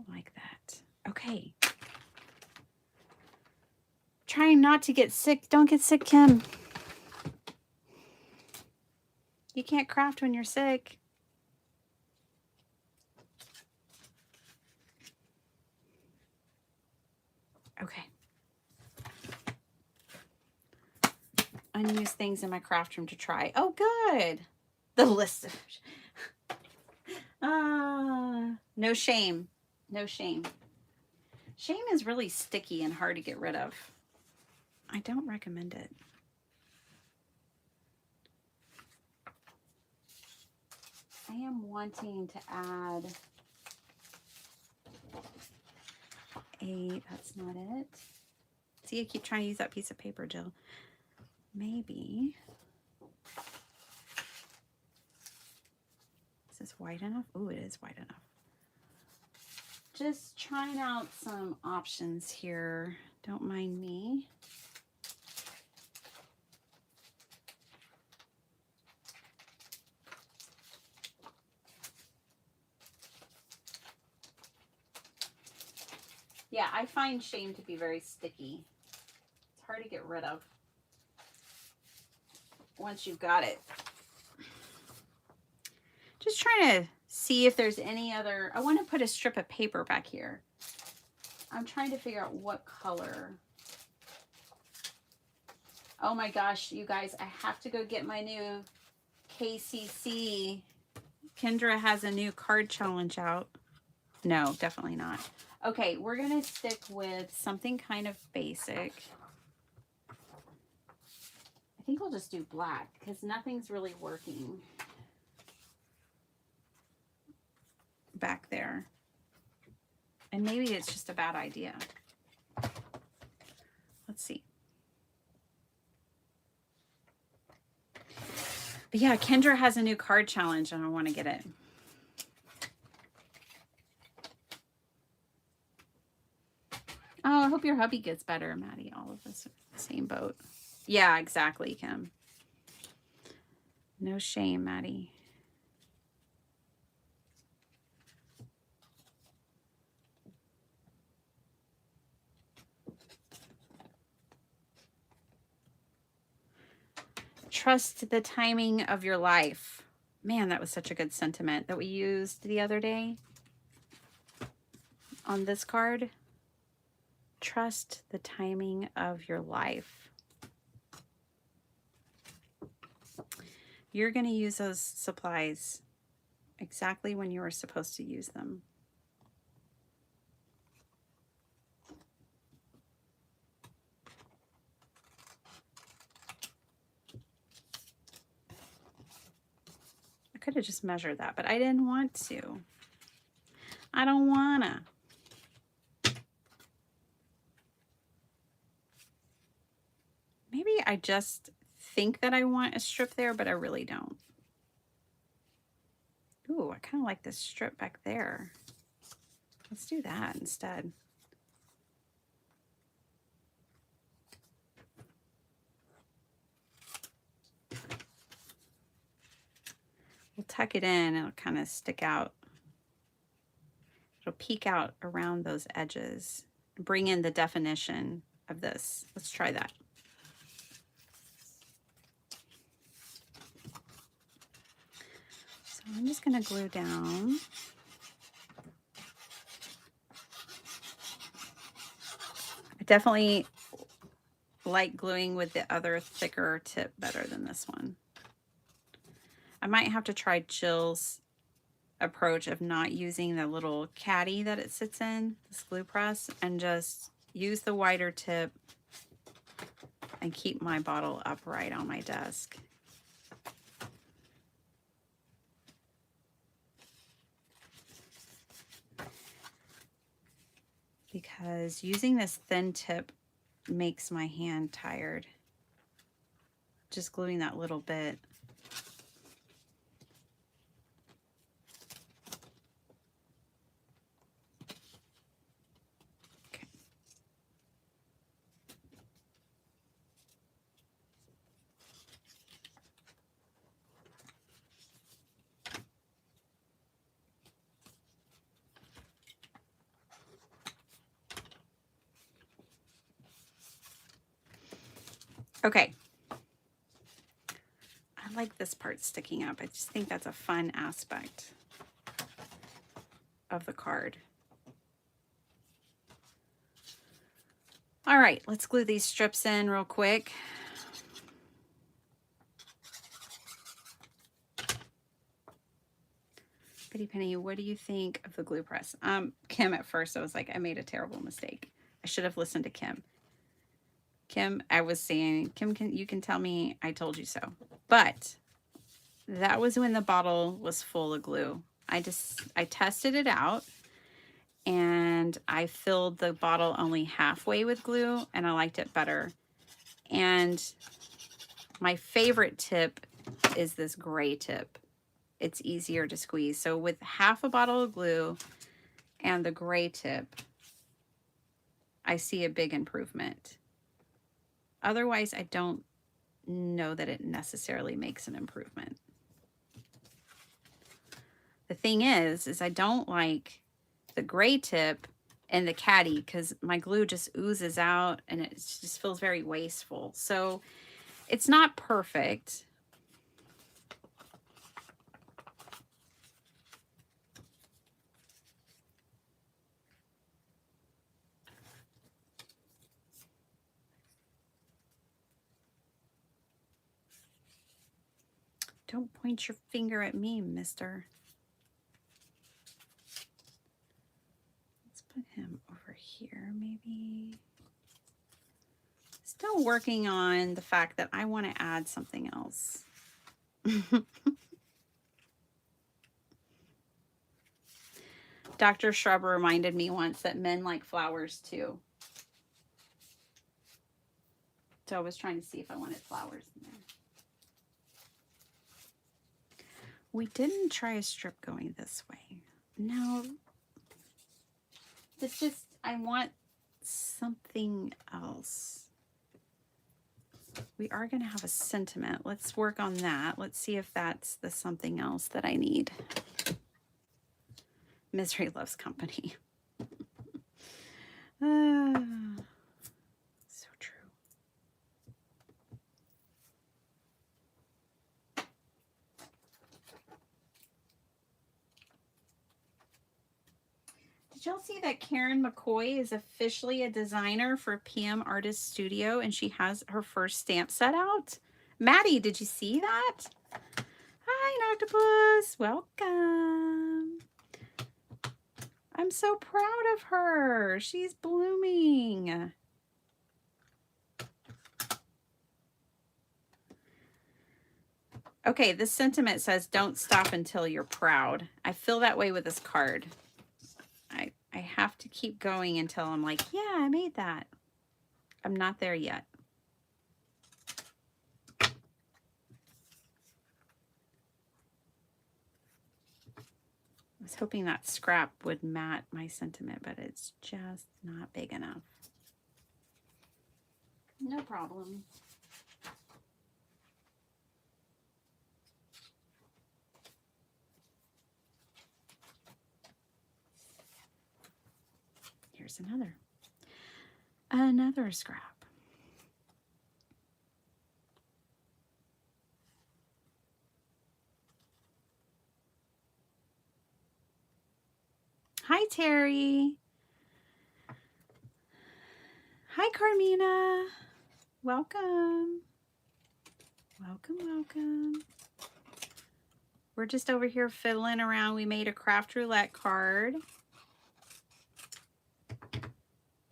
Speaker 1: Like that. Okay. Trying not to get sick. Don't get sick, Kim. You can't craft when you're sick. Okay. Unused things in my craft room to try. Oh, good. The list of... no shame. No shame. Shame is really sticky and hard to get rid of. I don't recommend it. I am wanting to add that's not it. See, I keep trying to use that piece of paper, Jill. Maybe. Is this wide enough? Oh, it is wide enough. Just trying out some options here. Don't mind me. Yeah, I find shame to be very sticky. It's hard to get rid of once you've got it. Just trying to see if there's any other... I want to put a strip of paper back here. I'm trying to figure out what color. Oh my gosh, you guys, I have to go get my new KCC. Kendra has a new card challenge out. No, definitely not. Okay, we're going to stick with something kind of basic. I think we'll just do black because nothing's really working back there. And maybe it's just a bad idea. Let's see. But yeah, Kendra has a new card challenge and I want to get it. Oh, I hope your hubby gets better, Maddie. All of us are in the same boat. Yeah, exactly, Kim. No shame, Maddie. Trust the timing of your life. Man, that was such a good sentiment that we used the other day on this card. Trust the timing of your life. You're going to use those supplies exactly when you were supposed to use them. I could have just measured that, but I didn't want to. I don't wanna. Maybe I just think that I want a strip there, but I really don't. Ooh, I kind of like this strip back there. Let's do that instead. We'll tuck it in, it'll kind of stick out. It'll peek out around those edges. Bring in the definition of this. Let's try that. So I'm just going to glue down. I definitely like gluing with the other thicker tip better than this one. I might have to try Jill's approach of not using the little caddy that it sits in, this glue press, and just use the wider tip and keep my bottle upright on my desk. Because using this thin tip makes my hand tired. Just gluing that little bit. Okay. Okay. I like this part sticking up. I just think that's a fun aspect of the card. All right, let's glue these strips in real quick. Pretty Penny, what do you think of the glue press? Kim, at first I was like, I made a terrible mistake. I should have listened to Kim. Kim, I was saying, Kim, you can tell me I told you so. But that was when the bottle was full of glue. I tested it out and I filled the bottle only halfway with glue and I liked it better. And my favorite tip is this gray tip. It's easier to squeeze. So with half a bottle of glue and the gray tip, I see a big improvement. Otherwise, I don't know that it necessarily makes an improvement. The thing is I don't like the gray tip and the caddy because my glue just oozes out and it just feels very wasteful. So it's not perfect. Don't point your finger at me, mister. Let's put him over here, maybe. Still working on the fact that I want to add something else. Dr. Shrub reminded me once that men like flowers too. So I was trying to see if I wanted flowers in there. We didn't try a strip going this way. No. It's just, I want something else. We are going to have a sentiment. Let's work on that. Let's see if that's the something else that I need. Misery loves company. So true. Did y'all see that Karen McCoy is officially a designer for PM Artist Studio and she has her first stamp set out? Maddie, did you see that? Hi, Noctopus. Welcome. I'm so proud of her. She's blooming. Okay, this sentiment says, don't stop until you're proud. I feel that way with this card. I have to keep going until I'm like, yeah, I made that. I'm not there yet. I was hoping that scrap would mat my sentiment, but it's just not big enough. No problem. Here's another scrap. Hi, Terry. Hi, Carmina. Welcome. Welcome, welcome. We're just over here fiddling around. We made a craft roulette card.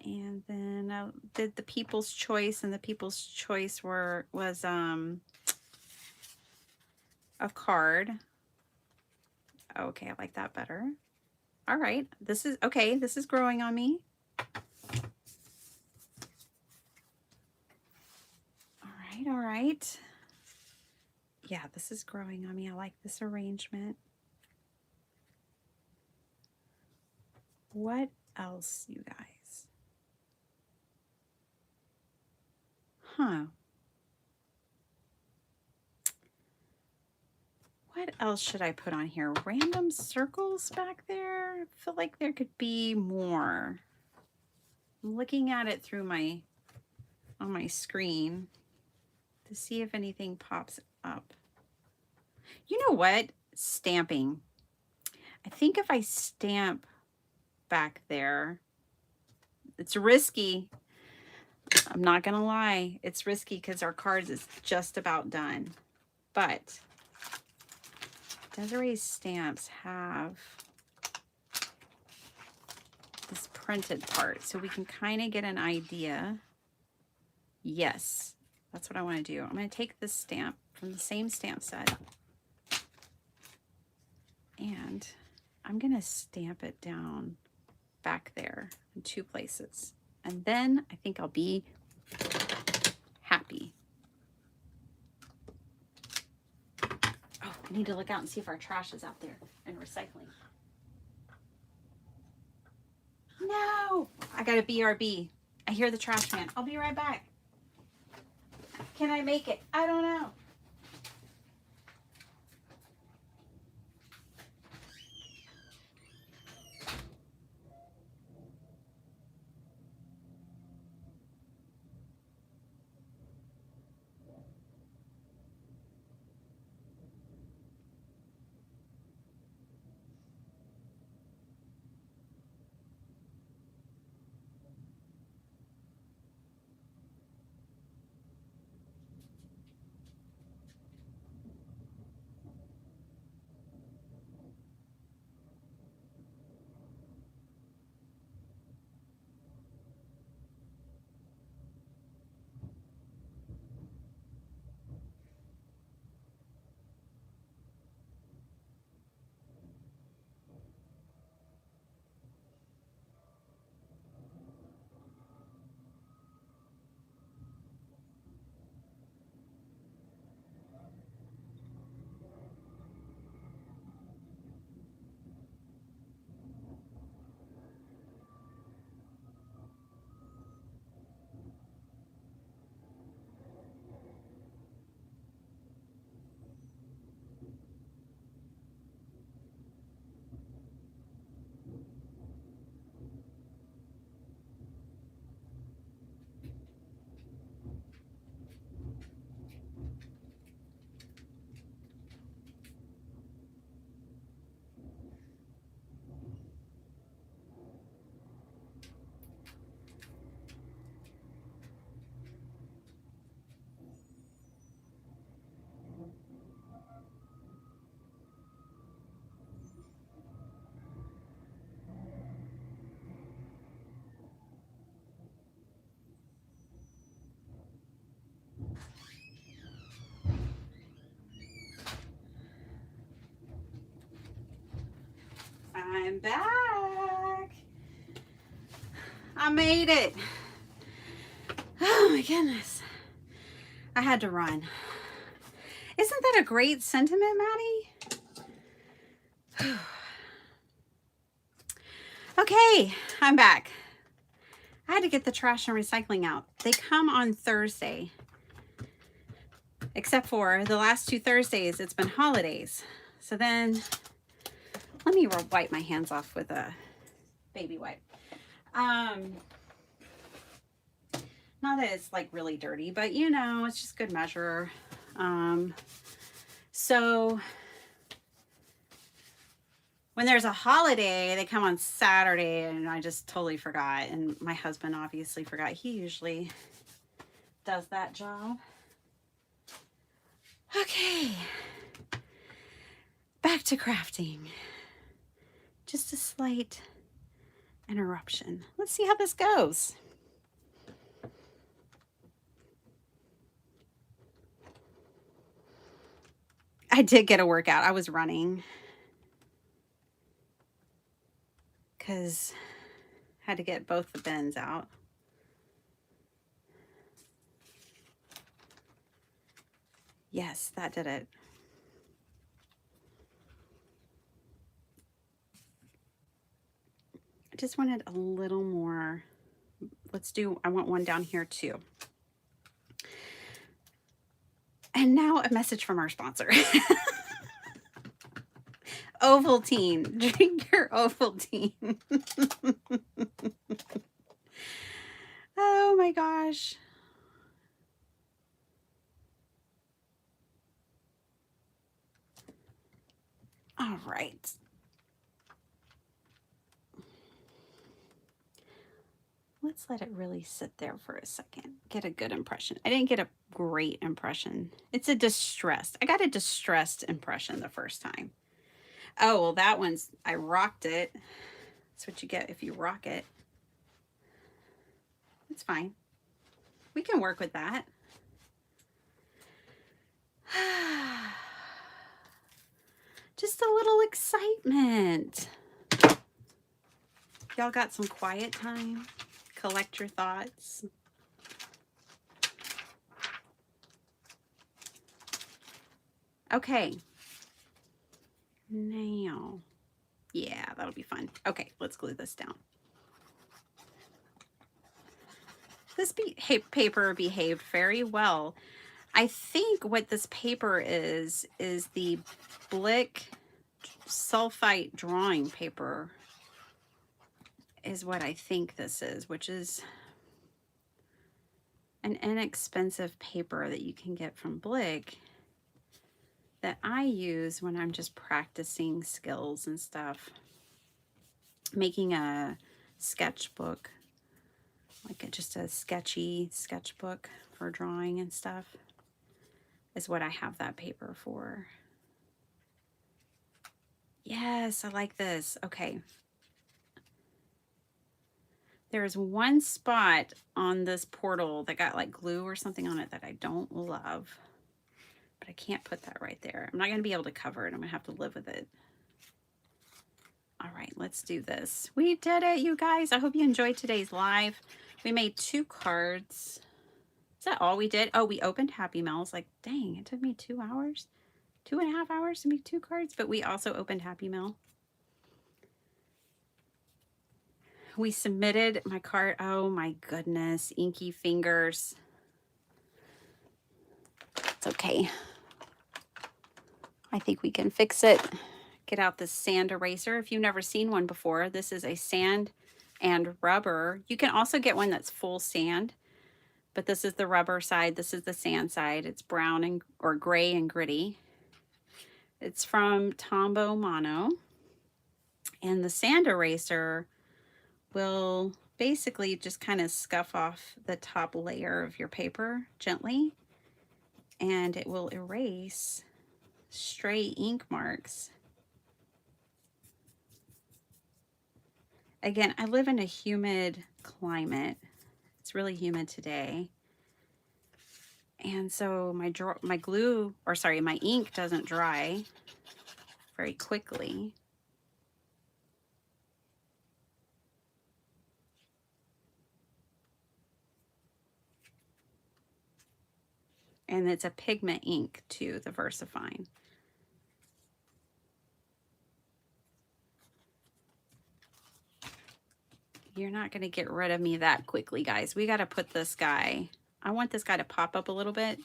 Speaker 1: And then I did the People's Choice, and the People's Choice was a card. Okay, I like that better. All right, this is okay. This is growing on me. All right. Yeah, this is growing on me. I like this arrangement. What else, you guys? Huh. What else should I put on here? Random circles back there? I feel like there could be more. I'm looking at it through on my screen to see if anything pops up. You know what? Stamping. I think if I stamp back there, it's risky. I'm not gonna lie. It's risky because our cards is just about done. But Desiree's stamps have this printed part, so we can kind of get an idea. Yes, that's what I want to do. I'm going to take this stamp from the same stamp set, and I'm going to stamp it down back there in 2 places. And then I think I'll be happy. Oh, I need to look out and see if our trash is out there and recycling. No, I got a BRB. I hear the trash man. I'll be right back. Can I make it? I don't know. I'm back. I made it. Oh my goodness. I had to run. Isn't that a great sentiment, Maddie? Okay, I'm back. I had to get the trash and recycling out. They come on Thursday. Except for the last 2 Thursdays, it's been holidays. So then, let me wipe my hands off with a baby wipe. Not that it's like really dirty, but you know, it's just good measure. So when there's a holiday, they come on Saturday, and I just totally forgot. And my husband obviously forgot. He usually does that job. Okay. Back to crafting. Just a slight interruption. Let's see how this goes. I did get a workout. I was running because I had to get both the bins out. Yes, that did it. I just wanted a little more. I want one down here too. And now a message from our sponsor. Ovaltine. Drink your Ovaltine. Oh my gosh. All right. Let's let it really sit there for a second. Get a good impression. I didn't get a great impression. It's a distressed. I got a distressed impression the first time. Oh, well, that one's, I rocked it. That's what you get if you rock it. It's fine. We can work with that. Just a little excitement. Y'all got some quiet time? Collect your thoughts. Okay. Now, yeah, that'll be fun. Okay, let's glue this down. This paper behaved very well. I think what this paper is the Blick sulfite drawing paper is what I think this is, which is an inexpensive paper that you can get from Blick that I use when I'm just practicing skills and stuff. Making a sketchbook, like just a sketchy sketchbook for drawing and stuff is what I have that paper for. Yes, I like this. Okay. There's one spot on this portal that got like glue or something on it that I don't love, but I can't put that right there. I'm not going to be able to cover it. I'm going to have to live with it. All right, let's do this. We did it, you guys. I hope you enjoyed today's live. We made 2 cards. Is that all we did? Oh, we opened Happy Mails. Like, dang, it took me 2 hours, 2.5 hours to make 2 cards, but we also opened Happy Mail. We submitted my card. Oh my goodness, inky fingers. It's okay. I think we can fix it. Get out this sand eraser. If you've never seen one before, this is a sand and rubber. You can also get one that's full sand, but this is the rubber side. This is the sand side. It's brown and or gray and gritty. It's from Tombow Mono. And the sand eraser will basically just kind of scuff off the top layer of your paper gently, and it will erase stray ink marks. Again, I live in a humid climate. It's really humid today. And so my ink doesn't dry very quickly. And it's a pigment ink too, the VersaFine. You're not going to get rid of me that quickly, guys. We got to put this guy, I want this guy to pop up a little bit.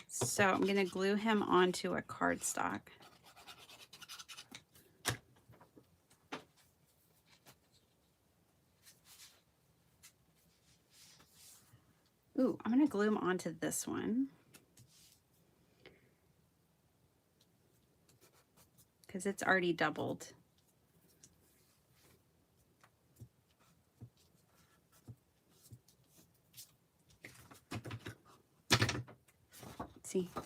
Speaker 1: So I'm going to glue him onto a cardstock. Ooh, I'm going to glue him onto this one, because it's already doubled. See? So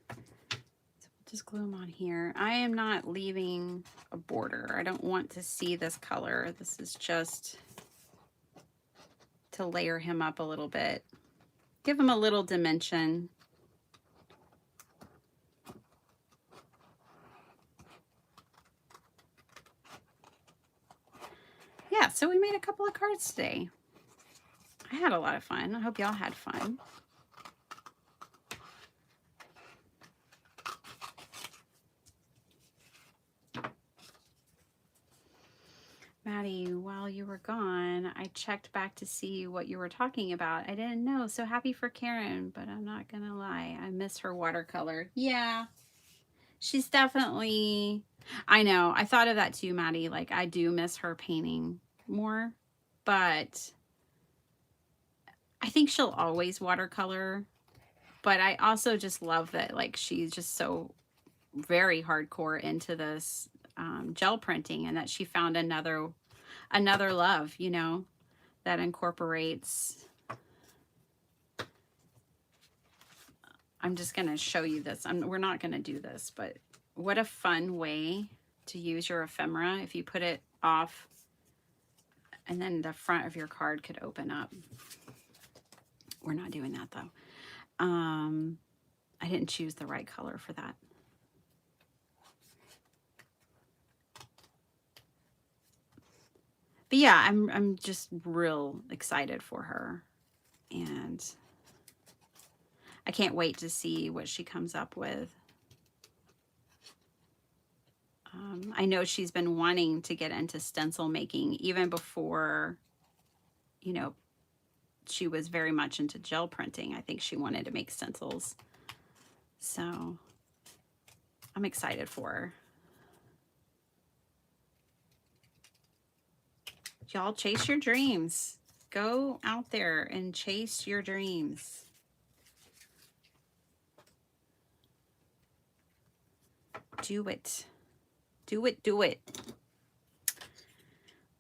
Speaker 1: we'll just glue them on here. I am not leaving a border. I don't want to see this color. This is just to layer him up a little bit. Give him a little dimension. Yeah, so we made a couple of cards today. I had a lot of fun. I hope y'all had fun. Maddie, while you were gone, I checked back to see what you were talking about. I didn't know. So happy for Karen, but I'm not going to lie. I miss her watercolor. Yeah, she's definitely, I know. I thought of that too, Maddie. Like, I do miss her painting more, but I think she'll always watercolor. But I also just love that, like, she's just so very hardcore into this gel printing, and that she found another love, you know, that incorporates. I'm just going to show you this. We're not going to do this, but what a fun way to use your ephemera if you put it off and then the front of your card could open up. We're not doing that though. I didn't choose the right color for that. But yeah, I'm just real excited for her, and I can't wait to see what she comes up with. I know she's been wanting to get into stencil making even before, you know, she was very much into gel printing. I think she wanted to make stencils. So I'm excited for her. Y'all chase your dreams. Go out there and chase your dreams. Do it. Do it, do it.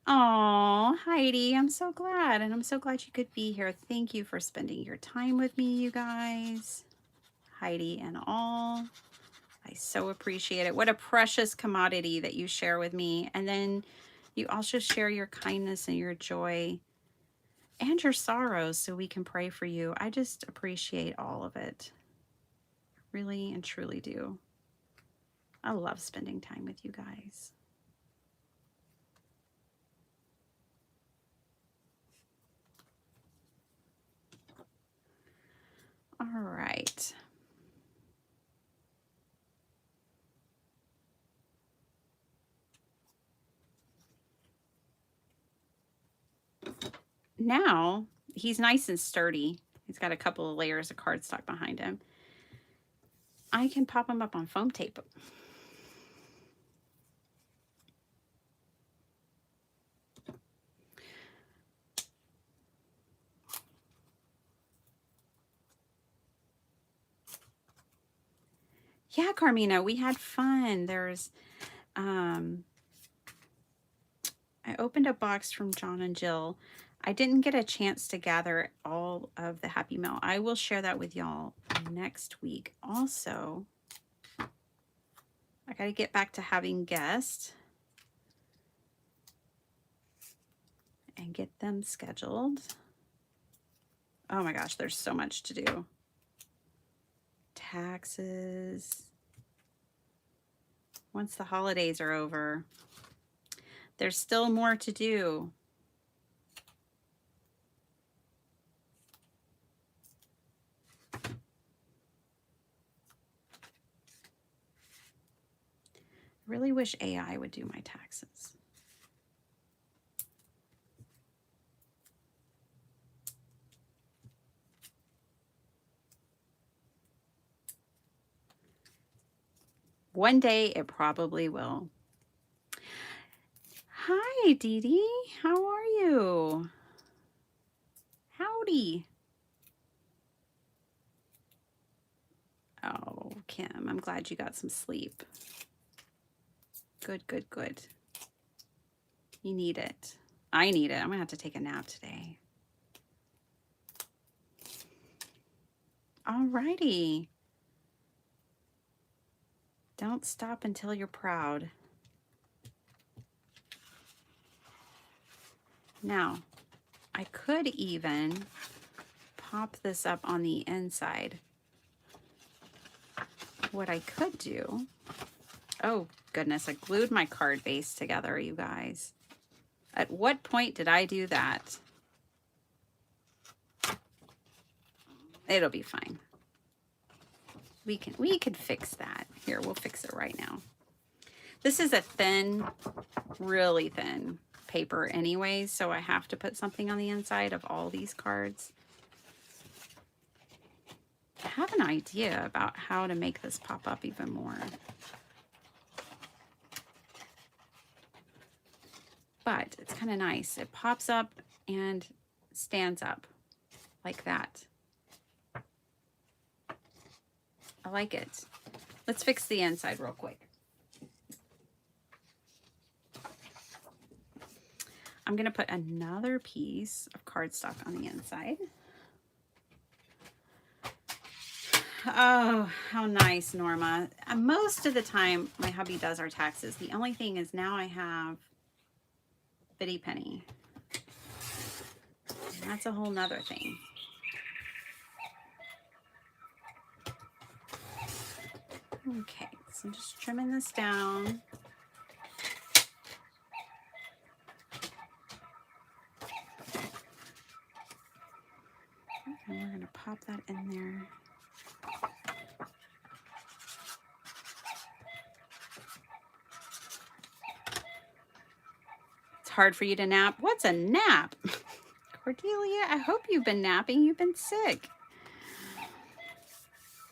Speaker 1: Oh, Heidi, I'm so glad. And I'm so glad you could be here. Thank you for spending your time with me, you guys. Heidi and all. I so appreciate it. What a precious commodity that you share with me. And then you also share your kindness and your joy and your sorrows so we can pray for you. I just appreciate all of it. Really and truly do. I love spending time with you guys. All right. Now he's nice and sturdy. He's got a couple of layers of cardstock behind him. I can pop him up on foam tape. Yeah, Carmina, we had fun. There's, I opened a box from John and Jill. I didn't get a chance to gather all of the Happy Mail. I will share that with y'all next week. Also, I got to get back to having guests and get them scheduled. Oh my gosh, there's so much to do. Taxes. Once the holidays are over, there's still more to do. really wish AI would do my taxes. One day it probably will. Hi, Dee Dee. How are you? Howdy. Oh, Kim, I'm glad you got some sleep. Good, good, good. You need it. I need it. I'm going to have to take a nap today. All righty. Don't stop until you're proud. Now, I could even pop this up on the inside. What I could do, oh goodness, I glued my card base together, you guys. At what point did I do that? It'll be fine. We can fix that. Here, we'll fix it right now. This is a thin, really thin paper anyways, so I have to put something on the inside of all these cards. I have an idea about how to make this pop up even more. But it's kind of nice. It pops up and stands up like that. I like it. Let's fix the inside real quick. I'm going to put another piece of cardstock on the inside. Oh, how nice, Norma. Most of the time, my hubby does our taxes. The only thing is now I have Bitty Penny. And that's a whole nother thing. Okay, so I'm just trimming this down. And we're going to pop that in there. It's hard for you to nap. What's a nap? Cordelia, I hope you've been napping. You've been sick.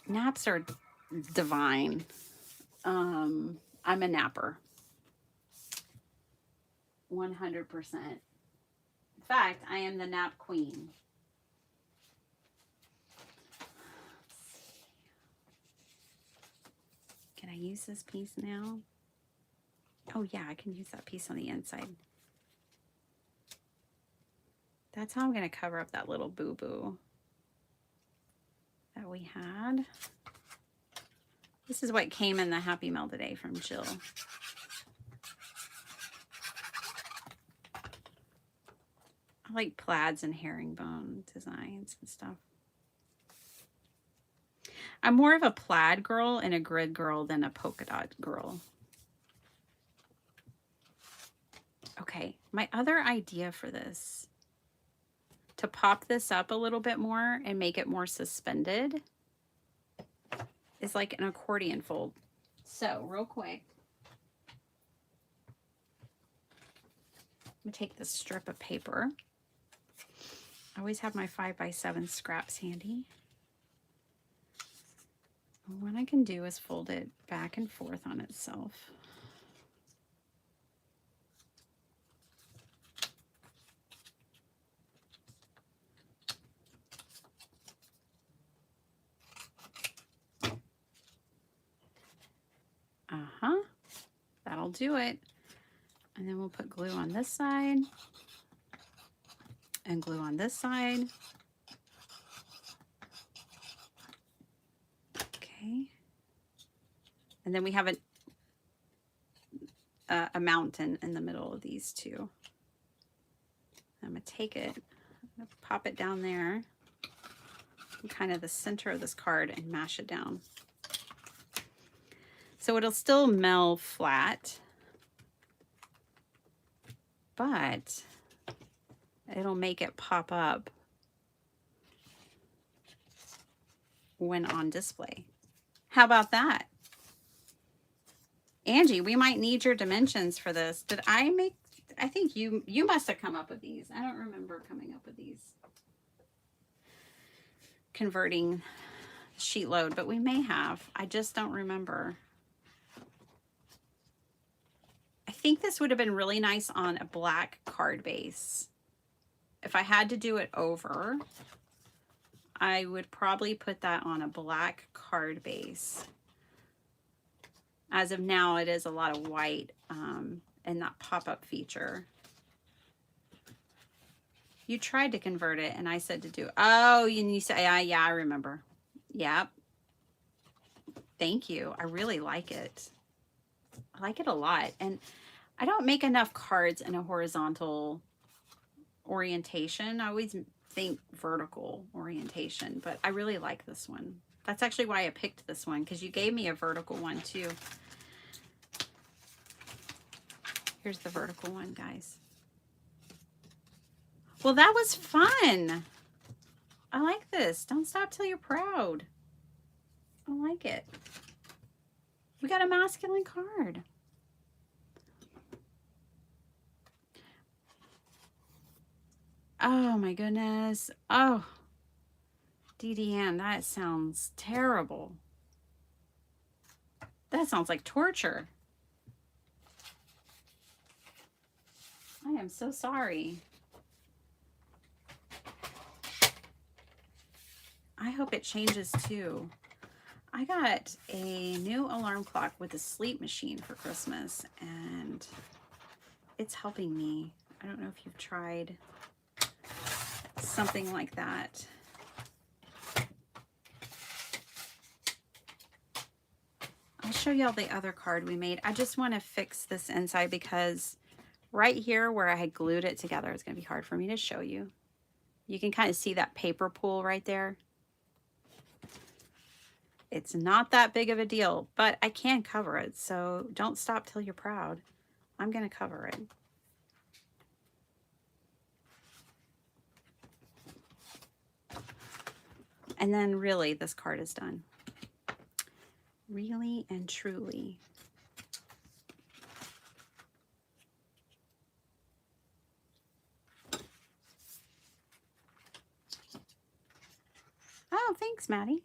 Speaker 1: Naps are divine. I'm a napper. 100%. In fact, I am the nap queen. Can I use this piece now? Oh yeah, I can use that piece on the inside. That's how I'm going to cover up that little boo-boo that we had. This is what came in the Happy Mail today from Jill. I like plaids and herringbone designs and stuff. I'm more of a plaid girl and a grid girl than a polka dot girl. Okay, my other idea for this, to pop this up a little bit more and make it more suspended, is like an accordion fold. So real quick, I'm gonna take this strip of paper. I always have my 5x7 scraps handy. And what I can do is fold it back and forth on itself. That'll do it. And then we'll put glue on this side and glue on this side. Okay. And then we have a mountain in the middle of these two. I'm going to take it, I'm going to pop it down there, in kind of the center of this card, and mash it down. So it'll still melt flat, but it'll make it pop up when on display. How about that? Angie, we might need your dimensions for this. Did I make, I think you must have come up with these. I don't remember coming up with these. Converting sheet load, but we may have. I just don't remember. I think this would have been really nice on a black card base. If I had to do it over, I would probably put that on a black card base. As of now, it is a lot of white and that pop-up feature. You tried to convert it and I said to do, oh, you said, yeah, I remember. Yep. Thank you. I really like it. I like it a lot. And I don't make enough cards in a horizontal orientation. I always think vertical orientation, but I really like this one. That's actually why I picked this one, because you gave me a vertical one too. Here's the vertical one, guys. Well, that was fun. I like this. Don't stop till you're proud. I like it. We got a masculine card. Oh my goodness. Oh, DDN, that sounds terrible. That sounds like torture. I am so sorry. I hope it changes too. I got a new alarm clock with a sleep machine for Christmas, and it's helping me. I don't know if you've tried something like that. I'll show y'all the other card we made. I just want to fix this inside because right here where I had glued it together, it's going to be hard for me to show you. You can kind of see that paper pool right there. It's not that big of a deal, but I can cover it. So don't stop till you're proud. I'm going to cover it. And then really, this card is done. Really and truly. Oh, thanks, Maddie.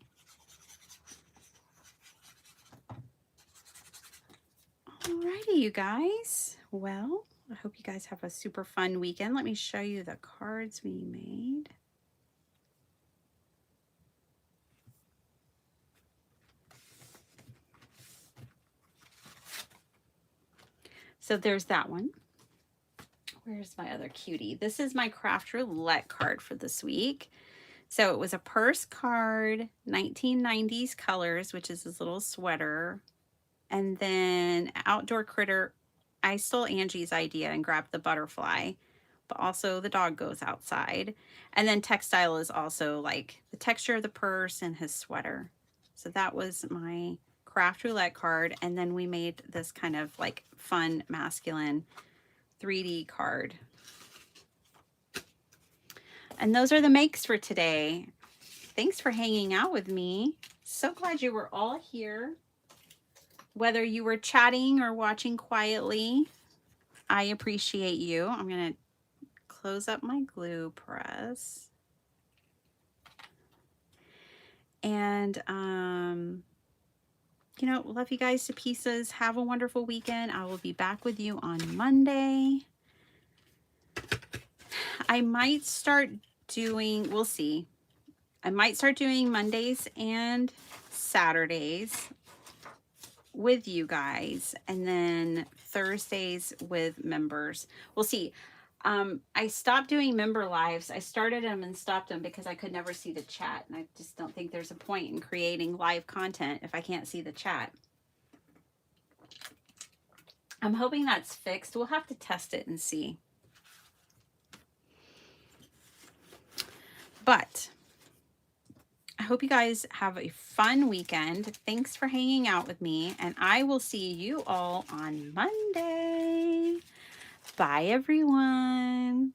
Speaker 1: Alrighty, you guys. Well, I hope you guys have a super fun weekend. Let me show you the cards we made. So there's that one. Where's my other cutie? This is my Craft Roulette card for this week. So it was a purse card, 1990s colors, which is this little sweater. And then Outdoor Critter, I stole Angie's idea and grabbed the butterfly, but also the dog goes outside. And then textile is also like the texture of the purse and his sweater. So that was my Craft Roulette card. And then we made this kind of like fun masculine 3D card. And those are the makes for today. Thanks for hanging out with me. So glad you were all here. Whether you were chatting or watching quietly, I appreciate you. I'm going to close up my glue press. And, you know, love you guys to pieces. Have a wonderful weekend. I will be back with you on Monday. I might start doing, we'll see. I might start doing Mondays and Saturdays with you guys, and then Thursdays with members. We'll see. I stopped doing member lives. I started them and stopped them because I could never see the chat, and I just don't think there's a point in creating live content if I can't see the chat. I'm hoping that's fixed. We'll have to test it and see. But I hope you guys have a fun weekend. Thanks for hanging out with me, and I will see you all on Monday. Bye, everyone.